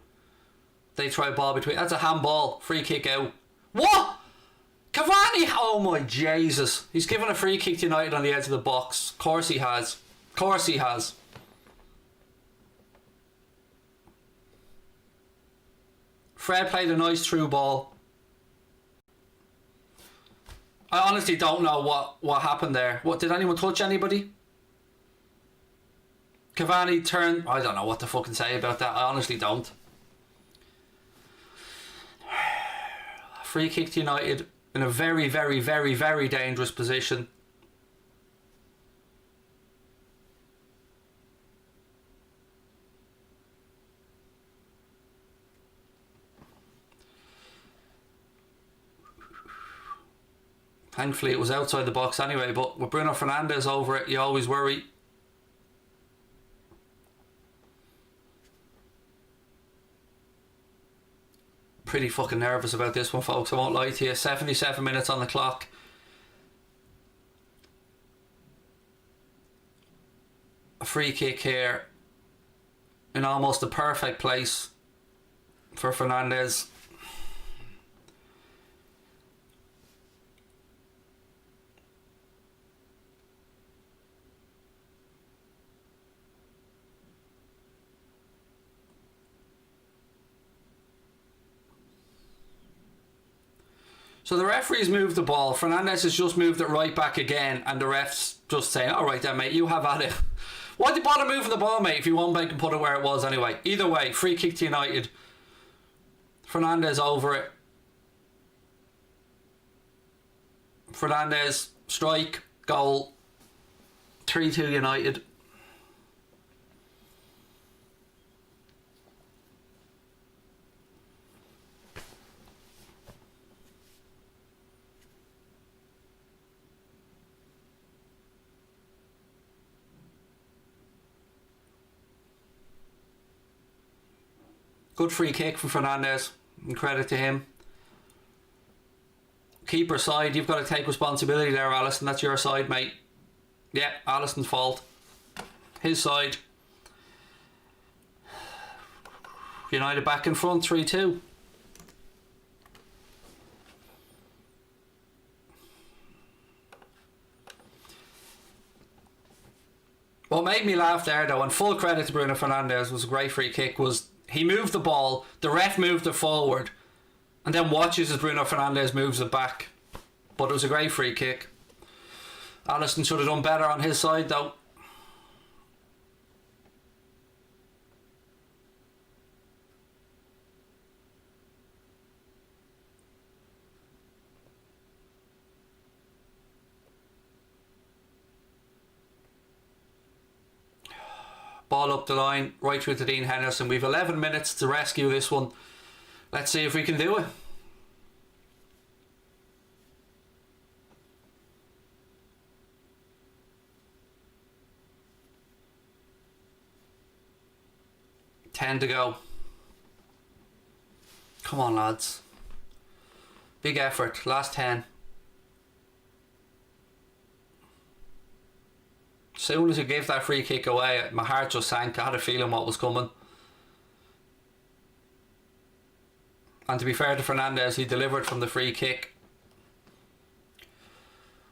They try a ball between. That's a handball. Free kick out. What? Cavani! Oh my Jesus. He's given a free kick to United on the edge of the box. Of course he has. Of course he has. Fred played a nice through ball. I honestly don't know what happened there. What, did anyone touch anybody? Cavani turned... I don't know what to fucking say about that. I honestly don't. Free kick to United in a very, very, very, very dangerous position. Thankfully it was outside the box anyway, but with Bruno Fernandes over it, you always worry. Pretty fucking nervous about this one, folks, I won't lie to you. 77 minutes on the clock. A free kick here in almost the perfect place. for Fernandes. So the referee's moved the ball. Fernandes has just moved it right back again, and the ref's just saying, alright then, mate, you have at it. Why'd you bother moving the ball, mate, if you won't make and put it where it was anyway? Either way, free kick to United. Fernandes over it. Fernandes, strike, goal. 3-2 United. Good free kick from Fernandes, and credit to him. Keeper side, you've got to take responsibility there, Alisson. That's your side, mate. Yeah, Alisson's fault. His side. United back in front, 3-2. What made me laugh there, though, and full credit to Bruno Fernandes, was a great free kick, was he moved the ball, the ref moved it forward, and then watches as Bruno Fernandes moves it back. But it was a great free kick. Alisson should have done better on his side, though. Ball up the line, right through to Dean Henderson. We've 11 minutes to rescue this one. Let's see if we can do it. Ten to go. Come on, lads. Big effort. Last 10. As soon as he gave that free kick away, my heart just sank. I had a feeling what was coming. And to be fair to Fernandes, he delivered from the free kick.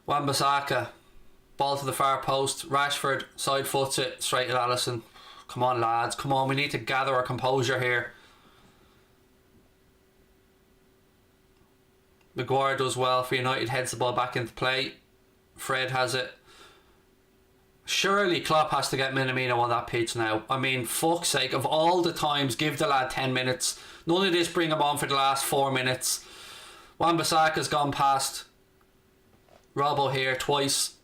Wan-Bissaka, ball to the far post. Rashford side foots it straight at Alisson. Come on, lads, come on, we need to gather our composure here. Maguire does well for United, heads the ball back into play. Fred has it. Surely Klopp has to get Minamino on that pitch now. I mean, fuck's sake, of all the times, give the lad 10 minutes. None of this bring him on for the last 4 minutes. Wan-Bissaka's gone past Robbo here twice.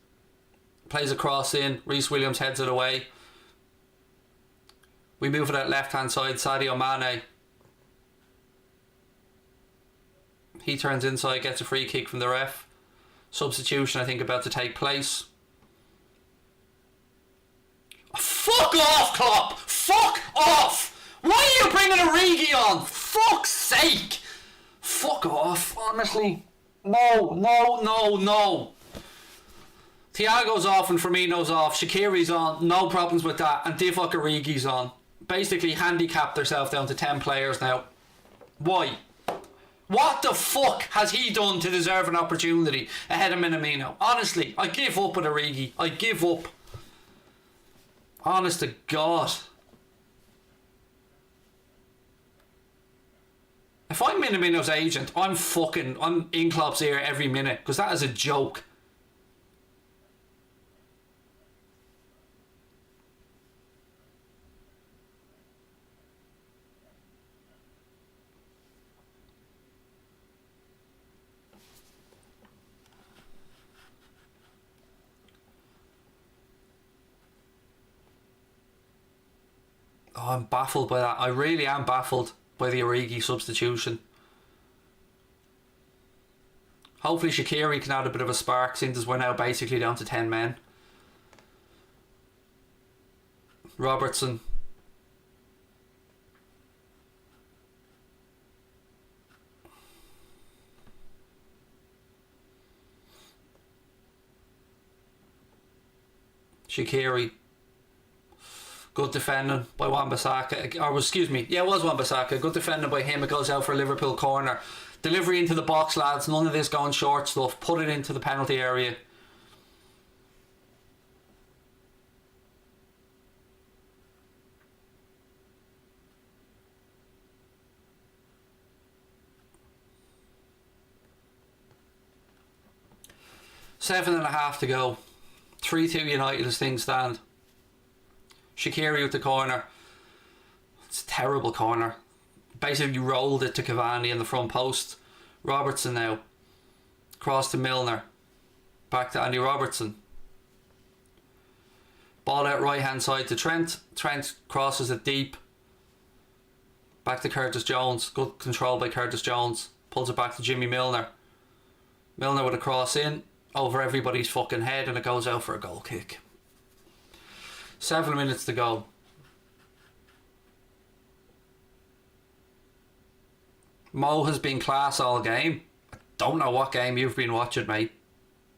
Plays a cross in. Reece Williams heads it away. We move it out left hand side. Sadio Mane. He turns inside, gets a free kick from the ref. Substitution, I think, about to take place. Fuck off, Klopp! Fuck off! Why are you bringing Origi on? Fuck's sake! Fuck off, honestly. No, no, no, no. Thiago's off and Firmino's off. Shaqiri's on, no problems with that. And Divock Origi's on. Basically handicapped herself down to 10 players now. Why? What the fuck has he done to deserve an opportunity ahead of Minamino? Honestly, I give up with Origi. I give up. Honest to God. If I'm Minamino's agent, I'm in Klopp's ear every minute, because that is a joke. Oh, I'm baffled by that. I really am baffled by the Origi substitution. Hopefully Shaqiri can add a bit of a spark, since as we're now basically down to 10 men. Robertson. Shaqiri. Good defending by Wan-Bissaka. Or excuse me, yeah, it was Wan-Bissaka. Good defending by him. It goes out for a Liverpool corner. Delivery into the box, lads. None of this going short stuff. Put it into the penalty area. Seven and a half to go. 3-2 United as things stand. Shaqiri with the corner. It's a terrible corner. Basically rolled it to Cavani in the front post. Robertson now. Cross to Milner. Back to Andy Robertson. Ball out right hand side to Trent. Trent crosses it deep. Back to Curtis Jones. Good control by Curtis Jones. Pulls it back to Jimmy Milner. Milner with a cross in. Over everybody's fucking head, and it goes out for a goal kick. 7 minutes to go. Mo has been class all game. I don't know what game you've been watching, mate.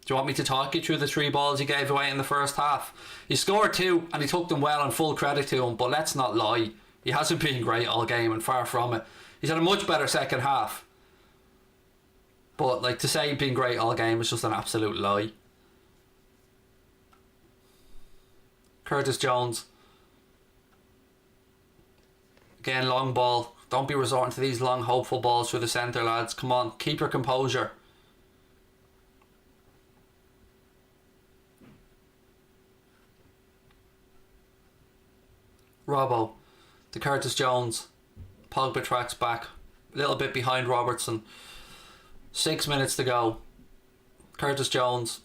Do you want me to talk you through the 3 balls he gave away in the first half? He scored 2 and he took them well, and full credit to him, but let's not lie. He hasn't been great all game, and far from it. He's had a much better second half. But like, to say he's been great all game is just an absolute lie. Curtis Jones. Again, long ball. Don't be resorting to these long hopeful balls through the centre, lads. Come on, keep your composure. Robbo to Curtis Jones. Pogba tracks back. A little bit behind Robertson. 6 minutes to go. Curtis Jones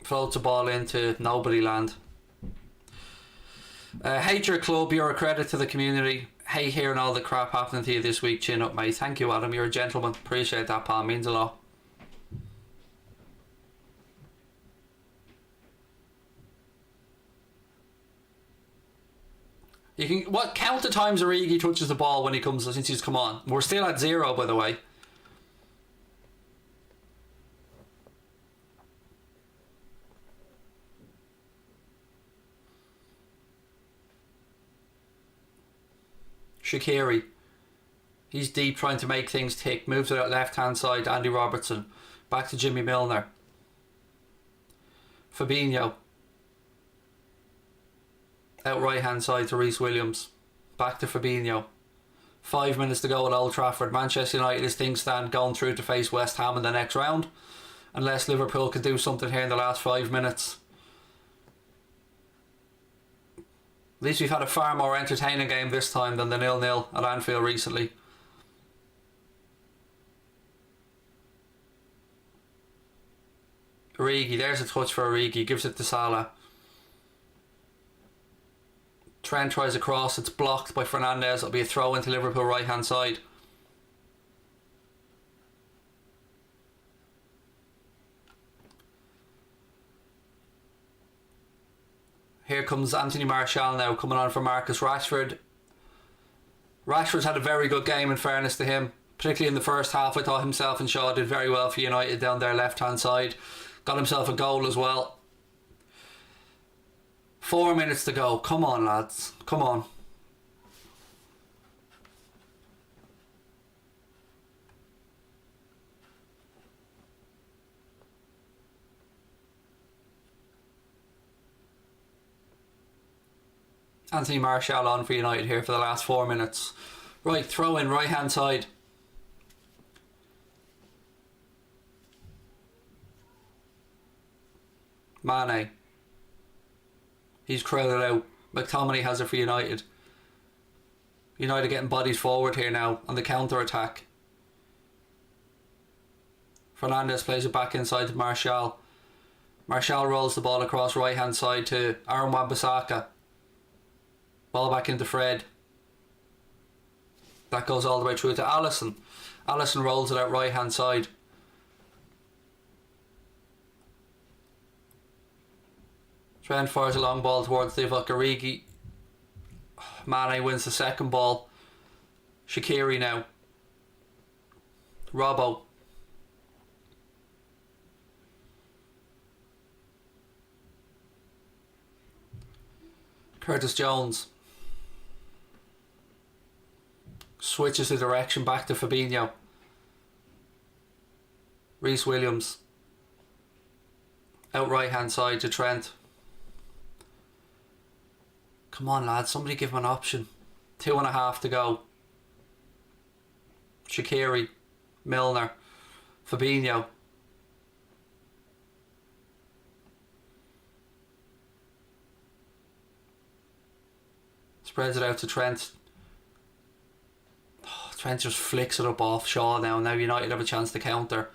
floats a ball into nobody land. Hate your club, you're a credit to the community. Hate hearing all the crap happening to you this week. Chin up, mate. Thank you, Adam, you're a gentleman. Appreciate that, pal, means a lot. You can count the times Origi touches the ball when he comes, since he's come on. We're still at 0, by the way. Shaqiri. He's deep, trying to make things tick. Moves it out left hand side to Andy Robertson. Back to Jimmy Milner. Fabinho. Out right hand side to Reece Williams. Back to Fabinho. 5 minutes to go at Old Trafford. Manchester United, as things stand, going through to face West Ham in the next round. Unless Liverpool can do something here in the last 5 minutes. At least we've had a far more entertaining game this time than the 0-0 at Anfield recently. Origi, there's a touch for Origi, gives it to Salah. Trent tries a cross, it's blocked by Fernandes. It'll be a throw into Liverpool right hand side. Here comes Anthony Martial now, coming on for Marcus Rashford. Rashford's had a very good game, in fairness to him. Particularly in the first half, I thought himself and Shaw did very well for United down their left hand side. Got himself a goal as well. 4 minutes to go. Come on, lads. Come on. Anthony Martial on for United here for the last 4 minutes. Right, throw in right hand side. Mane. He's crowded out. McTominay has it for United. United getting bodies forward here now on the counter attack. Fernandes plays it back inside to Martial. Martial rolls the ball across right hand side to Aaron Wan-Bissaka. Ball back into Fred. That goes all the way through to Alisson. Alisson rolls it out right hand side. Trent fires a long ball towards Divock Origi. Mane wins the second ball. Shaqiri now. Robbo. Curtis Jones switches the direction back to Fabinho. Reece Williams out right hand side to Trent. Come on lads, somebody give him an option. 2.5 to go. Shaqiri, Milner, Fabinho. Spreads it out to Trent. Oh, Trent just flicks it up off Shaw now. Now United have a chance to counter.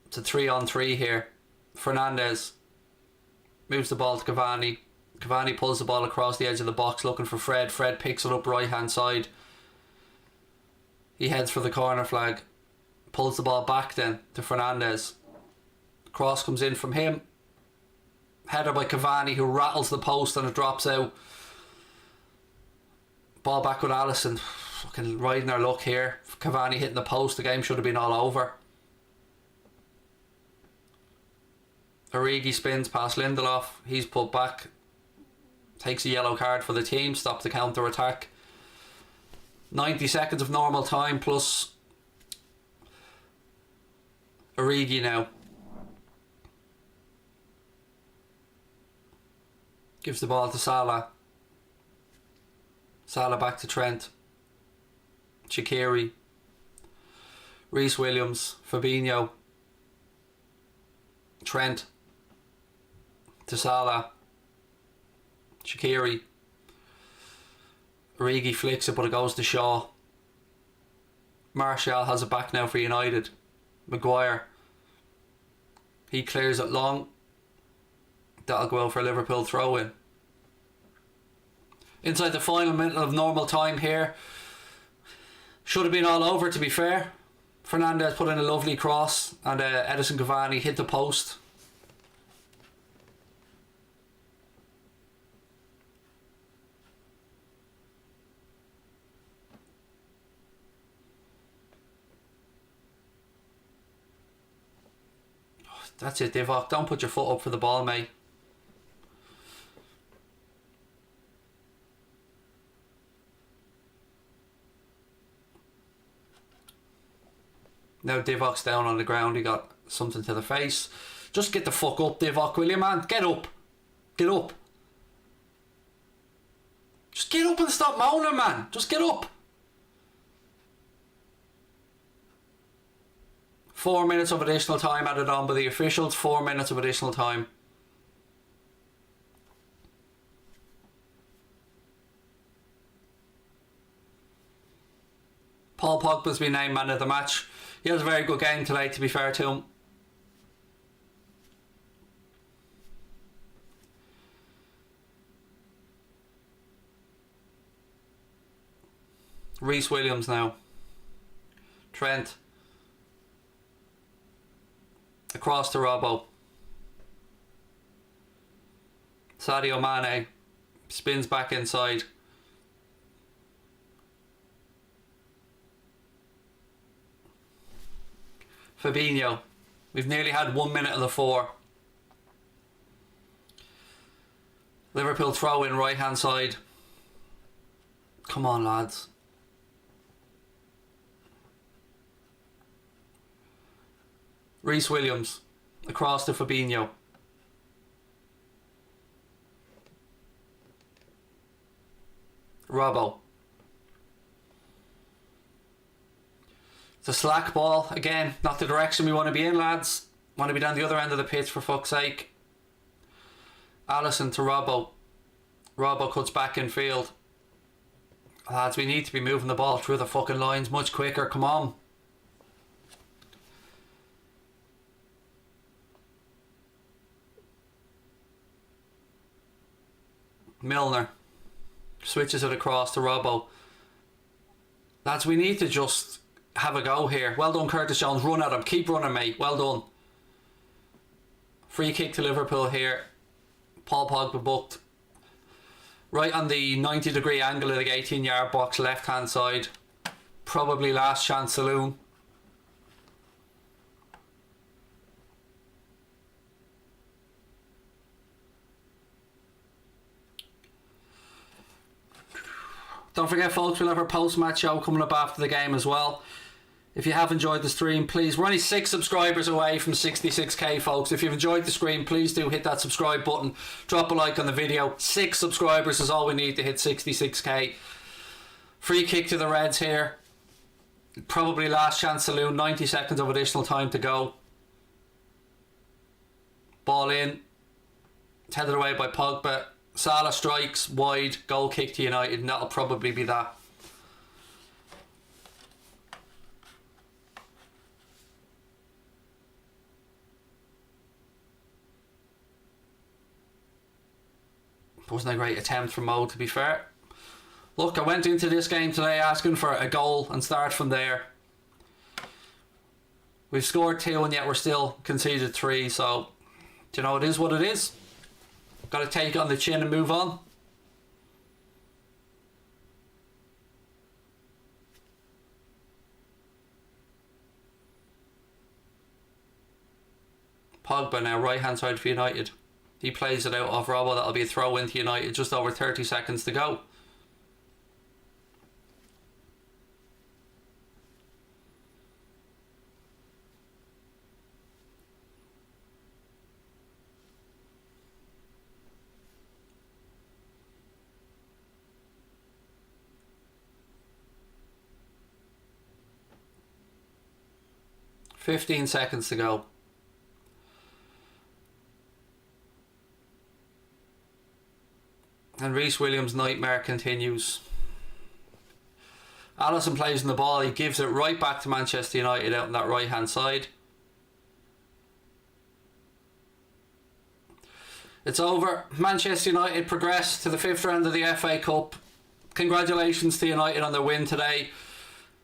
It's a 3-on-3 here. Fernandes moves the ball to Cavani. Cavani pulls the ball across the edge of the box looking for Fred. Fred picks it up right hand side. He heads for the corner flag. Pulls the ball back then to Fernandes. Cross comes in from him. Header by Cavani, who rattles the post and it drops out. Ball back with Alisson. Fucking riding their luck here. Cavani hitting the post. The game should have been all over. Origi spins past Lindelof. He's put back. Takes a yellow card for the team. Stops the counter attack. 90 seconds of normal time plus Origi now. Gives the ball to Salah. Salah back to Trent. Shaqiri. Reece Williams. Fabinho. Trent. To Salah. Shaqiri. Origi flicks it but it goes to Shaw. Martial has it back now for United. Maguire. He clears it long. That'll go out for a Liverpool throw in. Inside the final minute of normal time here. Should have been all over to be fair. Fernandes put in a lovely cross and Edison Cavani hit the post. That's it, Divock. Don't put your foot up for the ball, mate. Now Divock's down on the ground. He got something to the face. Just get the fuck up, Divock, will you, man? Get up. Get up. Just get up and stop moaning, man. Just get up. 4 minutes of additional time added on by the officials. 4 minutes of additional time. Paul Pogba's been named man of the match. He has a very good game today, to be fair to him. Reece Williams now. Trent. Across to Robbo. Sadio Mane spins back inside. Fabinho. We've nearly had 1 minute of the 4. Liverpool throw in right hand side. Come on lads. Reece Williams across to Fabinho. Robbo. It's a slack ball. Again, not the direction we want to be in, lads. Want to be down the other end of the pitch, for fuck's sake. Alisson to Robbo. Robbo cuts back in field. Lads, we need to be moving the ball through the fucking lines much quicker. Come on. Milner switches it across to Robbo. Lads, we need to just have a go here. Well done, Curtis Jones. Run at him. Keep running, mate. Well done. Free kick to Liverpool here. Paul Pogba booked. Right on the 90-degree angle of the 18-yard box, left-hand side. Probably last chance saloon. Don't forget, folks, we'll have our post-match show coming up after the game as well. If you have enjoyed the stream, please, we're only 6 subscribers away from 66k, folks. If you've enjoyed the stream, please do hit that subscribe button. Drop a like on the video. 6 subscribers is all we need to hit 66k. Free kick to the Reds here. Probably last chance saloon. 90 seconds of additional time to go. Ball in. It's headed away by Pogba. Salah strikes wide. Goal kick to United, and that'll probably be that. Wasn't a great attempt from Mo, to be fair. Look, I went into this game today asking for a goal and start from there. We've scored 2 and yet we're still conceded 3, so do you know, it is what it is. Got to take it on the chin and move on. Pogba now, right hand side for United. He plays it out off Robbo. That'll be a throw into United. Just over 30 seconds to go. "15 seconds to go." And Reece Williams' nightmare continues. Alisson plays in the ball. He gives it right back to Manchester United out on that right hand side. It's over. Manchester United progress to the 5th round of the FA Cup. Congratulations to United on their win today.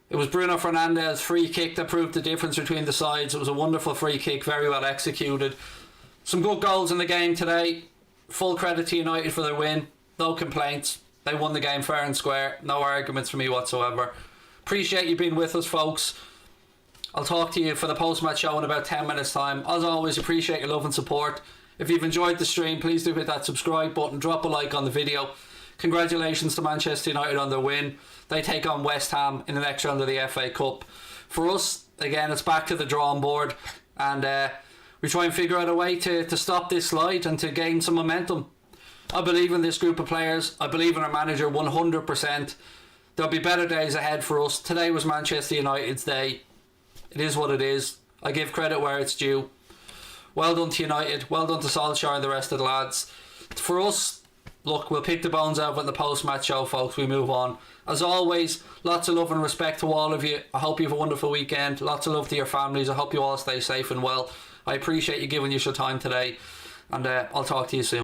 It was Bruno Fernandes' free kick that proved the difference between the sides. It was a wonderful free kick, very well executed. Some good goals in the game today. Full credit to United for their win. No complaints. They won the game fair and square. No arguments from me whatsoever. Appreciate you being with us, folks. I'll talk to you for the post-match show in about 10 minutes time. As always, appreciate your love and support. If you've enjoyed the stream, please do hit that subscribe button. Drop a like on the video. Congratulations to Manchester United on their win. They take on West Ham in the next round of the FA Cup. For us, again, it's back to the drawing board. And we try and figure out a way to stop this slide and to gain some momentum. I believe in this group of players. I believe in our manager 100%. There'll be better days ahead for us. Today was Manchester United's day. It is what it is. I give credit where it's due. Well done to United. Well done to Solskjaer and the rest of the lads. For us, look, we'll pick the bones out in the post-match show, folks. We move on. As always, lots of love and respect to all of you. I hope you have a wonderful weekend. Lots of love to your families. I hope you all stay safe and well. I appreciate you giving us your time today. And I'll talk to you soon.